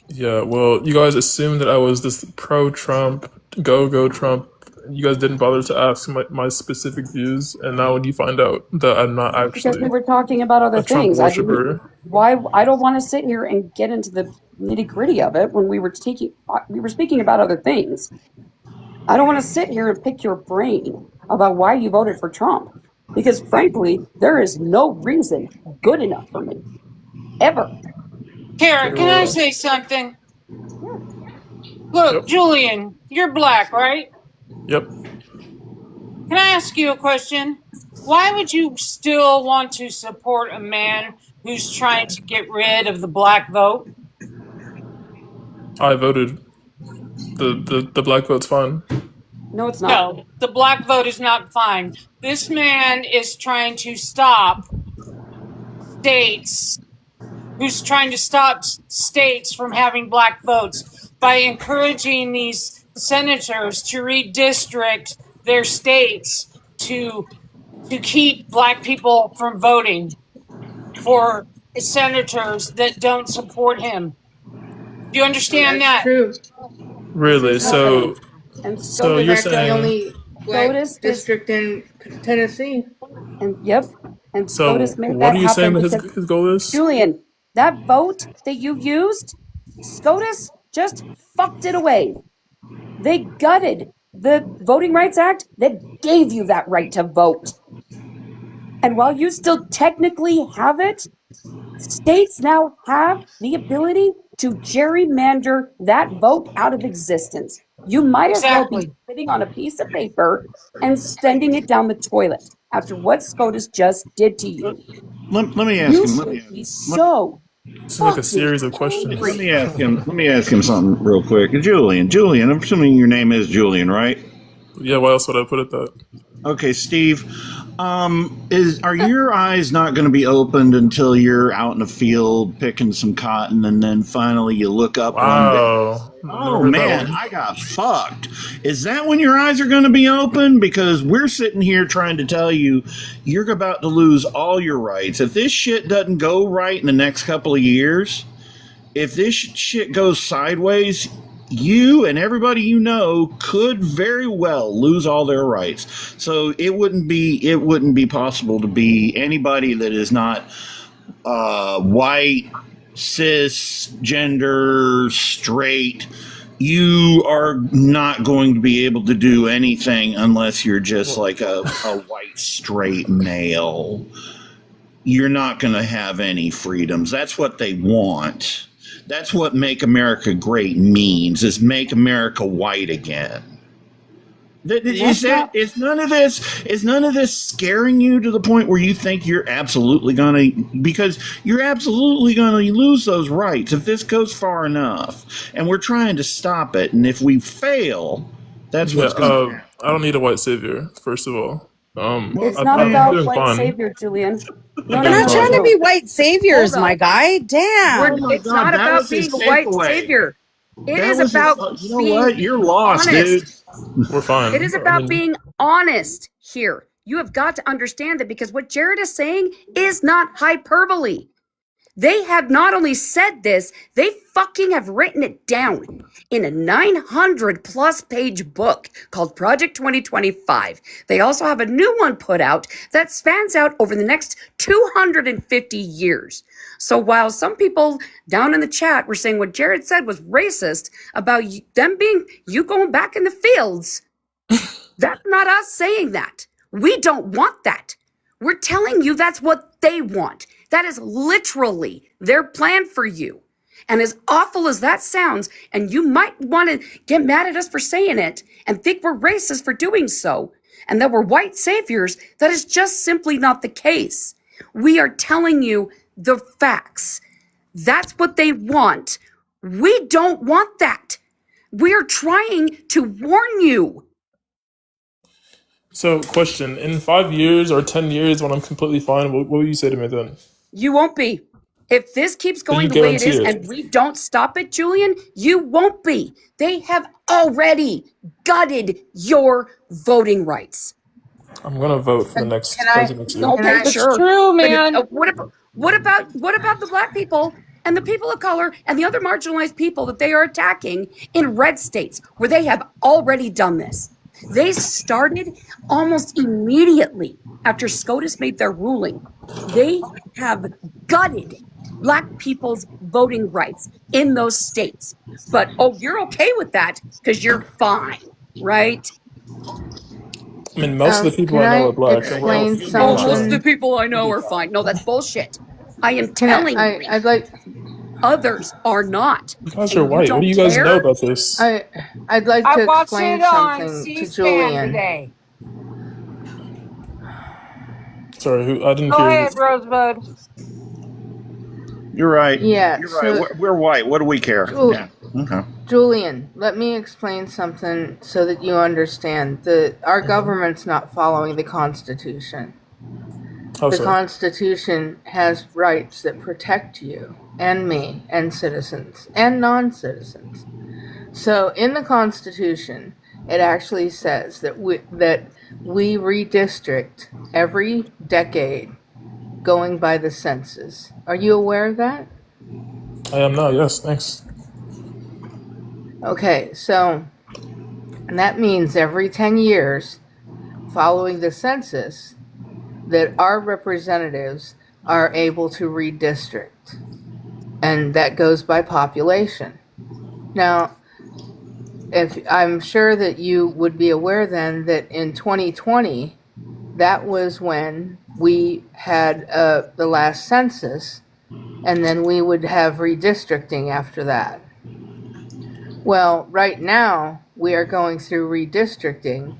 Yeah, well, you guys assumed that I was this pro-Trump, go Trump. You guys didn't bother to ask my specific views, and now when you find out that I'm not Because actually we were talking about other a Trump things. worshiper, Why I don't want to sit here and get into the nitty gritty of it when we were speaking about other things. I don't want to sit here and pick your brain about why you voted for Trump. Because frankly, there is no reason good enough for me. Ever. Kara, can I say something? Look, Julian, you're black, right? Yep. Can I ask you a question? Why would you still want to support a man who's trying to get rid of the black vote? I voted. The black vote's fine. No, it's not. No, the black vote is not fine. This man is trying to stop states, who's trying to stop states from having black votes by encouraging these senators to redistrict their states to keep black people from voting for senators that don't support him. Do you understand that? True. Really? So, And so SCOTUS you're That's the saying? only black SCOTUS district in Tennessee. And yep. And So, SCOTUS made what that are you saying happen that because his goal is? Julian, that vote that you used, SCOTUS just fucked it away. They gutted the Voting Rights Act that gave you that right to vote. And while you still technically have it, States now have the ability to gerrymander that vote out of existence. You might as well be Exactly. sitting on a piece of paper and sending it down the toilet after what SCOTUS just did to you. Let me ask You him. should be so It's like a fucking series of Let questions. angry. me ask him. Let me ask him something real quick. Julian. I'm assuming your name is Julian, right? Yeah, why else would I put it that? Okay, Steve. Are your eyes not going to be opened until you're out in the field picking some cotton, and then finally you look up one day? Wow. I've never Oh heard that man, one. I got fucked. Is that when your eyes are going to be open? Because we're sitting here trying to tell you you're about to lose all your rights. If this shit doesn't go right in the next couple of years, if this shit goes sideways, you and everybody you know could very well lose all their rights. So it wouldn't be possible to be anybody that is not white, cisgender, straight. You are not going to be able to do anything unless you're just like a white straight male. You're not going to have any freedoms. That's what they want. That's what Make America Great means, is make America white again. Is none of this scaring you to the point where you think you're absolutely gonna, because you're absolutely gonna lose those rights if this goes far enough, and we're trying to stop it, and if we fail, that's Yeah, what's gonna happen. I don't need a white savior, first of all. It's I'm not I'm about doing white fine. savior, Julian. I'm No, We're no, doing not no, trying fine. to no. be white Hold saviors, my on. guy. Oh Damn. my It's god, not that about was his being a white takeaway. savior. It That is was his. about You know being what? You're lost, dude. honest. We're fine. It is I about mean, being honest here. You have got to understand that, because what Jared is saying is not hyperbole. They have not only said this, they fucking have written it down in a 900 plus page book called Project 2025. They also have a new one put out that spans out over the next 250 years. So while some people down in the chat were saying what Jared said was racist about them being you going back in the fields, that's not us saying that. We don't want that. We're telling you that's what they want. That is literally their plan for you. And as awful as that sounds, and you might want to get mad at us for saying it and think we're racist for doing so, and that we're white saviors, that is just simply not the case. We are telling you the facts. That's what they want. We don't want that. We're trying to warn you. so question: in 5 years or 10 years, when I'm completely fine, what will you say to me then? You won't be. If this keeps Can going you the way it guarantee is it? and we don't stop it, Julian, you won't be. They have already gutted your voting rights. I'm gonna vote for the next Can I? presidency. Okay, Can I? It's sure. true, But man. what about the black people and the people of color and the other marginalized people that they are attacking in red states where they have already done this? They started almost immediately after SCOTUS made their ruling. They have gutted black people's voting rights in those states. But oh, you're okay with that because you're fine, right? I mean, most of the people Can I know are I black, and we're explain we'll be Oh, most of fine. the something? people I know are fine. No, that's bullshit. I am Can telling I? you, I'd like. others are not. You guys are And you white. What do don't you guys know care? about this? I'd like I to watched it explain on something to C-SPAN Julian. today. Sorry, who? I didn't Go hear. ahead, Rosebud. You're right. Yeah. You're right. So, We're white. What do we care? Yeah. Okay. Julian, let me explain something so that you understand. Our government's not following the Constitution. How The so? Constitution has rights that protect you and me and citizens and non-citizens. So in the Constitution, it actually says that we redistrict every decade going by the census. Are you aware of that? I am now. Yes, thanks. Okay, so and that means every 10 years following the census that our representatives are able to redistrict. And that goes by population. Now, if I'm sure that you would be aware then that in 2020, that was when we had the last census, and then we would have redistricting after that. Well, right now we are going through redistricting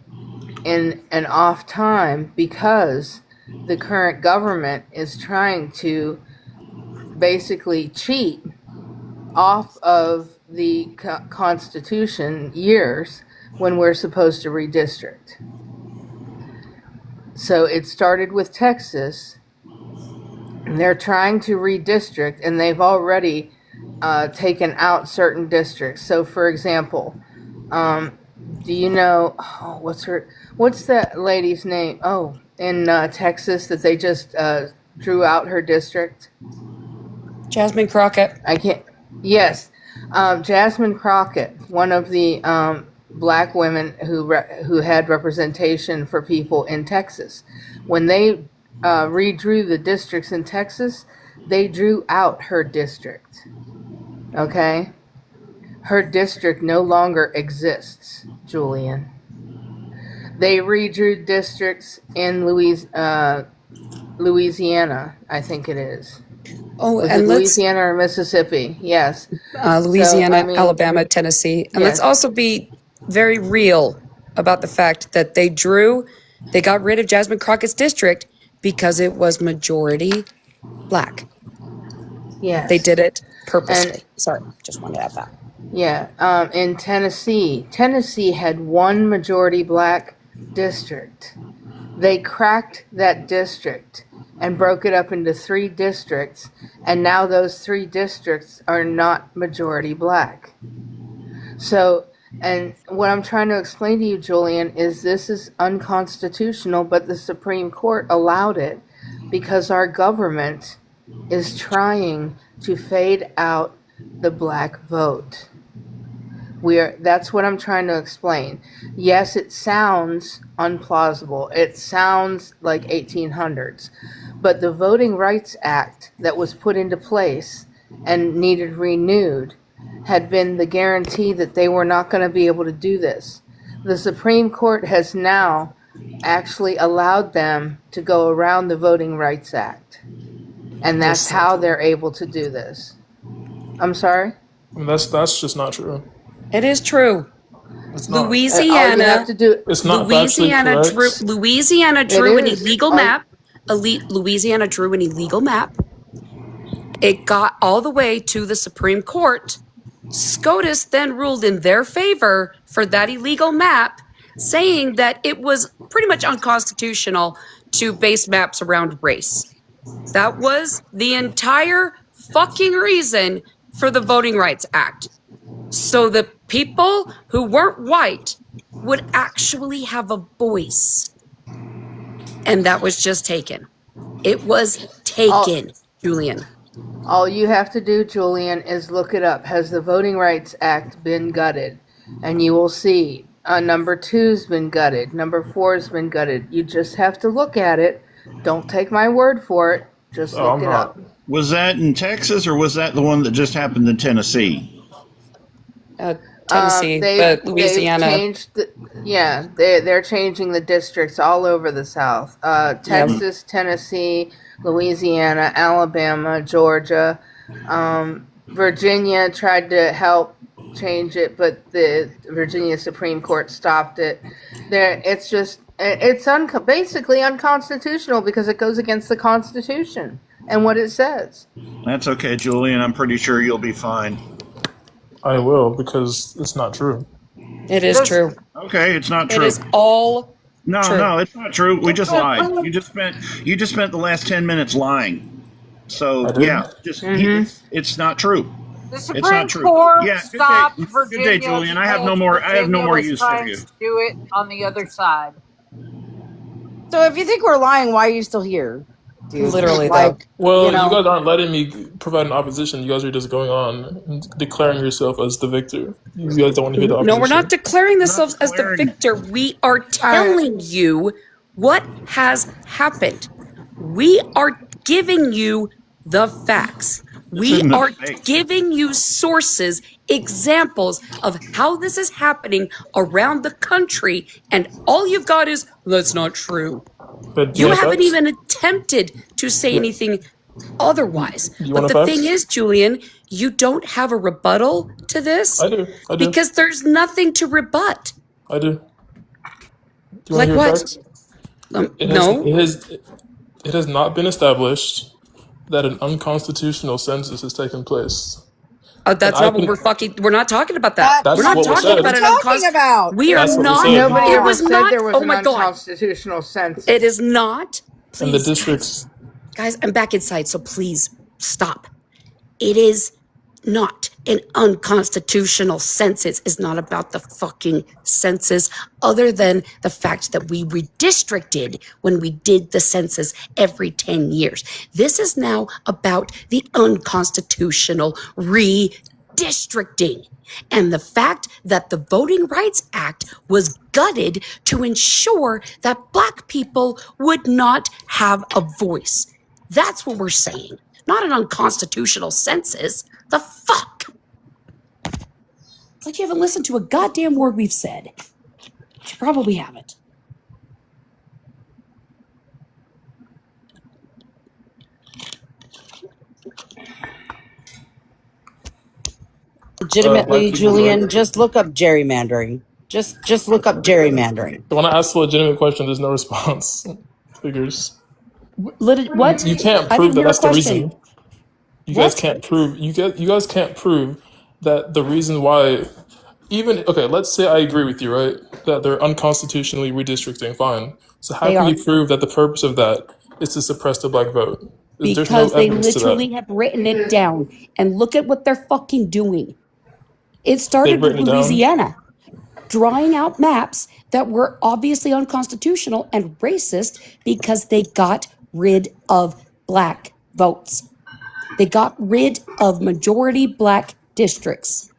in an off time because the current government is trying to basically cheat off of the Constitution years when we're supposed to redistrict. So it started with Texas. They're trying to redistrict, and they've already taken out certain districts. So, for example, do you know what's that lady's name? Oh, in Texas that they just drew out her district. Jasmine Crockett. I can't. Yes, Jasmine Crockett, one of the black women who had representation for people in Texas. When they redrew the districts in Texas, they drew out her district. Okay? Her district no longer exists, Julian. They redrew districts in Louisiana, I think it is. Oh, Was and it Louisiana or Mississippi? Yes. Louisiana, So, I mean, Alabama, Tennessee. And let's yes. also be very real about the fact that they got rid of Jasmine Crockett's district because it was majority black. Yes. They did it purposely. And Sorry, just wanted to add that. yeah, in Tennessee had one majority black district. They cracked that district and broke it up into 3 districts, and now those 3 districts are not majority black. So, and what I'm trying to explain to you, Julian, is this is unconstitutional, but the Supreme Court allowed it because our government is trying to fade out the black vote. That's what I'm trying to explain. Yes, it sounds unplausible. It sounds like 1800s. But the Voting Rights Act that was put into place and needed renewed had been the guarantee that they were not going to be able to do this. The Supreme Court has now actually allowed them to go around the Voting Rights Act. And that's how they're able to do this. I'm sorry? I mean, that's just not true. It is true. It's not. Louisiana It's not factually correct. Louisiana drew an is. illegal map. Louisiana drew an illegal map. It got all the way to the Supreme Court. SCOTUS then ruled in their favor for that illegal map, saying that it was pretty much unconstitutional to base maps around race. That was the entire fucking reason for the Voting Rights Act. So the people who weren't white would actually have a voice. And that was just taken. It was taken, Julian. All you have to do, Julian, is look it up. Has the Voting Rights Act been gutted? And you will see number 2's been gutted. Number 4's been gutted. You just have to look at it. Don't take my word for it. Just look it up. Was that in Texas or was that the one that just happened in Tennessee? Tennessee, but Louisiana. They're changing the districts all over the South. Texas, Tennessee, Louisiana, Alabama, Georgia. Virginia tried to help change it, but the Virginia Supreme Court stopped it. It's basically unconstitutional because it goes against the Constitution and what it says. That's okay, Julian. I'm pretty sure you'll be fine. I will, because it's not true. It is true. Okay, it's not true. It is all No, true. no, it's not true. We just lied. You just spent the last 10 minutes lying. So yeah, it's not true. The It's Supreme not true. Court Yeah, stopped good Virginia. day, Julian. I have no more Virginia use for trying you. to do it on the other side. So if you think we're lying, why are you still here? Dude? Literally, like, Well, you know, you guys aren't letting me provide an opposition. You guys are just going on and declaring yourself as the victor. You guys don't want to hear the opposition. No, we're not declaring ourselves as the victor. We are telling you what has happened. We are giving you the facts. We are giving you sources, examples of how this is happening around the country, and all you've got is, that's not true. But You yeah, haven't that's- even attempted to say anything otherwise. You But want the a thing fact? is, Julian, you don't have a rebuttal to this I do. because there's nothing to rebut. I do. Do you Like want to hear what? a fact? No. It has not been established that an unconstitutional census has taken place. That's not what we're not talking about that. That's We're not what was talking said. about an Talking about. We are That's what was not. said. Nobody It ever was said not. there was Oh an my God. unconstitutional census. It is not. And the Please, districts. guys, I'm back inside, so please stop. It is not an unconstitutional census. It's not about the fucking census, other than the fact that we redistricted when we did the census every 10 years. This is now about the unconstitutional redistricting and the fact that the Voting Rights Act was gutted to ensure that Black people would not have a voice. That's what we're saying. Not an unconstitutional census. The fuck? It's like you haven't listened to a goddamn word we've said. You probably haven't. Legitimately, Black people's Julian, right. just look up gerrymandering. Just look up gerrymandering. So when I ask a legitimate question, there's no response. Figures. What? You can't I prove didn't that hear a that's the question. reason. You guys What? can't prove. You guys can't prove that the reason why. Even okay, let's say I agree with you, right? That they're unconstitutionally redistricting. Fine. So how They can are. you prove that the purpose of that is to suppress the Black vote? There's no Because they evidence to literally that. have written it down. And look at what they're fucking doing. It They've started with written it down. Louisiana, drawing out maps that were obviously unconstitutional and racist because they got rid of Black votes. They got rid of majority Black districts.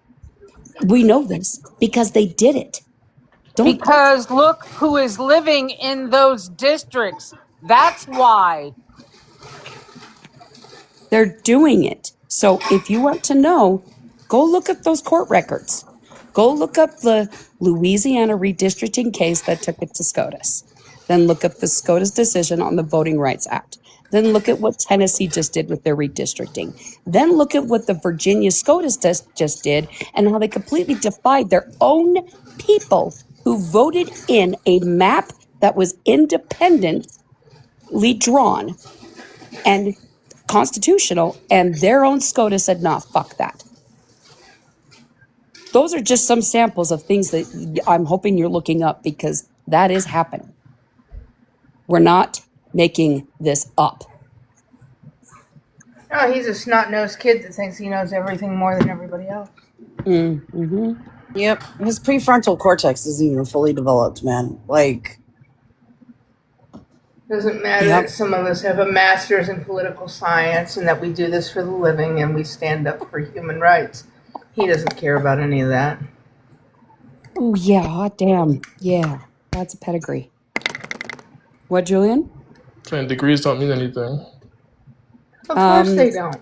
We know this because they did it. Because look who is living in those districts. That's why. They're doing it. So if you want to know, go look up those court records. Go look up the Louisiana redistricting case that took it to SCOTUS. Then look up the SCOTUS decision on the Voting Rights Act. Then look at what Tennessee just did with their redistricting. Then look at what the Virginia SCOTUS just did and how they completely defied their own people who voted in a map that was independently drawn and constitutional, and their own SCOTUS said, nah, fuck that. Those are just some samples of things that I'm hoping you're looking up because that is happening. We're not making this up. Oh, he's a snot-nosed kid that thinks he knows everything more than everybody else. Mm-hmm. Yep, his prefrontal cortex isn't even fully developed, man. Like, Doesn't matter that some of us have a master's in political science and that we do this for the living and we stand up for human rights. He doesn't care about any of that. Oh, yeah, hot damn. Yeah, that's a pedigree. What, Julian? And degrees don't mean anything. Of course they don't.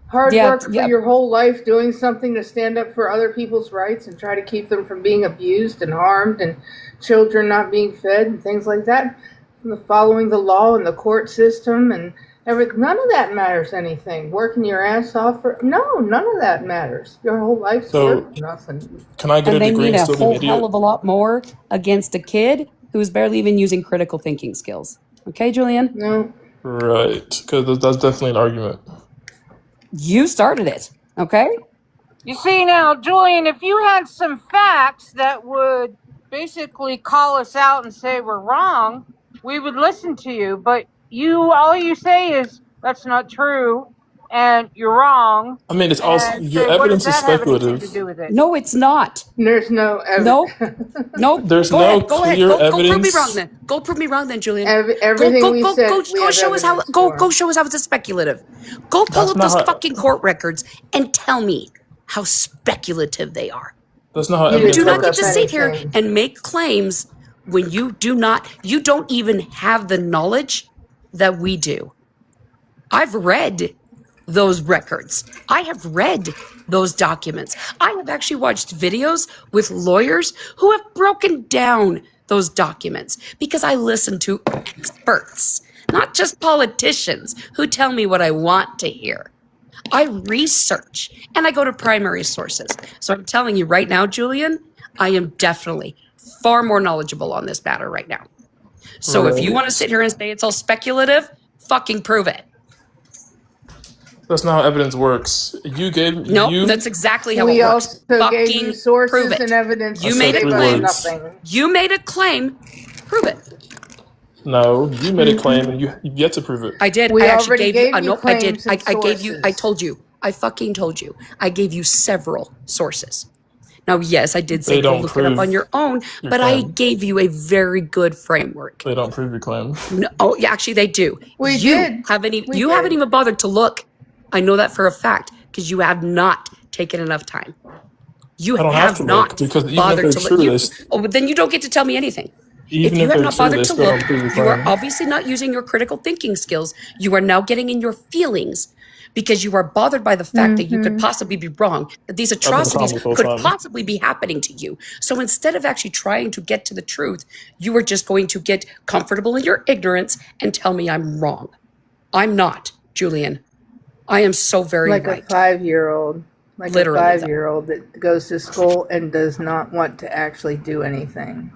Hard work for your whole life doing something to stand up for other people's rights and try to keep them from being abused and harmed and children not being fed and things like that. Following the law and the court system and everything. None of that matters anything. Working your ass off for none of that matters. Your whole life's worth nothing. Can I get And a they degree mean and a still be an whole idiot? hell of a lot more against a kid who's barely even using critical thinking skills. Okay, Julian? No. Right, because that's definitely an argument. You started it, okay? You see now, Julian, if you had some facts that would basically call us out and say we're wrong, we would listen to you. But all you say is that's not true and you're wrong. I mean, it's also and your say, what evidence does is that have anything speculative. to do with it? No, it's not. There's no Nope. Nope. There's Go no ahead. Go ahead. clear Go prove me evidence. wrong then. Go prove me wrong then, Julian. Everything go, we go, said, go, we go have show us how. evidence Go, for. go show us how it's speculative. Go pull That's up not those how- fucking court records and tell me how speculative they are. That's not how You evidence do not get works. to sit here and make claims when you don't even have the knowledge that we do. I've read those records. I have read those documents. I have actually watched videos with lawyers who have broken down those documents because I listen to experts. not just politicians who tell me what I want to hear. I research and I go to primary sources. So I'm telling you right now, Julian, I am definitely far more knowledgeable on this matter right now. So if you want to sit here and say it's all speculative, fucking prove it. That's not how evidence works. You gave That's exactly how We it works. also gave you Fucking sources prove it. and evidence. You to made a give us claim. nothing. You made a claim. Prove it. No, you made a claim and you've yet to prove it. I did. We I actually already gave you. gave you Nope, I did. claims and I gave you. I sources. told you. I fucking told you. I gave you several sources. Now, yes, I did say They go don't look it up prove on your own, your but I claim. gave you a very good framework. They don't prove your claim. No, oh, yeah, actually, they do. We you did. haven't even. We You did. haven't even bothered to look. I know that for a fact because you have not taken enough time. You I don't have to look not because even if bothered they're to true, look. they Oh, but then you don't get to tell me anything. even If you if have they're not true, bothered they to still look, don't prove your you are claim. obviously not using your critical thinking skills. You are now getting in your feelings because you are bothered by the fact that you could possibly be wrong, that these I've been calm atrocities this whole could time. possibly be happening to you. So instead of actually trying to get to the truth, you are just going to get comfortable in your ignorance and tell me I'm wrong. I'm not, Julian. I am so very Like right. a 5-year-old. Like Literally, a 5-year-old that goes to school and does not want to actually do anything.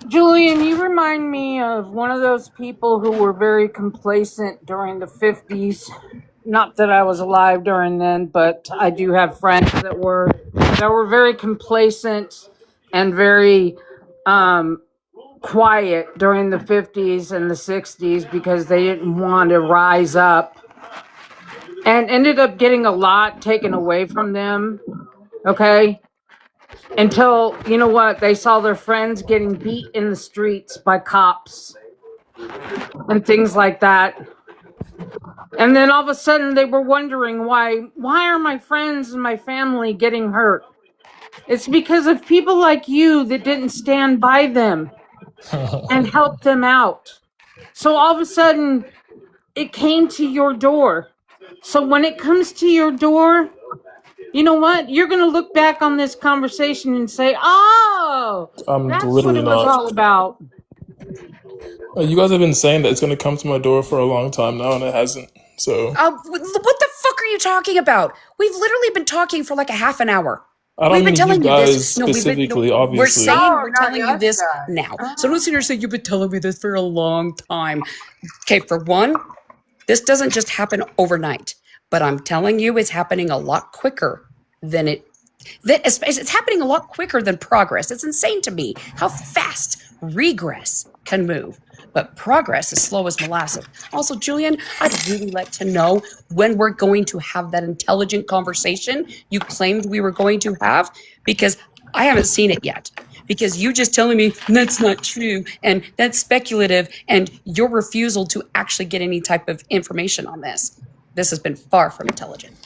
Julian, you remind me of one of those people who were very complacent during the 50s. Not that I was alive during then, but I do have friends that were very complacent and very quiet during the 50s and the 60s because they didn't want to rise up and ended up getting a lot taken away from them. Okay? Until, you know what, they saw their friends getting beat in the streets by cops and things like that. And then all of a sudden they were wondering why are my friends and my family getting hurt? It's because of people like you that didn't stand by them and help them out. So all of a sudden it came to your door. So when it comes to your door, you know what? You're going to look back on this conversation and say, oh, I'm that's what literally it was not. all about. You guys have been saying that it's going to come to my door for a long time now, and it hasn't. So What the fuck are you talking about? We've literally been talking for like a half an hour. I don't We've been mean you telling you guys this. No, specifically, we're obviously. saying Oh, we're not telling you us this guys. now. So don't sit here and say you've been telling me this for a long time. Okay, for one, this doesn't just happen overnight, but I'm telling you, it's happening a lot quicker than it's happening a lot quicker than progress. It's insane to me how fast regress can move. But progress is slow as molasses. Also, Julian, I'd really like to know when we're going to have that intelligent conversation you claimed we were going to have, because I haven't seen it yet. Because you just telling me that's not true and that's speculative, and your refusal to actually get any type of information on this. This has been far from intelligent.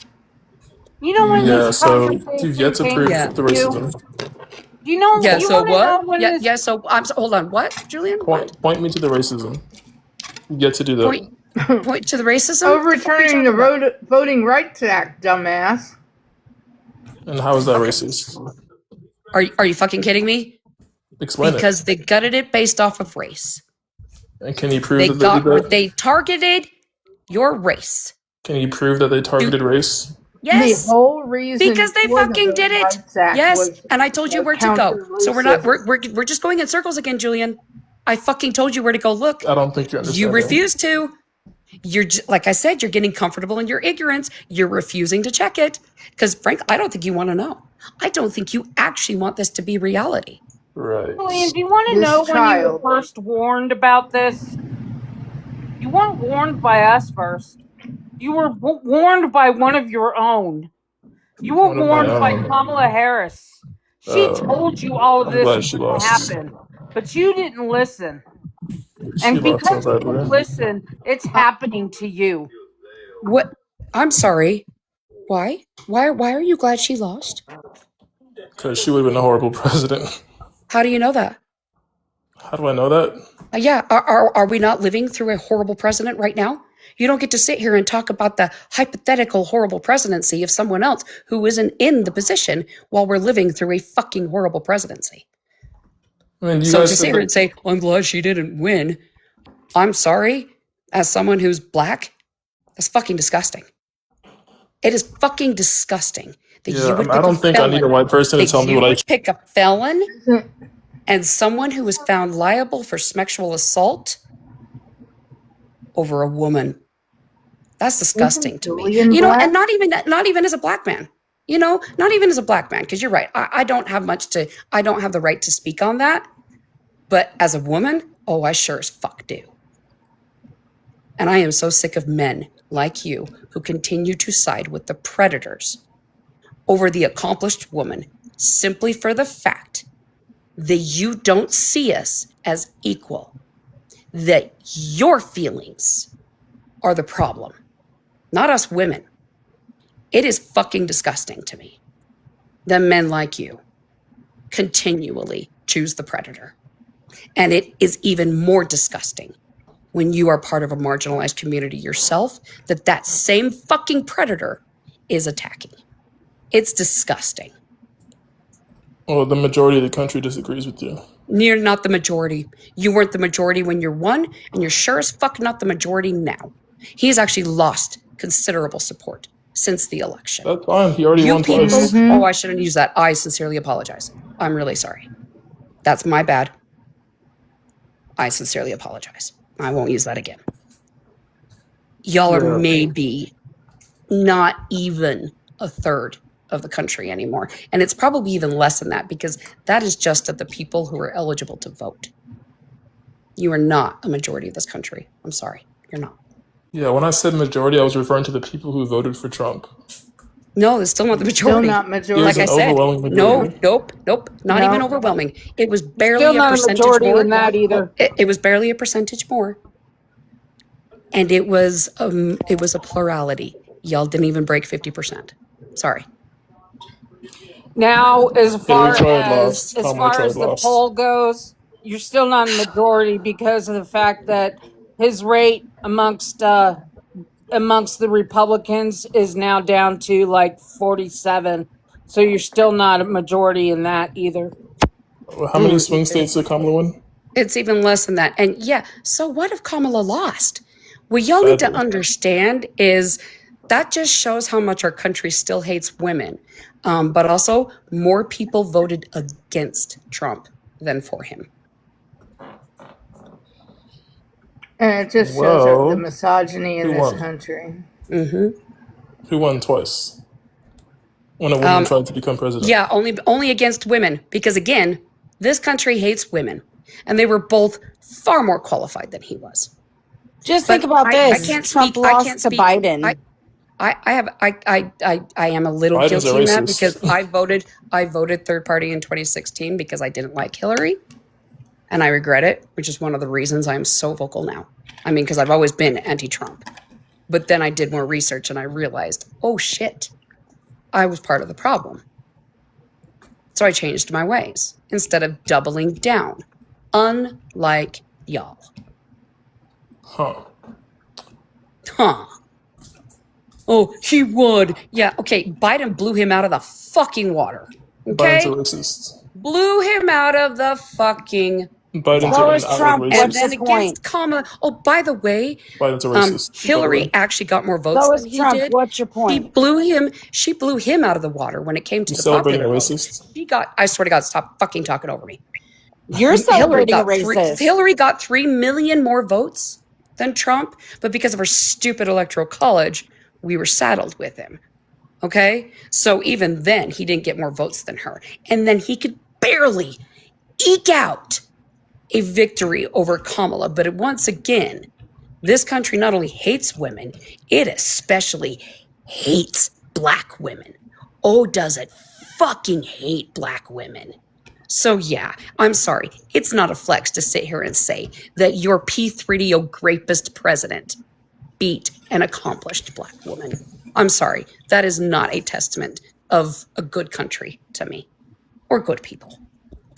You know when Yeah, this so conversation you've yet to came prove Yeah. the to you? racism. Do you know? Yeah, You so want to know what? when Yeah, this? yeah, so hold on. What, Julian? What? Point me to the racism. You've yet to do that. Point to the racism? Overturning the Voting Rights Act, dumbass. And how is that racist? Are you fucking kidding me? Explain Because they gutted it based off of race. it. And can you prove that they did that? They targeted your race. Can you prove that they targeted race? Yes. The whole reason Because they for the fucking did Voting it. Rights Act Yes. was And I told you where to go. counter So we're not racism. we're just going in circles again, Julian. I fucking told you where to go look. I don't think you understand. You refuse to. You're like I said, you're getting comfortable in your ignorance. You're refusing to check it. Because Frank, I don't think you want to know. I don't think you actually want this to be reality. Right. Julian, do you want to This know when you child. were first warned about this? You weren't warned by us first. You were warned by one of your own. You were One of my warned by own. Kamala Harris. She told you all of I'm this glad was she going to lost. happen, but you didn't listen. She And lost so because you didn't badly. listen, it's happening to you. What? I'm sorry. Why? Why are you glad she lost? Because she would have been a horrible president. How do you know that? How do I know that? Yeah, are we not living through a horrible president right now? You don't get to sit here and talk about the hypothetical horrible presidency of someone else who isn't in the position while we're living through a fucking horrible presidency. I mean, you So guys to sit said here and say, well, I'm glad she didn't win. I'm sorry, as someone who's black, that's fucking disgusting. It is fucking disgusting that you would I pick a don't think I need a felon, white person to that tell me you what I would pick a felon and someone who was found liable for sexual assault over a woman. That's disgusting to me. Julian You know, Black? and not even as a black man. You know, not even as a black man, because you're right. I don't have the right to speak on that. But as a woman, oh, I sure as fuck do. And I am so sick of men like you who continue to side with the predators over the accomplished woman simply for the fact that you don't see us as equal, that your feelings are the problem, not us women. It is fucking disgusting to me that men like you continually choose the predator. And it is even more disgusting when you are part of a marginalized community yourself, that same fucking predator is attacking. It's disgusting. Well, the majority of the country disagrees with you. You're not the majority. You weren't the majority when you're one, and you're sure as fuck not the majority now. He's actually lost considerable support since the election. That's fine. He already won people, twice. Oh, I shouldn't use that. I sincerely apologize. I'm really sorry. That's my bad. I sincerely apologize. I won't use that again. Y'all are maybe not even a third of the country anymore. And it's probably even less than that, because that is just of the people who are eligible to vote. You are not a majority of this country. I'm sorry. You're not. Yeah, when I said majority, I was referring to the people who voted for Trump. No, it's still not the majority. Still not majority. Like I said, nope, not even overwhelming. It was barely Still not a percentage majority more. in that either. It was barely a percentage more, and it was a plurality. Y'all didn't even break 50%. Sorry. Now, as far as Kamala the lost. poll goes, you're still not a majority because of the fact that his rate amongst the Republicans is now down to like 47. So you're still not a majority in that either. Well, how many swing states did Kamala win? It's even less than that. And yeah, so what if Kamala lost? What y'all need to understand is that just shows how much our country still hates women. But also, more people voted against Trump than for him. And it just shows the misogyny in this country. Mm-hmm. Who won twice? When a woman tried to become president? Yeah, only against women. Because again, this country hates women. And they were both far more qualified than he was. Just think about this. I can't Trump speak. lost I can't to speak. Biden. I am a little Biden's guilty in that racist. because I voted third party in 2016 because I didn't like Hillary, and I regret it, which is one of the reasons I am so vocal now. I mean, because I've always been anti-Trump, but then I did more research and I realized, oh shit, I was part of the problem. So I changed my ways instead of doubling down, unlike y'all. Huh. Oh, he would. Yeah, okay. Biden blew him out of the fucking water. Okay? Biden's a racist. Blew him out of the fucking Biden's water. an outward racist. And then against Kamala. Oh, by the way, Biden's a racist. Hillary actually got more votes So than is he Trump. did. What's your point? She blew him out of the water when it came to You the celebrating a popular racist? vote. I swear to God, stop fucking talking over me. You're celebrating a racist. Hillary got 3 million more votes than Trump, but because of her stupid electoral college, we were saddled with him. Okay? So even then, he didn't get more votes than her. And then he could barely eke out a victory over Kamala. But once again, this country not only hates women, it especially hates black women. Oh, does it fucking hate black women. So yeah, I'm sorry. It's not a flex to sit here and say that your P3DO grapist president beat an accomplished black woman. I'm sorry. That is not a testament of a good country to me or good people.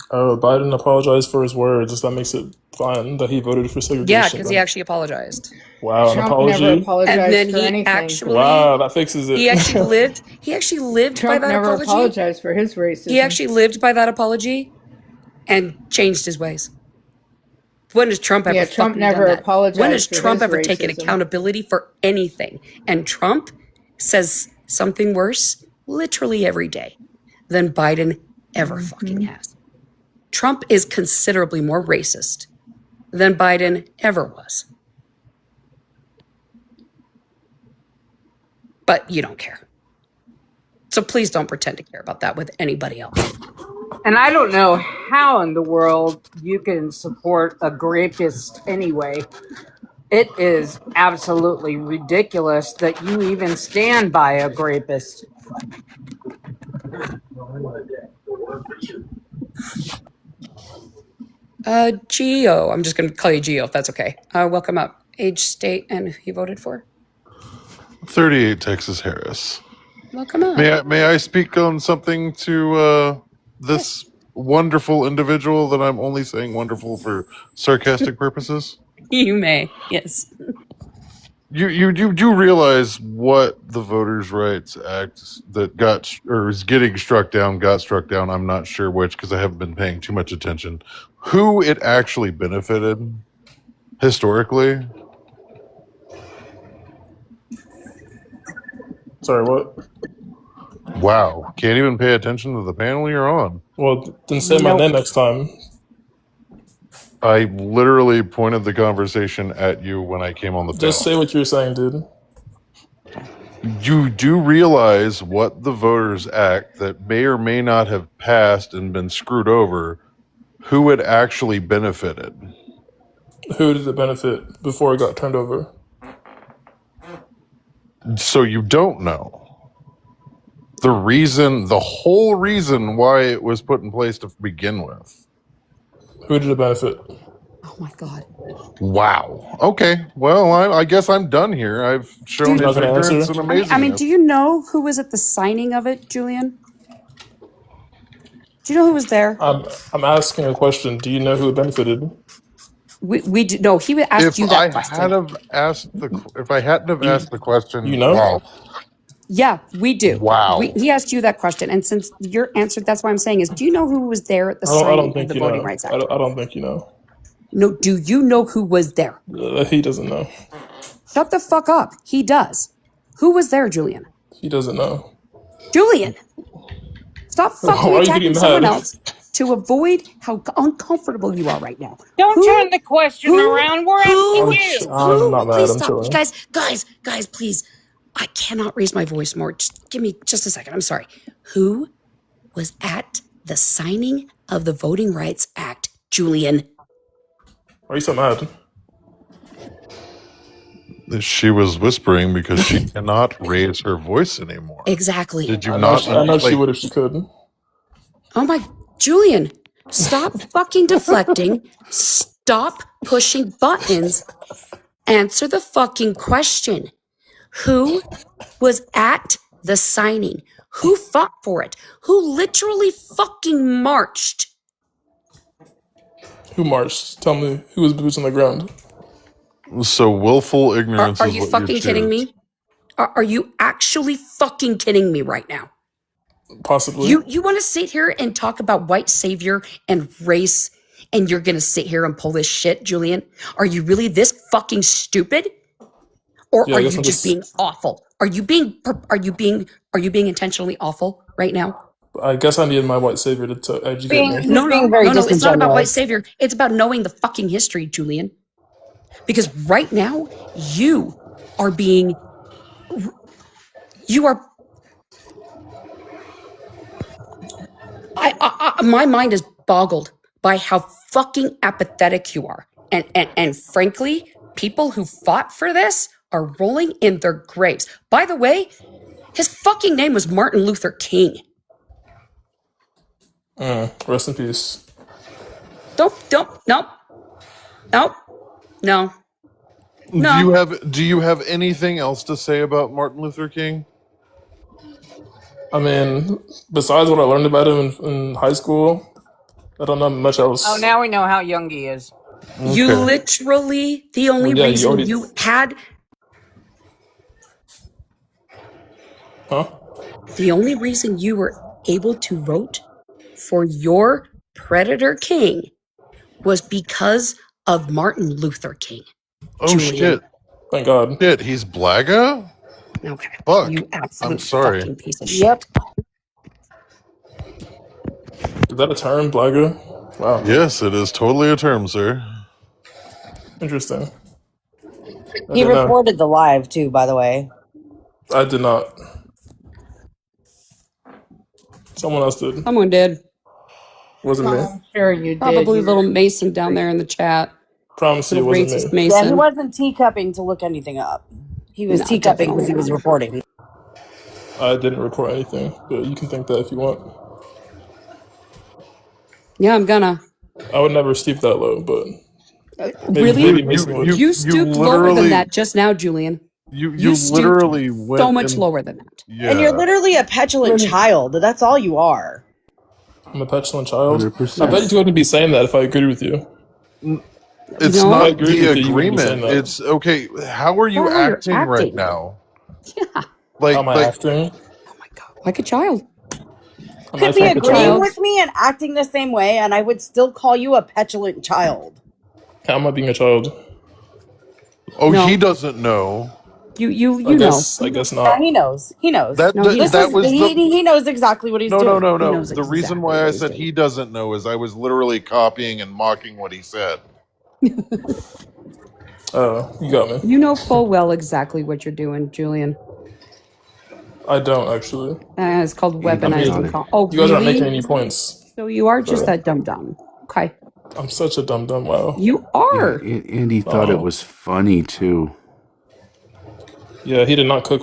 Biden apologized for his words. That makes it fine that he voted for segregation. Yeah, because he actually apologized. Wow, an apology. Never apologized And then for he anything. actually Wow, that fixes it. He actually lived Trump by that never apology. apologized for his racism. He actually lived by that apology and changed his ways. When has Trump ever Yeah, Trump fucking never done that? apologized When has for Trump his ever taken racism. accountability for anything? And Trump says something worse literally every day than Biden ever fucking has. Trump is considerably more racist than Biden ever was. But you don't care. So please don't pretend to care about that with anybody else. And I don't know how in the world you can support a rapist anyway. It is absolutely ridiculous that you even stand by a rapist. Geo, I'm just going to call you Geo if that's okay. Welcome up. Age, state, and who you voted for? 38 Texas Harris. Welcome up. May I speak on something to this wonderful individual that I'm only saying wonderful for sarcastic purposes? You may, yes. You do realize what the Voters' Rights Act that got or is getting struck down got struck down. I'm not sure which because I haven't been paying too much attention. Who it actually benefited historically? Sorry, what? Wow, can't even pay attention to the panel you're on. Well, then say my name next time. I literally pointed the conversation at you when I came on the panel. Just say what you're saying, dude. You do realize what the Voters Act that may or may not have passed and been screwed over, who it actually benefited? Who did it benefit before it got turned over? So you don't know. The whole reason why it was put in place to begin with. Who did it benefit? Oh my God. Wow. Okay. Well, I guess I'm done here. I've shown his ignorance and amazingness. I mean, do you know who was at the signing of it, Julian? Do you know who was there? I'm asking a question. Do you know who it benefited? We do, no. He would ask you that question. If I hadn't have asked the question, you know? Wow. Yeah, we do. Wow. He asked you that question, and since your answer, that's why I'm saying is, do you know who was there at the signing of the Voting Rights Act? I don't think you know. No, do you know who was there? He doesn't know. Shut the fuck up. He does. Who was there, Julian? He doesn't know. Julian, stop Why fucking are you attacking getting someone mad? else to avoid how uncomfortable you are right now. Don't turn the question around. We're asking you. I'm not mad. Please I'm stop. chilling. Guys, please. I cannot raise my voice more. Just give me just a second. I'm sorry. Who was at the signing of the Voting Rights Act, Julian? Why are you so mad? She was whispering because she cannot raise her voice anymore. Exactly. Did you I not? know she would if she could. Oh my, Julian, stop fucking deflecting. Stop pushing buttons. Answer the fucking question. Who was at the signing? Who fought for it? Who literally fucking marched? Who marched? Tell me who was boots on the ground. So willful ignorance. Are is you what fucking kidding choose. me? Are you actually fucking kidding me right now? Possibly. You want to sit here and talk about white savior and race, and you're gonna sit here and pull this shit, Julian? Are you really this fucking stupid? Or Yeah, are I you guess I'm just being awful? Are you being intentionally awful right now? I guess I needed my white savior to educate me. No, it's not about white savior. It's about knowing the fucking history, Julian. Because right now, you are my mind is boggled by how fucking apathetic you are. And frankly, people who fought for this are rolling in their graves. By the way, his fucking name was Martin Luther King. Rest in peace. No. Do you have anything else to say about Martin Luther King? I mean, besides what I learned about him in high school, I don't know much else. Oh, now we know how young he is. Okay. You literally, the only reason you had... Huh? The only reason you were able to vote for your Predator King was because of Martin Luther King. Oh Julian. shit! Thank God. Shit, he's Blaga. Okay. Fuck. You absolute I'm sorry. fucking piece of Yep. shit. Is that a term, Blaga? Wow. Yes, it is totally a term, sir. Interesting. I He didn't know. reported the live too, by the way. I did not. Someone else did. Someone did. Wasn't me. I'm sure you did. Probably little Mason down there in the chat. Promise you it Little wasn't racist me. Yeah, he Mason. wasn't teacupping to look anything up. He was No, teacupping definitely because he was not. reporting. I didn't report anything, but you can think that if you want. Yeah, I'm gonna. I would never stoop that low, but maybe Really? Mason would. You stooped lower than literally- that just now, Julian. You stooped literally went so much and- lower than that. Yeah. And you're literally a petulant child. That's all you are. I'm a petulant child. 100%. I bet you wouldn't be saying that if I agreed with you. It's No. If I not agreed the with you, you wouldn't be saying agreement. that. It's okay. How are you How are you acting right acting? now? Yeah. Like, Am I acting? Like a child. Am Could I be like a agreeing child? with me and acting the same way, and I would still call you a petulant child. How am I being a child? oh, No. he doesn't know. You I know. guess Yeah, not. he knows. He knows. That No, he that, doesn't. was the He knows exactly what he's no, doing. no, no, He no. knows The reason exactly why what I he's said doing. he doesn't know is I was literally copying and mocking what he said. You got me. You know full well exactly what you're doing, Julian. I don't actually. It's called Andy weaponizing. thought it. Oh, You guys aren't really? making any points. So you are just that dumb. Okay. I'm such a dumb. Wow. You Yeah, are. Andy thought it Oh. was funny too. Yeah, he did not cook